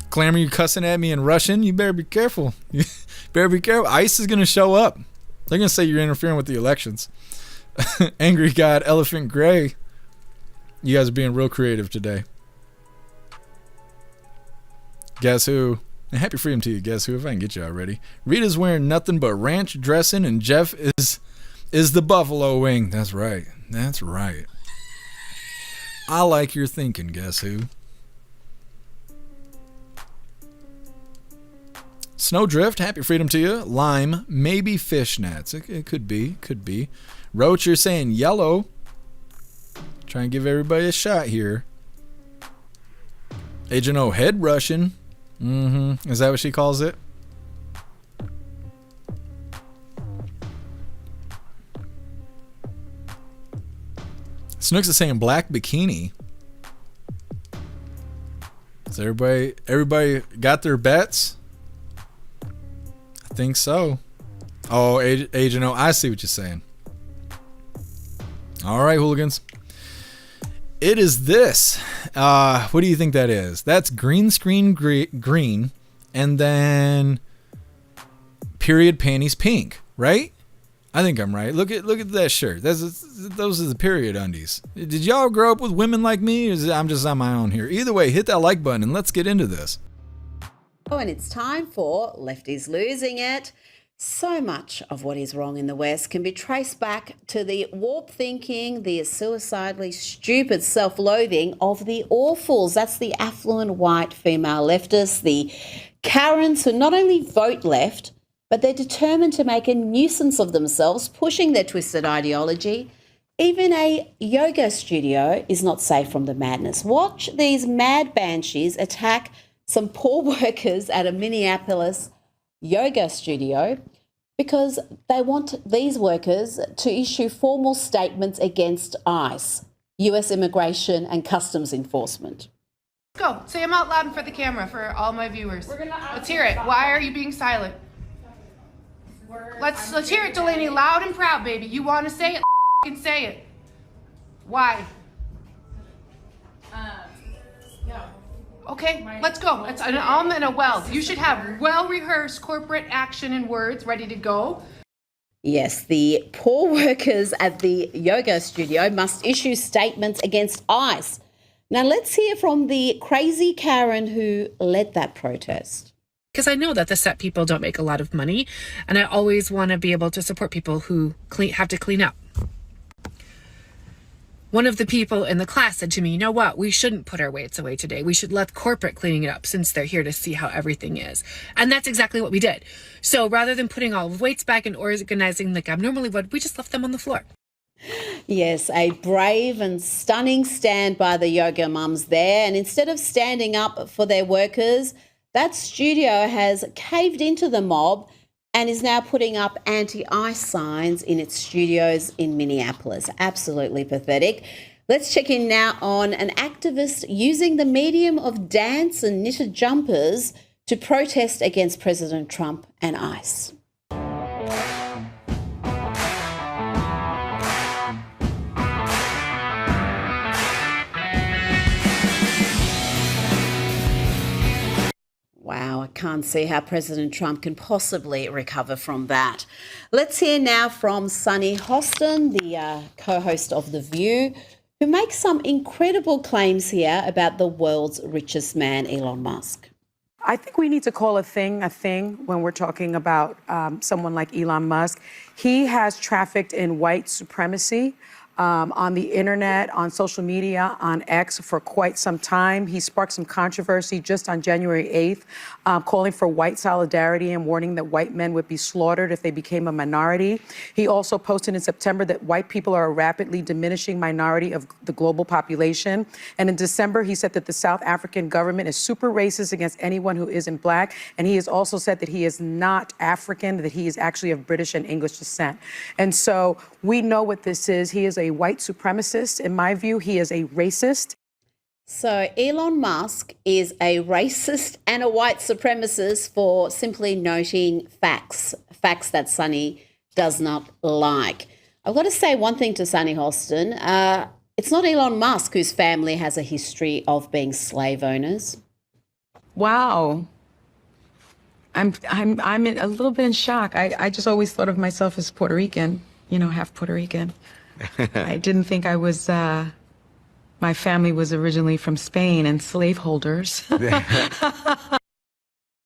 Glamour, you cussing at me in Russian? You better be careful. You better be careful. ICE is going to show up. They're going to say you're interfering with the elections. Angry God, Elephant Gray. You guys are being real creative today. Guess who? And happy freedom to you. Guess who? If I can get you already. Rita's wearing nothing but ranch dressing, and Jeff is the buffalo wing. That's right. That's right. I like your thinking. Guess who? Snowdrift, happy freedom to you. Lime, maybe fishnets. It could be, could be. Roach, you're saying yellow. Try and give everybody a shot here. Agent O, head Russian. Is that what she calls it? Snooks is saying black bikini. Is everybody got their bets? I think so. Oh, Agent O, I see what you're saying. All right, hooligans. It is this. What do you think that is? That's green screen green, and then period panties pink, right? I think I'm right. Look at that shirt. Those are the period undies. Did y'all grow up with women like me, or is I'm just on my own here? Either way, hit that like button and let's get into this. Oh, and it's time for Lefties Losing It. So much of what is wrong in the West can be traced back to the warped thinking, the suicidally stupid self-loathing of the awfuls. That's the affluent white female leftists, the Karens who not only vote left, but they're determined to make a nuisance of themselves, pushing their twisted ideology. Even a yoga studio is not safe from the madness. Watch these mad banshees attack some poor workers at a Minneapolis yoga studio because they want these workers to issue formal statements against ICE, US Immigration and Customs Enforcement. Go. Say them out loud and for the camera for all my viewers. Let's hear it. Why are you being silent? Let's hear it, Delaney, loud and proud, baby. You want to say it? F***ing say it. Why? Okay, let's go. It's an and a well. You should have well-rehearsed corporate action and words ready to go. Yes, the poor workers at the yoga studio must issue statements against ICE. Now let's hear from the crazy Karen who led that protest. Because I know that the set people don't make a lot of money, and I always want to be able to support people who have to clean up. One of the people in the class said to me, you know what, we shouldn't put our weights away today. We should let corporate cleaning it up since they're here to see how everything is. And that's exactly what we did. So rather than putting all the weights back and organizing like I normally would, we just left them on the floor. Yes, a brave and stunning stand by the yoga mums there. And instead of standing up for their workers, that studio has caved into the mob and is now putting up anti-ICE signs in its studios in Minneapolis. Absolutely pathetic. Let's check in now on an activist using the medium of dance and knitted jumpers to protest against President Trump and ICE. Wow, I can't see how President Trump can possibly recover from that. Let's hear now from Sunny Hostin, the co-host of The View, who makes some incredible claims here about the world's richest man, Elon Musk. I think we need to call a thing when we're talking about someone like Elon Musk. He has trafficked in white supremacy on the internet, on social media, on X for quite some time. He sparked some controversy just on January 8th, calling for white solidarity and warning that white men would be slaughtered if they became a minority. He also posted in September that white people are a rapidly diminishing minority of the global population. And in December, he said that the South African government is super racist against anyone who isn't black. And he has also said that he is not African, that he is actually of British and English descent. And so we know what this is. He is a white supremacist. In my view, he is a racist. So Elon Musk is a racist and a white supremacist for simply noting facts that Sunny does not like. I've got to say one thing to Sunny Hostin. It's not Elon Musk whose family has a history of being slave owners. Wow. I'm a little bit in shock. I just always thought of myself as Puerto Rican, half Puerto Rican. I didn't think I was, my family was originally from Spain and slaveholders.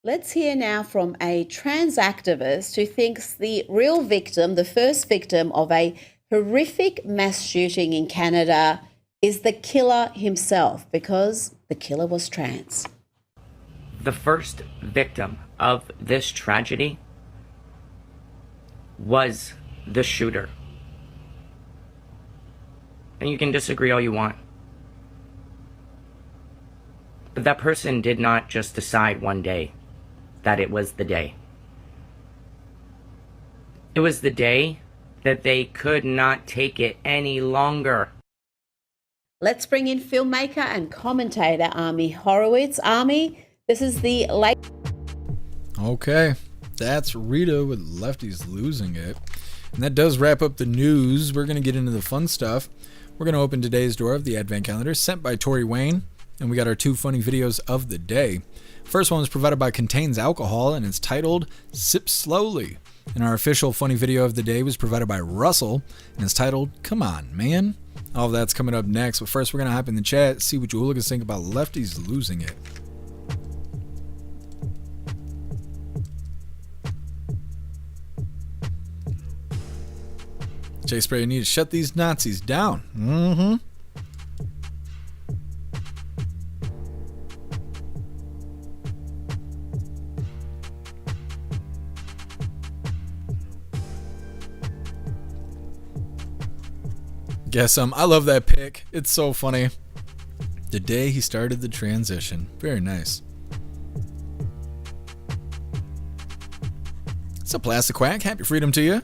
Let's hear now from a trans activist who thinks the real victim, the first victim of a horrific mass shooting in Canada, is the killer himself because the killer was trans. The first victim of this tragedy was the shooter. And you can disagree all you want. But that person did not just decide one day that it was the day. It was the day that they could not take it any longer. Let's bring in filmmaker and commentator Ami Horowitz. Ami, this is the late... Okay, that's Rita with Lefties Losing It. And that does wrap up the news. We're going to get into the fun stuff. we're going to open today's door of the Advent Calendar sent by Tori Wayne, and we got our 2 funny videos of the day. First one was provided by Contains Alcohol, and it's titled Sip Slowly. And our official funny video of the day was provided by Russell, and it's titled Come On, Man. All of that's coming up next, but first we're going to hop in the chat, see what you hooligans think about lefties losing it. Jay Spray, you need to shut these Nazis down. Mm-hmm. Guess I love that pic. It's so funny. The day he started the transition. Very nice. What's up, Plastic Quack? Happy freedom to you.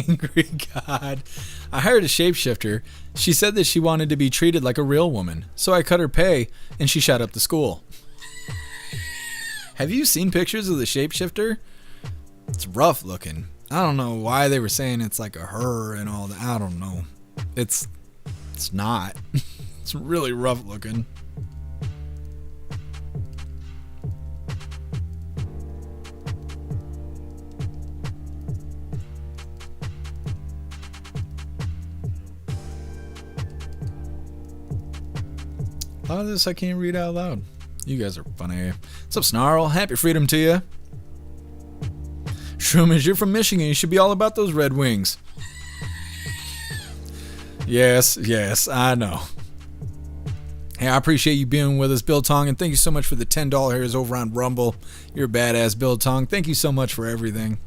Angry God. I hired a shapeshifter. She said that she wanted to be treated like a real woman, so I cut her pay and she shot up the school. Have you seen pictures of the shapeshifter? It's rough looking. I don't know why they were saying it's like a her and all that. I don't know. It's not. It's really rough looking. A lot of this I can't read out loud. You guys are funny. What's up, Snarl? Happy freedom to you. Shroomish, you're from Michigan. You should be all about those Red Wings. Yes, I know. Hey, I appreciate you being with us, Bill Tong, and thank you so much for the $10 hairs over on Rumble. You're a badass, Bill Tong. Thank you so much for everything.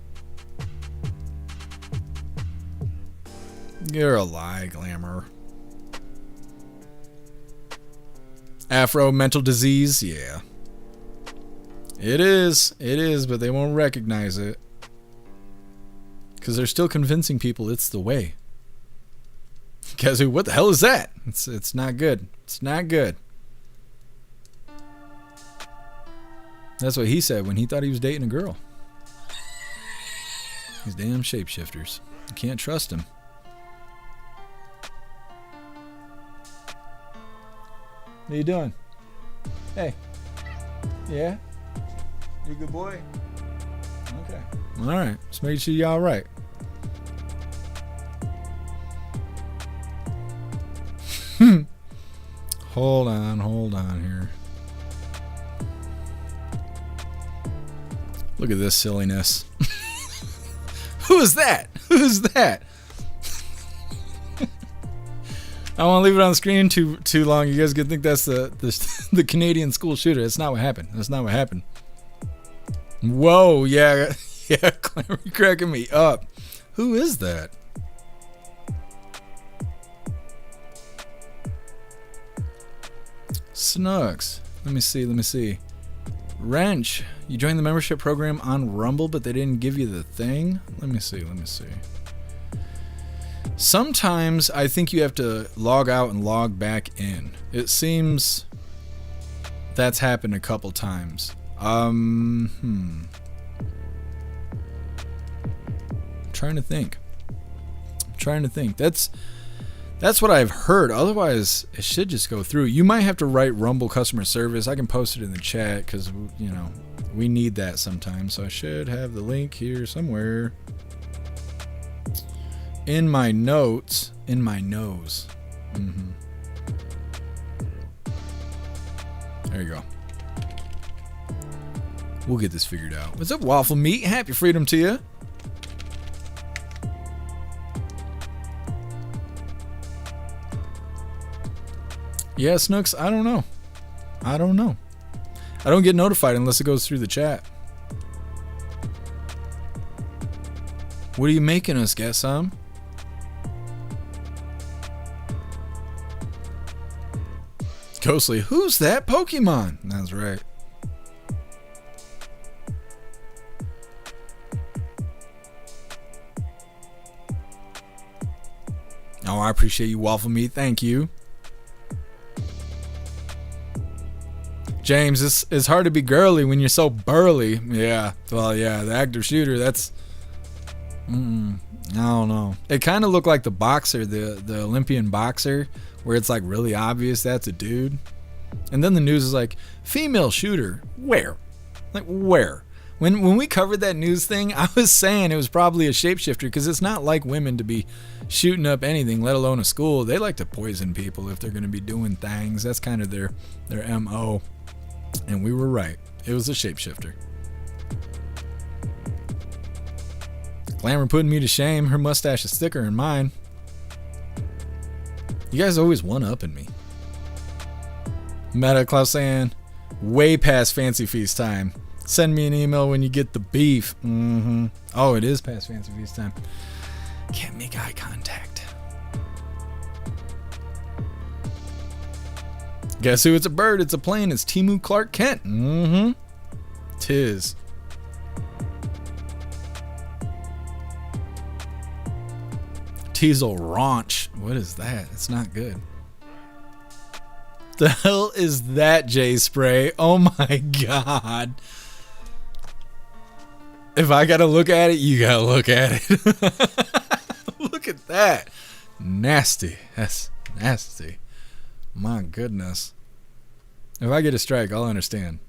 You're a lie, Glamour. Afro mental disease, yeah. It is, but they won't recognize it. Because they're still convincing people it's the way. Guys, what the hell is that? It's not good. It's not good. That's what he said when he thought he was dating a girl. These damn shapeshifters. You can't trust him. What are you doing? Hey. Yeah? You a good boy? Okay. Alright. Just make sure you're alright. Hold on here. Look at this silliness. Who is that? Who's that? I don't want to leave it on the screen too long. You guys could think that's the Canadian school shooter. That's not what happened. That's not what happened. Whoa, yeah, Claire, you're cracking me up. Who is that? Snugs. Let me see. Wrench, you joined the membership program on Rumble, but they didn't give you the thing? Let me see. Sometimes I think you have to log out and log back in. It seems that's happened a couple times. I'm trying to think. That's what I've heard. Otherwise, it should just go through. You might have to write Rumble customer service. I can post it in the chat because, you know, we need that sometimes. So I should have the link here somewhere. In my notes. In my nose. There you go. We'll get this figured out. What's up, Waffle Meat? Happy freedom to you. Yeah, Snooks, I don't know. I don't get notified unless it goes through the chat. What are you making us, guess, Ghostly, who's that Pokemon? That's right. Oh, I appreciate you, Waffle Meat. Thank you. James, it's hard to be girly when you're so burly. Yeah, well, yeah, the active shooter, that's... I don't know. It kind of looked like the boxer, the Olympian boxer, where it's like really obvious that's a dude. And then the news is like, female shooter. Where? Like, where? When we covered that news thing, I was saying it was probably a shapeshifter, because it's not like women to be shooting up anything, let alone a school. They like to poison people if they're going to be doing things. That's kind of their MO. And we were right. It was a shapeshifter. Glamour putting me to shame. Her mustache is thicker than mine. You guys always one-upping me. Meta Klaus saying, way past Fancy Feast time. Send me an email when you get the beef. Oh, it is past Fancy Feast time. Can't make eye contact. Guess who? It's a bird. It's a plane. It's Timu Clark Kent. Tis. Teasel Raunch. What is that? It's not good. The hell is that, J Spray? Oh my god. If I gotta look at it, you gotta look at it. Look at that. Nasty. That's nasty. My goodness. If I get a strike, I'll understand.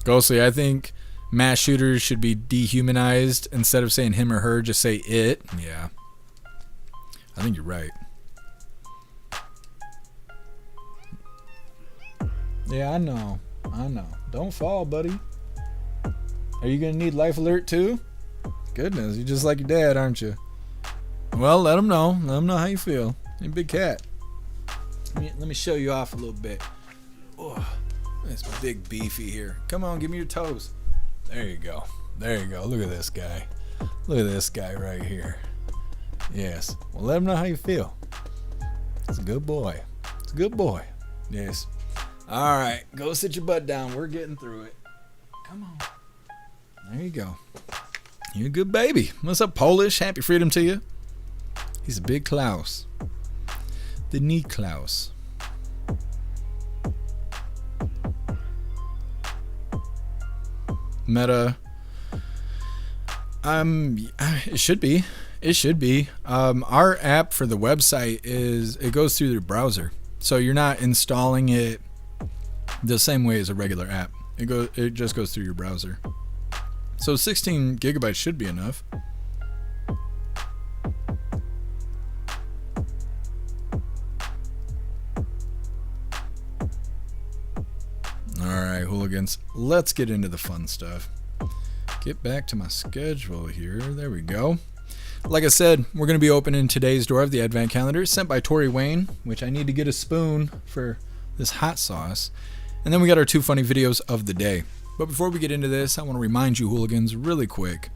Ghostly, I think mass shooters should be dehumanized. Instead of saying him or her, just say it. Yeah. I think you're right. Yeah, I know. Don't fall, buddy. Are you gonna need life alert too? Goodness, you're just like your dad, aren't you? Well, let him know. Let him know how you feel. You're a big cat. Let me show you off a little bit. Oh, this big beefy here. Come on, give me your toes. There you go. There you go. Look at this guy. Look at this guy right here. Yes. Well, let him know how you feel. It's a good boy. It's a good boy. Yes. All right. Go sit your butt down. We're getting through it. Come on. There you go. You're a good baby. What's up, Polish? Happy freedom to you. He's a big Klaus. The knee Klaus. Meta. It should be. It should be. Our app for the website it goes through the browser, so you're not installing it the same way as a regular app. It just goes through your browser. So 16 gigabytes should be enough. Alright, hooligans. Let's get into the fun stuff. Get back to my schedule here. There we go. Like I said, we're going to be opening today's door of the Advent Calendar, sent by Tori Wayne, which I need to get a spoon for this hot sauce. And then we got our 2 funny videos of the day. But before we get into this, I want to remind you, hooligans, really quick.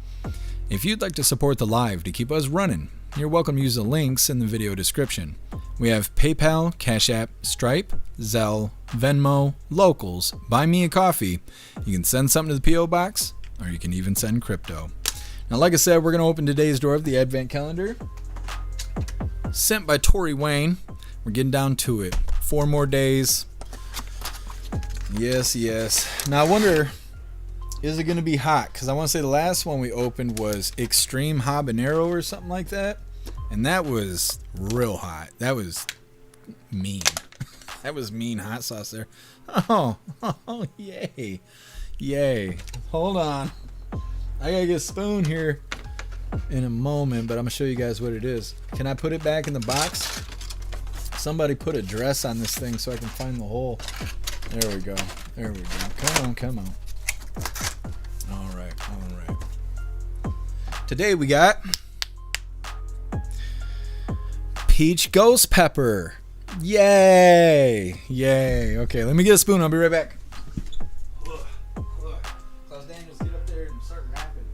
If you'd like to support the live to keep us running, you're welcome to use the links in the video description. We have PayPal, Cash App, Stripe, Zelle, Venmo, Locals, Buy Me a Coffee. You can send something to the P.O. Box, or you can even send crypto. Now, like I said, we're going to open today's door of the Advent Calendar, sent by Tori Wayne. We're getting down to it. 4 more days. Yes, yes. Now, I wonder, is it going to be hot? Because I want to say the last one we opened was Extreme Habanero or something like that. And that was real hot. That was mean. That was mean hot sauce there. Oh, yay. Yay. Hold on. I got to get a spoon here in a moment, but I'm going to show you guys what it is. Can I put it back in the box? Somebody put a dress on this thing so I can find the hole. There we go. There we go. Come on, come on. All right, all right. Today we got peach ghost pepper. Yay! Yay. Okay, let me get a spoon. I'll be right back. Klaus Daniels, get up there and start rapping.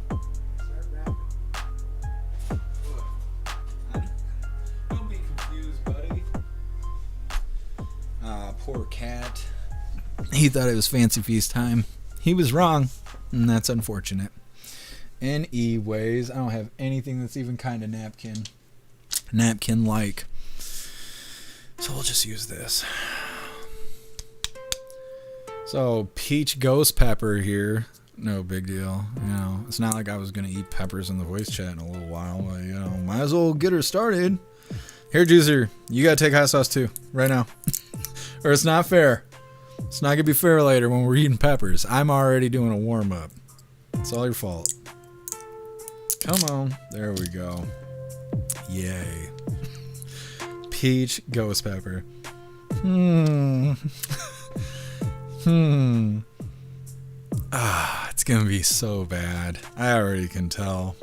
Start rapping. Don't be confused, buddy. Poor cat. He thought it was Fancy Feast time. He was wrong, and that's unfortunate. Anyways, I don't have anything that's even kind of napkin-like. So we'll just use this. So peach ghost pepper here. No big deal. You know, it's not like I was gonna eat peppers in the voice chat in a little while, but you know, might as well get her started. Here, Juicer, you gotta take hot sauce too, right now. Or it's not fair. It's not gonna be fair later when we're eating peppers. I'm already doing a warm up. It's all your fault. Come on. There we go. Yay. Peach ghost pepper. It's gonna be so bad. I already can tell.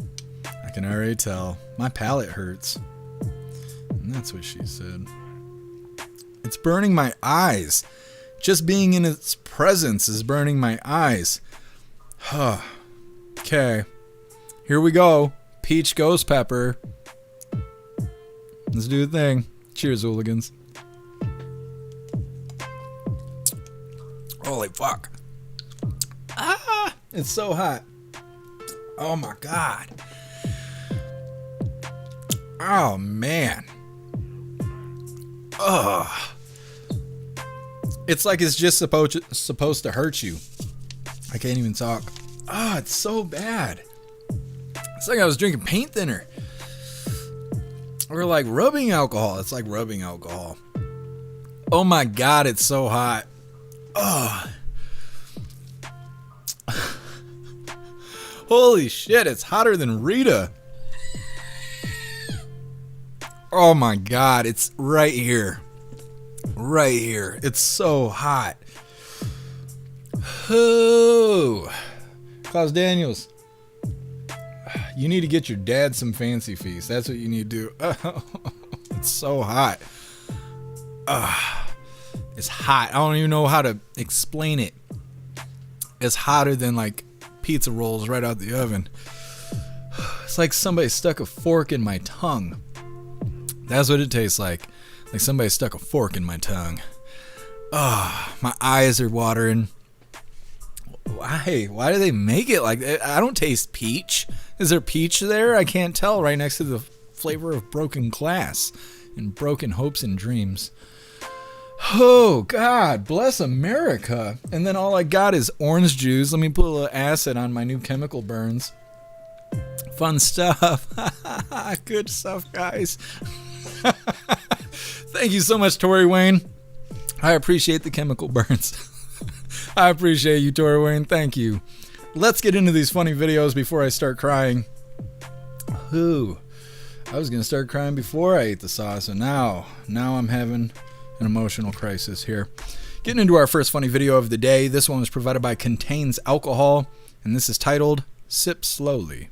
I can already tell. My palate hurts. And that's what she said. It's burning my eyes. Just being in its presence is burning my eyes. Okay. Here we go. Peach ghost pepper. Let's do the thing. Cheers, hooligans. Holy fuck. It's so hot. Oh my god. Oh man. Ugh. It's like it's just supposed to hurt you. I can't even talk. It's so bad. It's like I was drinking paint thinner. Or like rubbing alcohol. It's like rubbing alcohol. Oh my god, it's so hot. Holy shit, it's hotter than Rita. Oh my god, it's right here. Right here. It's so hot. Oh. Klaus Daniels. You need to get your dad some fancy feast. That's what you need to do. It's so hot. It's hot. I don't even know how to explain it. It's hotter than like pizza rolls right out the oven. It's like somebody stuck a fork in my tongue. That's what it tastes like. Like somebody stuck a fork in my tongue. My eyes are watering. Why? Why do they make it like that? I don't taste peach. Is there peach there? I can't tell right next to the flavor of broken glass and broken hopes and dreams. Oh, God, bless America. And then all I got is orange juice. Let me put a little acid on my new chemical burns. Fun stuff. Good stuff, guys. Thank you so much, Tori Wayne. I appreciate the chemical burns. I appreciate you, Tori Wayne. Thank you. Let's get into these funny videos before I start crying. Ooh, I was going to start crying before I ate the sauce, and now I'm having an emotional crisis here. Getting into our first funny video of the day. This one was provided by Contains Alcohol, and this is titled Sip Slowly.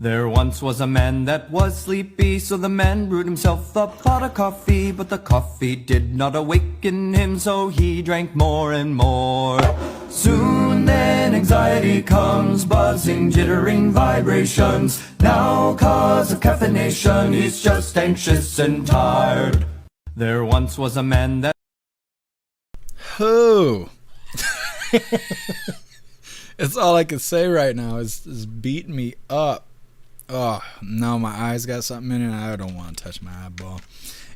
There once was a man that was sleepy, so the man brewed himself a pot of coffee, but the coffee did not awaken him, so he drank more and more. Soon then anxiety comes, buzzing, jittering vibrations. Now cause of caffeination, he's just anxious and tired. There once was a man that... Oh. It's all I can say right now is beating me up. Oh, no, my eyes got something in it. I don't want to touch my eyeball.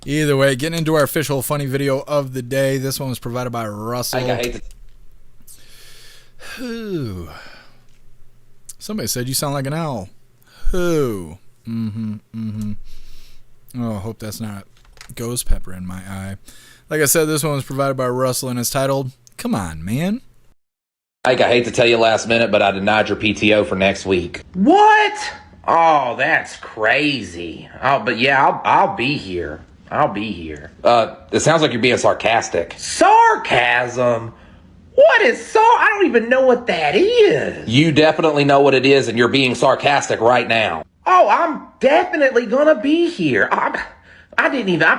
Either way, getting into our official funny video of the day. This one was provided by Russell. Who? Somebody said you sound like an owl. Who? Oh, I hope that's not ghost pepper in my eye. Like I said, this one was provided by Russell and it's titled, Come On, Man. Ike, I hate to tell you last minute, but I denied your PTO for next week. What? Oh, that's crazy. Oh, but yeah, I'll be here. I'll be here. It sounds like you're being sarcastic. Sarcasm? What is I don't even know what that is. You definitely know what it is, and you're being sarcastic right now. Oh, I'm definitely gonna be here. I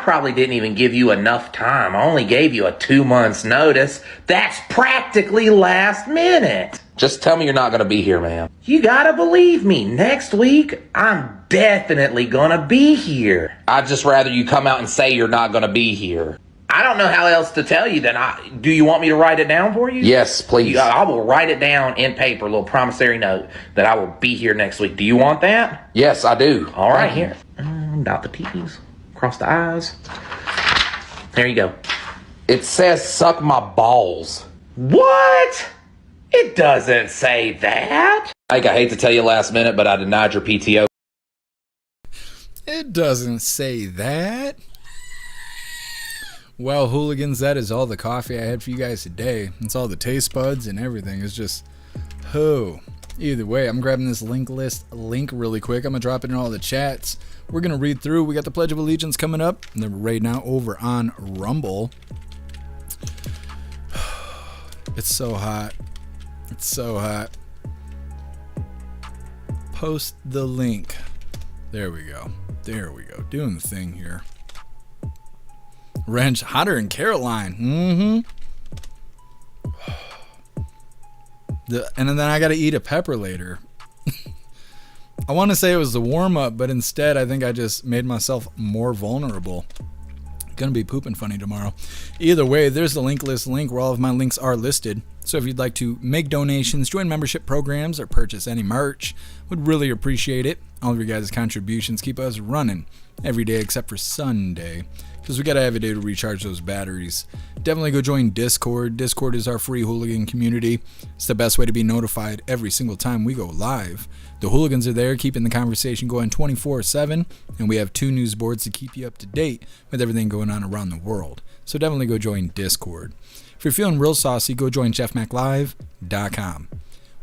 probably didn't even give you enough time. I only gave you a 2 months notice. That's practically last minute. Just tell me you're not gonna be here, man. You gotta believe me. Next week, I'm definitely gonna be here. I'd just rather you come out and say you're not gonna be here. I don't know how else to tell you then. Do you want me to write it down for you? Yes, please. I will write it down in paper, a little promissory note, that I will be here next week. Do you want that? Yes, I do. All right, here. Dot the T's. across the eyes. There you go. It says suck my balls. What? It doesn't say that. Ike, I hate to tell you last minute, but I denied your PTO. It doesn't say that. Well, hooligans, that is all the coffee I had for you guys today. It's all the taste buds and everything. It's just, either way, I'm grabbing this link really quick. I'm going to drop it in all the chats. We're going to read through. We got the Pledge of Allegiance coming up. And then right now over on Rumble. It's so hot. It's so hot. Post the link. There we go. There we go. Doing the thing here. Wrench, hotter in Caroline. And then I got to eat a pepper later. I want to say it was the warm-up, but instead I think I just made myself more vulnerable. Gonna be pooping funny tomorrow. Either way, there's the link where all of my links are listed. So if you'd like to make donations, join membership programs, or purchase any merch, would really appreciate it. All of your guys' contributions keep us running every day except for Sunday, because we gotta have a day to recharge those batteries. Definitely go join Discord. Discord is our free hooligan community. It's the best way to be notified every single time we go live. The hooligans are there keeping the conversation going 24/7, and we have 2 news boards to keep you up to date with everything going on around the world. So definitely go join Discord. If you're feeling real saucy, go join jeffmaclive.com.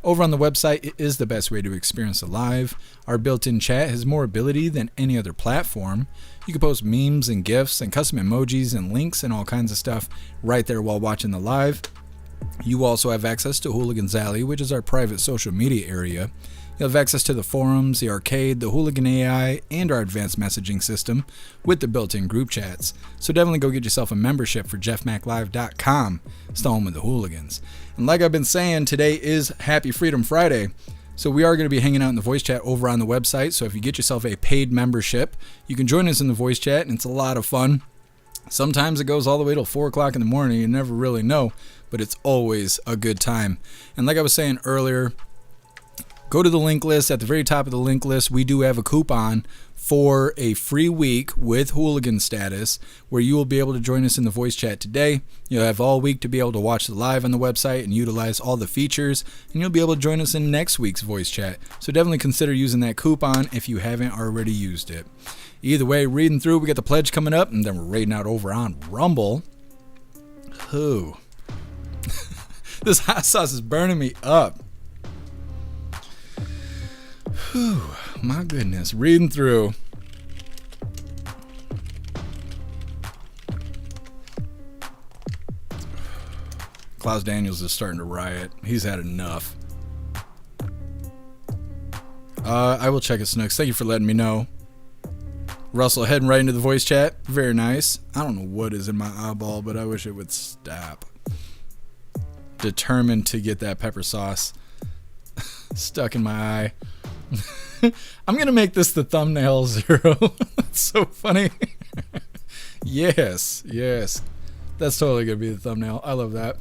Over on the website, it is the best way to experience the live. Our built-in chat has more ability than any other platform. You can post memes and GIFs and custom emojis and links and all kinds of stuff right there while watching the live. You also have access to Hooligans Alley, which is our private social media area. You'll have access to the forums, the arcade, the Hooligan AI, and our advanced messaging system with the built-in group chats. So definitely go get yourself a membership for jeffmaclive.com. It's the home of the hooligans. And like I've been saying, today is Happy Freedom Friday. So we are going to be hanging out in the voice chat over on the website. So if you get yourself a paid membership, you can join us in the voice chat, and it's a lot of fun. Sometimes it goes all the way till 4 o'clock in the morning. You never really know, but it's always a good time. And like I was saying earlier, go to the link list. At the very top of the link list, we do have a coupon for a free week with hooligan status where you will be able to join us in the voice chat today. You'll have all week to be able to watch the live on the website and utilize all the features, and you'll be able to join us in next week's voice chat. So definitely consider using that coupon if you haven't already used it. Either way, reading through, we got the pledge coming up, and then we're raiding out over on Rumble. This hot sauce is burning me up. Whew, my goodness. Reading through. Klaus Daniels is starting to riot. He's had enough. I will check his snooks. Thank you for letting me know. Russell heading right into the voice chat. Very nice. I don't know what is in my eyeball, but I wish it would stop. Determined to get that pepper sauce stuck in my eye. I'm gonna make this the thumbnail 0. That's so funny. Yes, that's totally gonna be the thumbnail. I love that.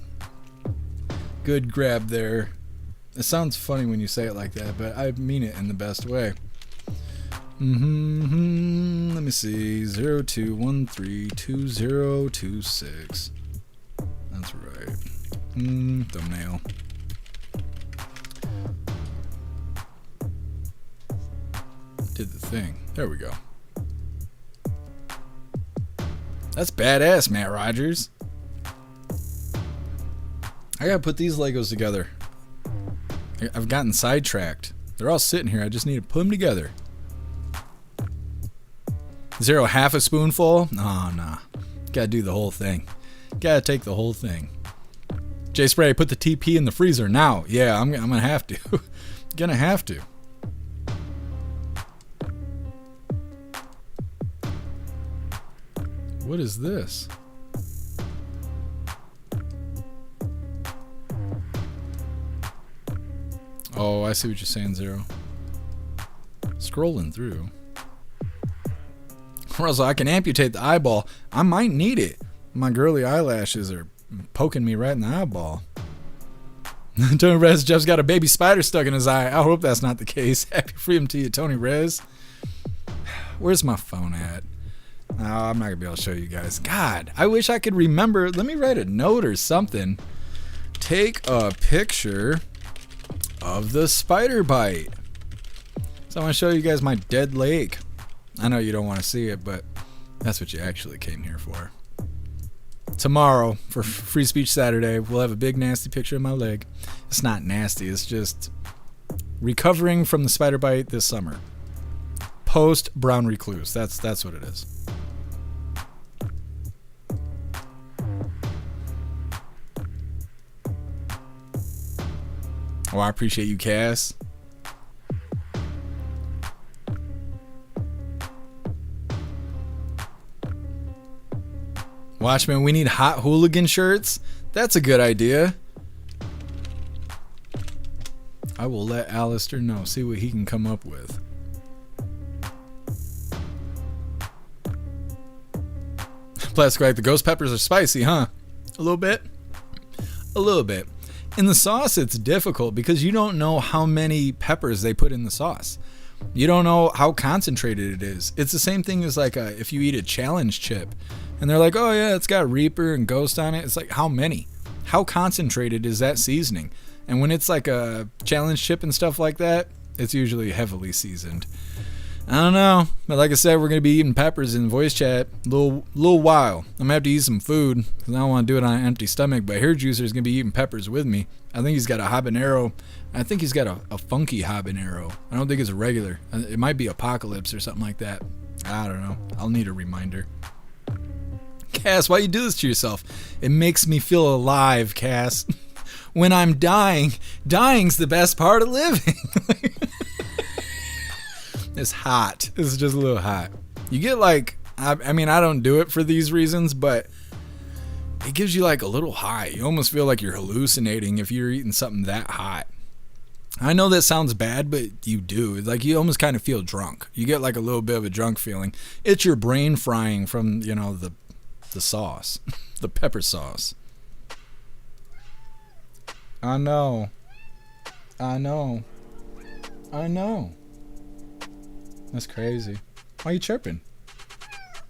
Good grab there. It sounds funny when you say it like that, but I mean it in the best way. Let me see. 02132026. That's right. Thumbnail. Did the thing. There we go. That's badass, Matt Rogers. I gotta put these Legos together. I've gotten sidetracked. They're all sitting here. I just need to put them together. 0, half a spoonful? Oh, nah. Gotta do the whole thing. Gotta take the whole thing. J Spray, put the TP in the freezer now. Yeah, I'm gonna have to. Gonna have to. What is this? Oh, I see what you're saying, 0. Scrolling through. Russell, I can amputate the eyeball. I might need it. My girly eyelashes are poking me right in the eyeball. Tony Rez, Jeff's got a baby spider stuck in his eye. I hope that's not the case. Happy freedom to you, Tony Rez. Where's my phone at? No, I'm not gonna be able to show you guys. God, I wish I could remember. Let me write a note or something. Take a picture of the spider bite. So I want to show you guys my dead leg. I know you don't want to see it, but that's what you actually came here for. Tomorrow, for Free Speech Saturday, we'll have a big nasty picture of my leg. It's not nasty, it's just recovering from the spider bite this summer. Post brown recluse. That's what it is. Oh, I appreciate you, Cass. Watchmen, we need hot hooligan shirts. That's a good idea. I will let Alistair know. See what he can come up with. Plastic Rack, the ghost peppers are spicy, huh? A little bit? A little bit. In the sauce, it's difficult because you don't know how many peppers they put in the sauce. You don't know how concentrated it is. It's the same thing as like if you eat a challenge chip and they're like, oh yeah, it's got Reaper and Ghost on it. It's like, how many? How concentrated is that seasoning? And when it's like a challenge chip and stuff like that, it's usually heavily seasoned. I don't know, but like I said, we're gonna be eating peppers in voice chat a little while. I'm gonna have to eat some food because I don't want to do it on an empty stomach. But Hair Juicer's gonna be eating peppers with me. I think he's got a habanero. I think he's got a funky habanero. I don't think it's a regular. It might be Apocalypse or something like that. I don't know. I'll need a reminder. Cass, why you do this to yourself? It makes me feel alive, Cass. When I'm dying, dying's the best part of living. It's hot. It's just a little hot. You get like, I mean, I don't do it for these reasons, but it gives you like a little high. You almost feel like you're hallucinating if you're eating something that hot. I know that sounds bad, but you do. It's like you almost kind of feel drunk. You get like a little bit of a drunk feeling. It's your brain frying from, you know, the sauce, the pepper sauce. I know. That's crazy. Why are you chirping?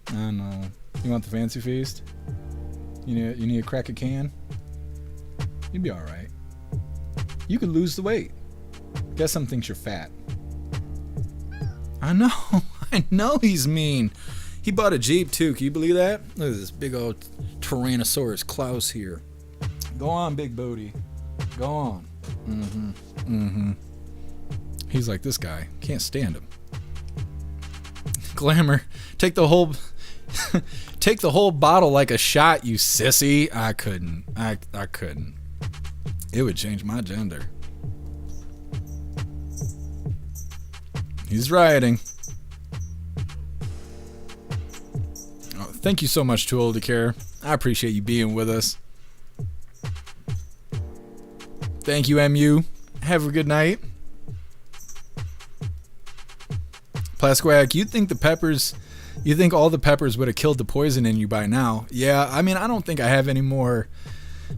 I know. You want the fancy feast? You need a crack a can? You'd be alright. You could lose the weight. Guess some thinks you're fat. I know he's mean. He bought a Jeep too, can you believe that? Look at this big old Tyrannosaurus Klaus here. Go on, big booty. Go on. He's like this guy. Can't stand him. Glamour, take the whole bottle like a shot, you sissy. I couldn't. It would change my gender. He's rioting. Oh, thank you so much, Too Old to Care. I appreciate you being with us. Thank you, MU. Have a good night. Plasquack, you think all the peppers would have killed the poison in you by now. Yeah, I mean, I don't think I have any more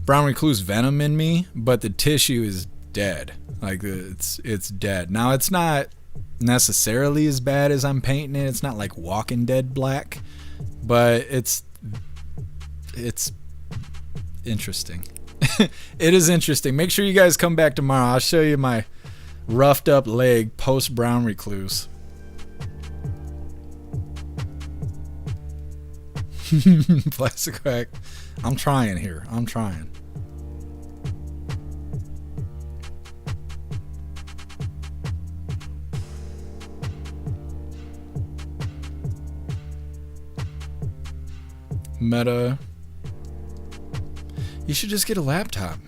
brown recluse venom in me, but the tissue is dead. Like, it's dead. Now, it's not necessarily as bad as I'm painting it. It's not like Walking Dead black, but it's interesting. It is interesting. Make sure you guys come back tomorrow. I'll show you my roughed up leg post brown recluse. Plastic crack. I'm trying here. I'm trying. Meta. You should just get a laptop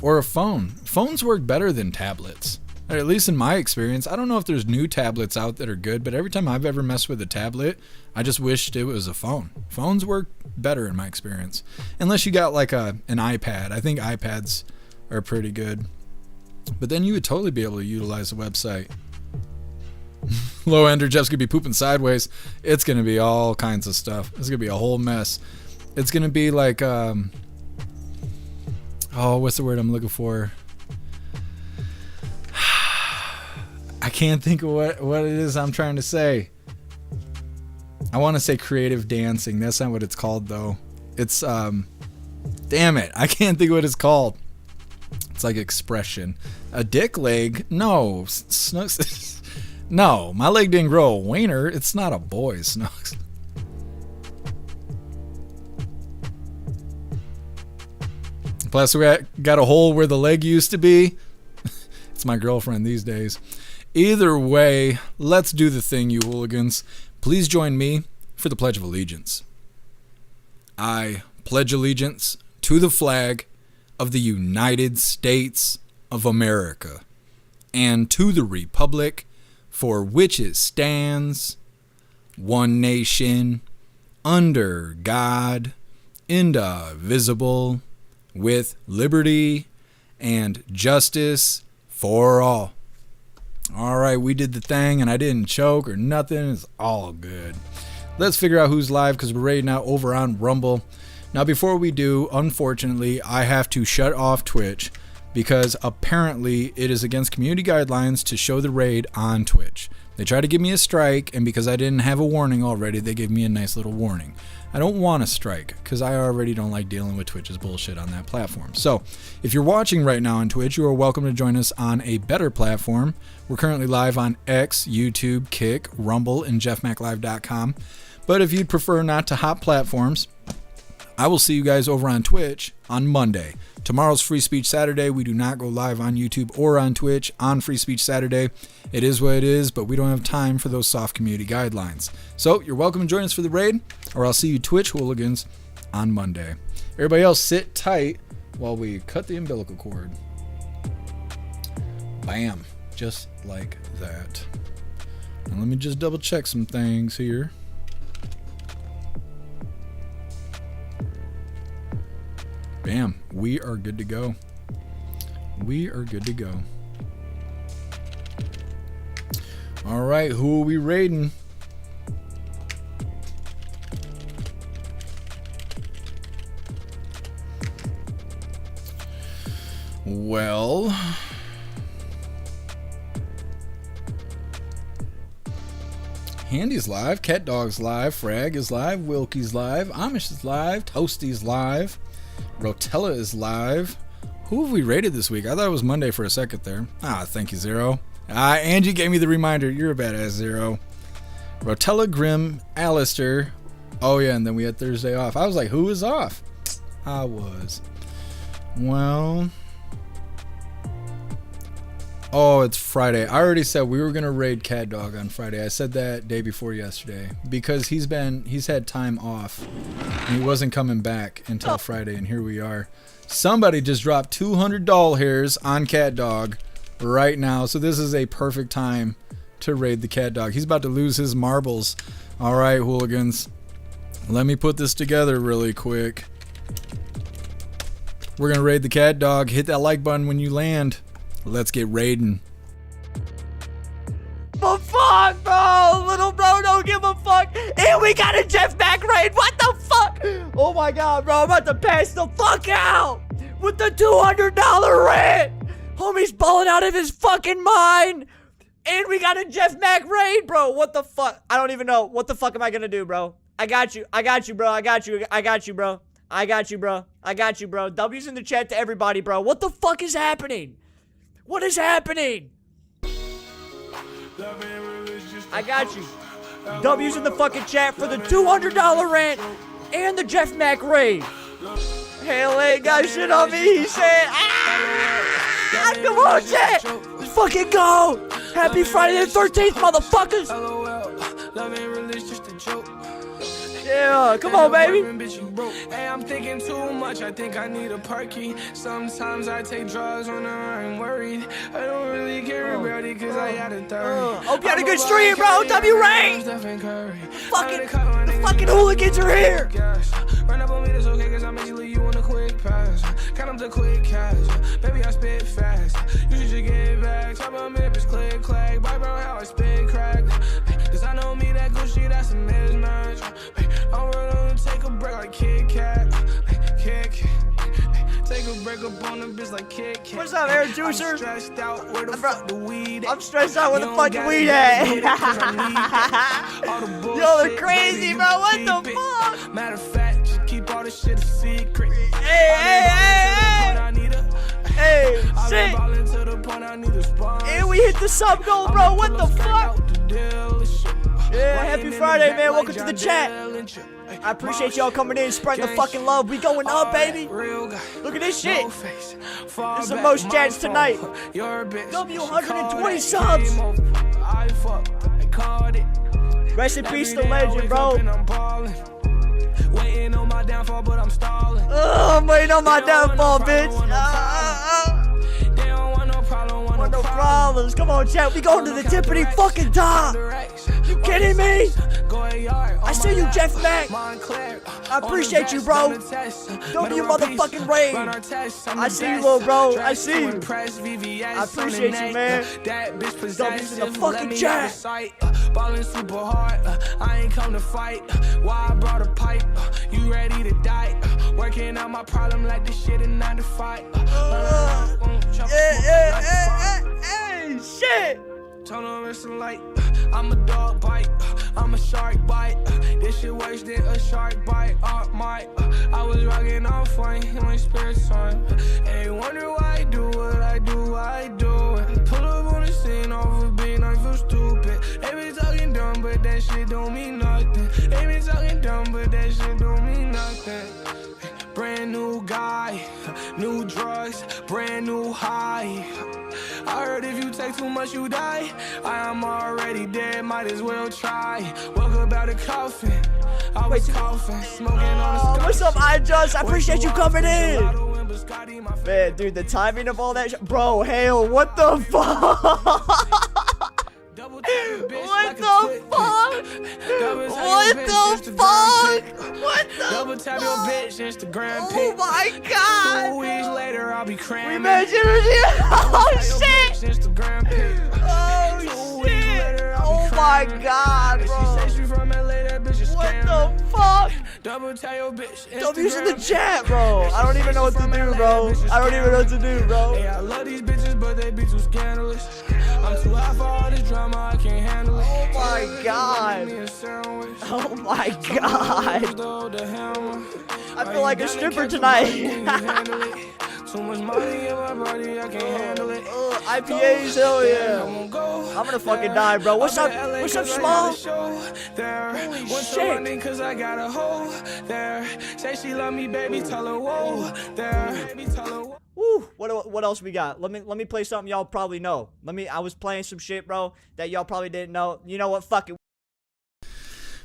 or a phone. Phones work better than tablets. Or at least in my experience. I don't know if there's new tablets out that are good, but every time I've ever messed with a tablet, I just wished it was a phone. Phones work better in my experience. Unless you got like an iPad. I think iPads are pretty good. But then you would totally be able to utilize the website. Low Ender, Jeff's gonna be pooping sideways. It's gonna be all kinds of stuff. It's gonna be a whole mess. It's gonna be like, what's the word I'm looking for? I can't think of what it is I'm trying to say. I want to say creative dancing. That's not what it's called, though. It's, damn it. I can't think of what it's called. It's like expression. A dick leg? No. No, my leg didn't grow a wiener. It's not a boy, Snooks. Plus, we got a hole where the leg used to be. It's my girlfriend these days. Either way, let's do the thing, you hooligans. Please join me for the Pledge of Allegiance. I pledge allegiance to the flag of the United States of America and to the republic for which it stands, one nation, under God, indivisible, with liberty and justice for all. All right, we did the thing and I didn't choke or nothing. It's all good. Let's figure out who's live because we're raiding out over on Rumble. Now, before we do, unfortunately, I have to shut off Twitch because apparently it is against community guidelines to show the raid on Twitch. They tried to give me a strike, and because I didn't have a warning already, they gave me a nice little warning. I don't want a strike because I already don't like dealing with Twitch's bullshit on that platform. So if you're watching right now on Twitch, you are welcome to join us on a better platform. We're currently live on X, YouTube, Kick, Rumble, and jeffmaclive.com. But if you'd prefer not to hop platforms, I will see you guys over on Twitch on Monday. Tomorrow's Free Speech Saturday. We do not go live on YouTube or on Twitch on Free Speech Saturday. It is what it is, but we don't have time for those soft community guidelines. So you're welcome to join us for the raid, or I'll see you Twitch hooligans on Monday. Everybody else sit tight while we cut the umbilical cord. Bam. Just like that. And let me just double check some things here. Bam. We are good to go. We are good to go. All right, who are we raiding? Well, Handy's live, Cat Dog's live, Frag is live, Wilkie's live, Amish is live, Toasty's live, Rotella is live. Who have we raided this week? I thought it was Monday for a second there. Thank you, Zero. Angie gave me the reminder. You're a badass, Zero. Rotella, Grim, Alistair. Oh, yeah, and then we had Thursday off. I was like, who is off? I was. Well. Oh, it's Friday. I already said we were going to raid Cat Dog on Friday. I said that day before yesterday because he's had time off. And he wasn't coming back until Friday, and here we are. Somebody just dropped 200 doll hairs on Cat Dog right now, so this is a perfect time to raid the Cat Dog. He's about to lose his marbles. All right, hooligans. Let me put this together really quick. We're going to raid the Cat Dog. Hit that like button when you land. Let's get raiding. But fuck, bro! Little bro don't give a fuck. And we got a Jeff Mac raid. What the fuck? Oh my god, bro. I'm about to pass the fuck out with the $200 rent. Homie's balling out of his fucking mind. And we got a Jeff Mac raid, bro. What the fuck? I don't even know. What the fuck am I gonna do, bro? I got you. I got you, bro. I got you. I got you, bro. I got you, bro. I got you, bro. W's in the chat to everybody, bro. What the fuck is happening? What is happening? I got you. W's in the fucking chat for the $200 rent and the Jeff Mac raid. Hell ain't got shit on me, he said. Come on, chat. Let's fucking go. Happy Friday the 13th, motherfuckers. Yeah, come on, baby. Hey, I'm thinking too much. I think I need a parky. Sometimes I take drugs when I'm worried. I don't really care about it because I had a 30. Hope you had a good stream, bro. W Ray. The fucking hooligans are here. Run up on me, that's okay, because I'm actually you on a quick pass. Count up the quick cash. Baby, I spit fast. You should get back. Top of me, bitch, click, clack. Bye, bro, how I spit crack. Cause I know me, that good shit, that's a mismatch. I'm gonna take a break like Kit Kat. Take What's up, Air Juicer? I'm stressed out with the fucking weed at. Yo, they're crazy, bro. What the fuck? Matter of fact, just keep all this shit a secret. Hey, shit. And we hit the sub goal, bro. What the fuck? Yeah, happy Friday, man. Welcome to the chat. I appreciate y'all coming in, spreading the fucking love. We going up, baby. Look at this shit. This is the most chats tonight. W120 subs. Rest in peace to legend, bro. Waiting on my downfall, but I'm stalling. Oh, I'm waiting on my downfall, bitch. They don't want no problem, want no problems. Come on, chat. We going to the tippity fucking top. You kidding me? I see you, Jeff Mac. I appreciate you, bro. Don't be a motherfucking raid. I see you, little bro. I see you. I appreciate you, man. Don't be in the fucking chat. Ballin' super hard. I ain't come to fight. Why I brought a pipe? You ready to die? Working out my problem like this shit in 9 to 5. Hey, shit. Turn on it's a light. I'm a dog bite. I'm a shark bite. This shit worse than a shark bite. I was rocking off fine in my spare time. Hey, wonder why I do what I do. Pull up on the scene off of being I feel stupid. They been talking dumb, but that shit don't mean nothing. They been talking dumb, but that shit don't mean nothing. Brand new guy, new drugs, brand new high. I heard if you take too much, you die. I am already dead, might as well try. Woke up out of coffin. I was coughing, smoking on the sky. What's up, I appreciate you coming in. Man, dude, the timing of all that shit. Bro, Hale, what the fuck? What the fuck? Double tap your bitch Instagram pic. Oh my god! 2 weeks later, I'll be cramming. We made you. Oh shit! Oh shit! Oh my god, bro! What the fuck? Double tap your bitch. Don't use the chat, bro. I don't even know what to do, bro. Hey, I love these bitches, but they be too scandalous. I'm too high for all this drama, I can't handle it. Oh my god. Oh my god. I feel like a stripper tonight. Too much money in my body, I can't handle it. IPAs, hell yeah. I'm gonna fucking die, bro. What's up, Small? Holy shit. Cause I got a hole there. Say she love me, baby, tell her whoa there. Woo, what else we got? Let me play something y'all probably know. I was playing some shit, bro, that y'all probably didn't know. You know what? Fuck it.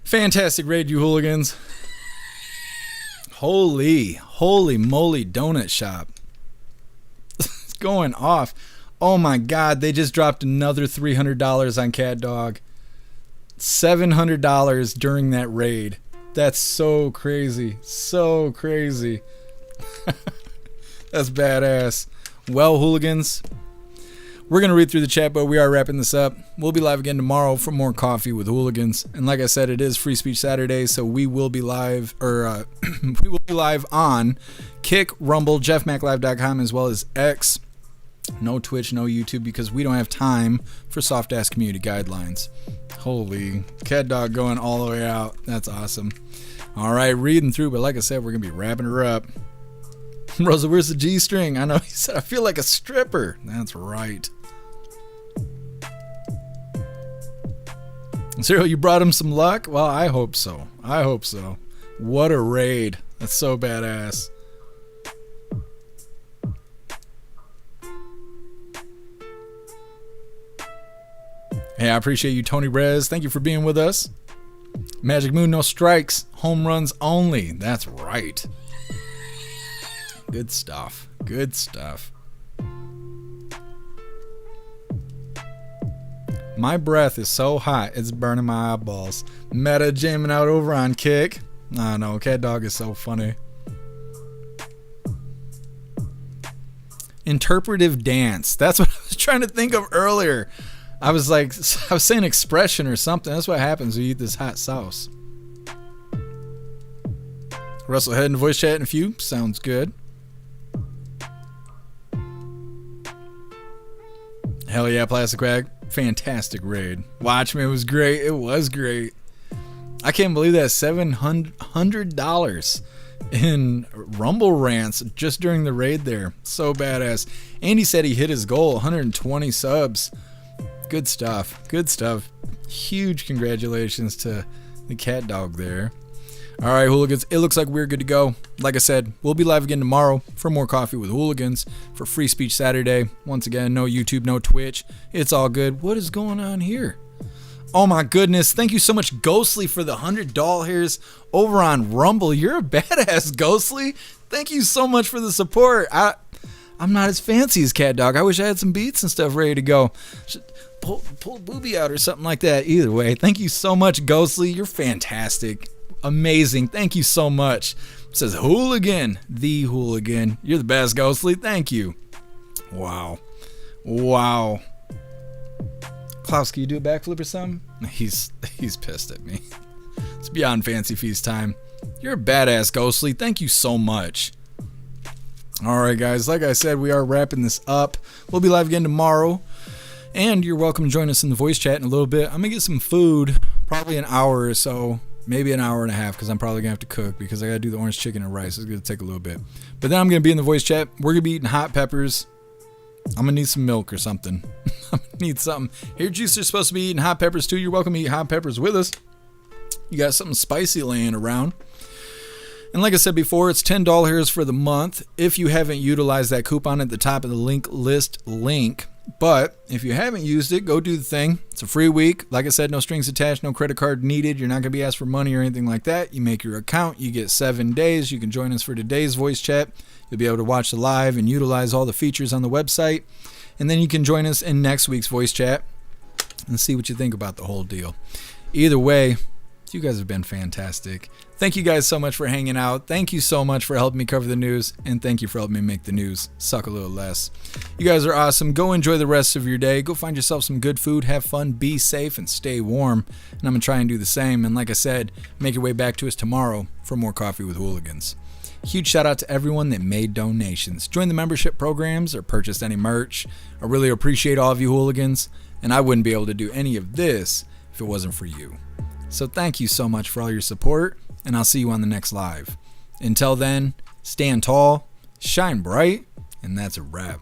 Fantastic raid, you hooligans. Holy moly donut shop. It's going off. Oh my god, they just dropped another $300 on Cat Dog. $700 during that raid. That's so crazy. So crazy. That's badass. Well, hooligans, we're going to read through the chat, but we are wrapping this up. We'll be live again tomorrow for more Coffee with Hooligans. And like I said, it is Free Speech Saturday, so we will be live, we will be live on Kick, Rumble, jeffmaclive.com, as well as X. No Twitch, no YouTube, because we don't have time for soft-ass community guidelines. Holy, Cat Dog going all the way out. That's awesome. All right, reading through, but like I said, we're going to be wrapping her up. Rosa, where's the G-string? I know he said, I feel like a stripper. That's right. Cyril, you brought him some luck? Well, I hope so. What a raid. That's so badass. Hey, I appreciate you, Tony Rez. Thank you for being with us. Magic Moon, no strikes. Home runs only. That's right. Good stuff. My breath is so hot, it's burning my eyeballs. Meta jamming out over on Kick. I know, Cat Dog is so funny. Interpretive dance. That's what I was trying to think of earlier. I was saying expression or something. That's what happens when you eat this hot sauce. Russell, head in voice chat in a few. Sounds good. Hell yeah, Plastic Bag. Fantastic raid. Watchmen was great. It was great. I can't believe that $700 in Rumble rants just during the raid there. So badass. Andy said he hit his goal, 120 subs. Good stuff. Good stuff. Huge congratulations to the cat dog there. All right, Hooligans, it looks like we're good to go. Like I said, we'll be live again tomorrow for more Coffee with Hooligans for Free Speech Saturday. Once again, no YouTube, no Twitch. It's all good. What is going on here? Oh my goodness. Thank you so much, Ghostly, for the 100 doll hairs over on Rumble. You're a badass, Ghostly. Thank you so much for the support. I'm not as fancy as Cat Dog. I wish I had some beats and stuff ready to go. Should pull Booby out or something like that. Either way, thank you so much, Ghostly. You're fantastic. Amazing. Thank you so much. It says Hooligan, the Hooligan. You're the best, Ghostly. Thank you. Wow. Wow. Klaus, can you do a backflip or something? He's pissed at me. It's beyond Fancy Feast time. You're a badass, Ghostly. Thank you so much. Alright guys, like I said, we are wrapping this up. We'll be live again tomorrow. And you're welcome to join us in the voice chat in a little bit. I'm going to get some food, probably an hour or so. Maybe an hour and a half, because I'm probably going to have to cook because I got to do the orange chicken and rice. It's going to take a little bit. But then I'm going to be in the voice chat. We're going to be eating hot peppers. I'm going to need some milk or something. I'm going to need something. Here, Juicer's supposed to be eating hot peppers too. You're welcome to eat hot peppers with us. You got something spicy laying around. And like I said before, it's $10 here for the month if you haven't utilized that coupon at the top of the link list link. But if you haven't used it, go do the thing. It's a free week. Like I said, no strings attached, no credit card needed. You're not going to be asked for money or anything like that. You make your account. You get 7 days. You can join us for today's voice chat. You'll be able to watch the live and utilize all the features on the website. And then you can join us in next week's voice chat and see what you think about the whole deal. Either way, you guys have been fantastic. Thank you guys so much for hanging out. Thank you so much for helping me cover the news. And thank you for helping me make the news suck a little less. You guys are awesome. Go enjoy the rest of your day. Go find yourself some good food. Have fun. Be safe and stay warm. And I'm going to try and do the same. And like I said, make your way back to us tomorrow for more Coffee with Hooligans. Huge shout out to everyone that made donations, joined the membership programs, or purchased any merch. I really appreciate all of you hooligans. And I wouldn't be able to do any of this if it wasn't for you. So thank you so much for all your support, and I'll see you on the next live. Until then, stand tall, shine bright, and that's a wrap.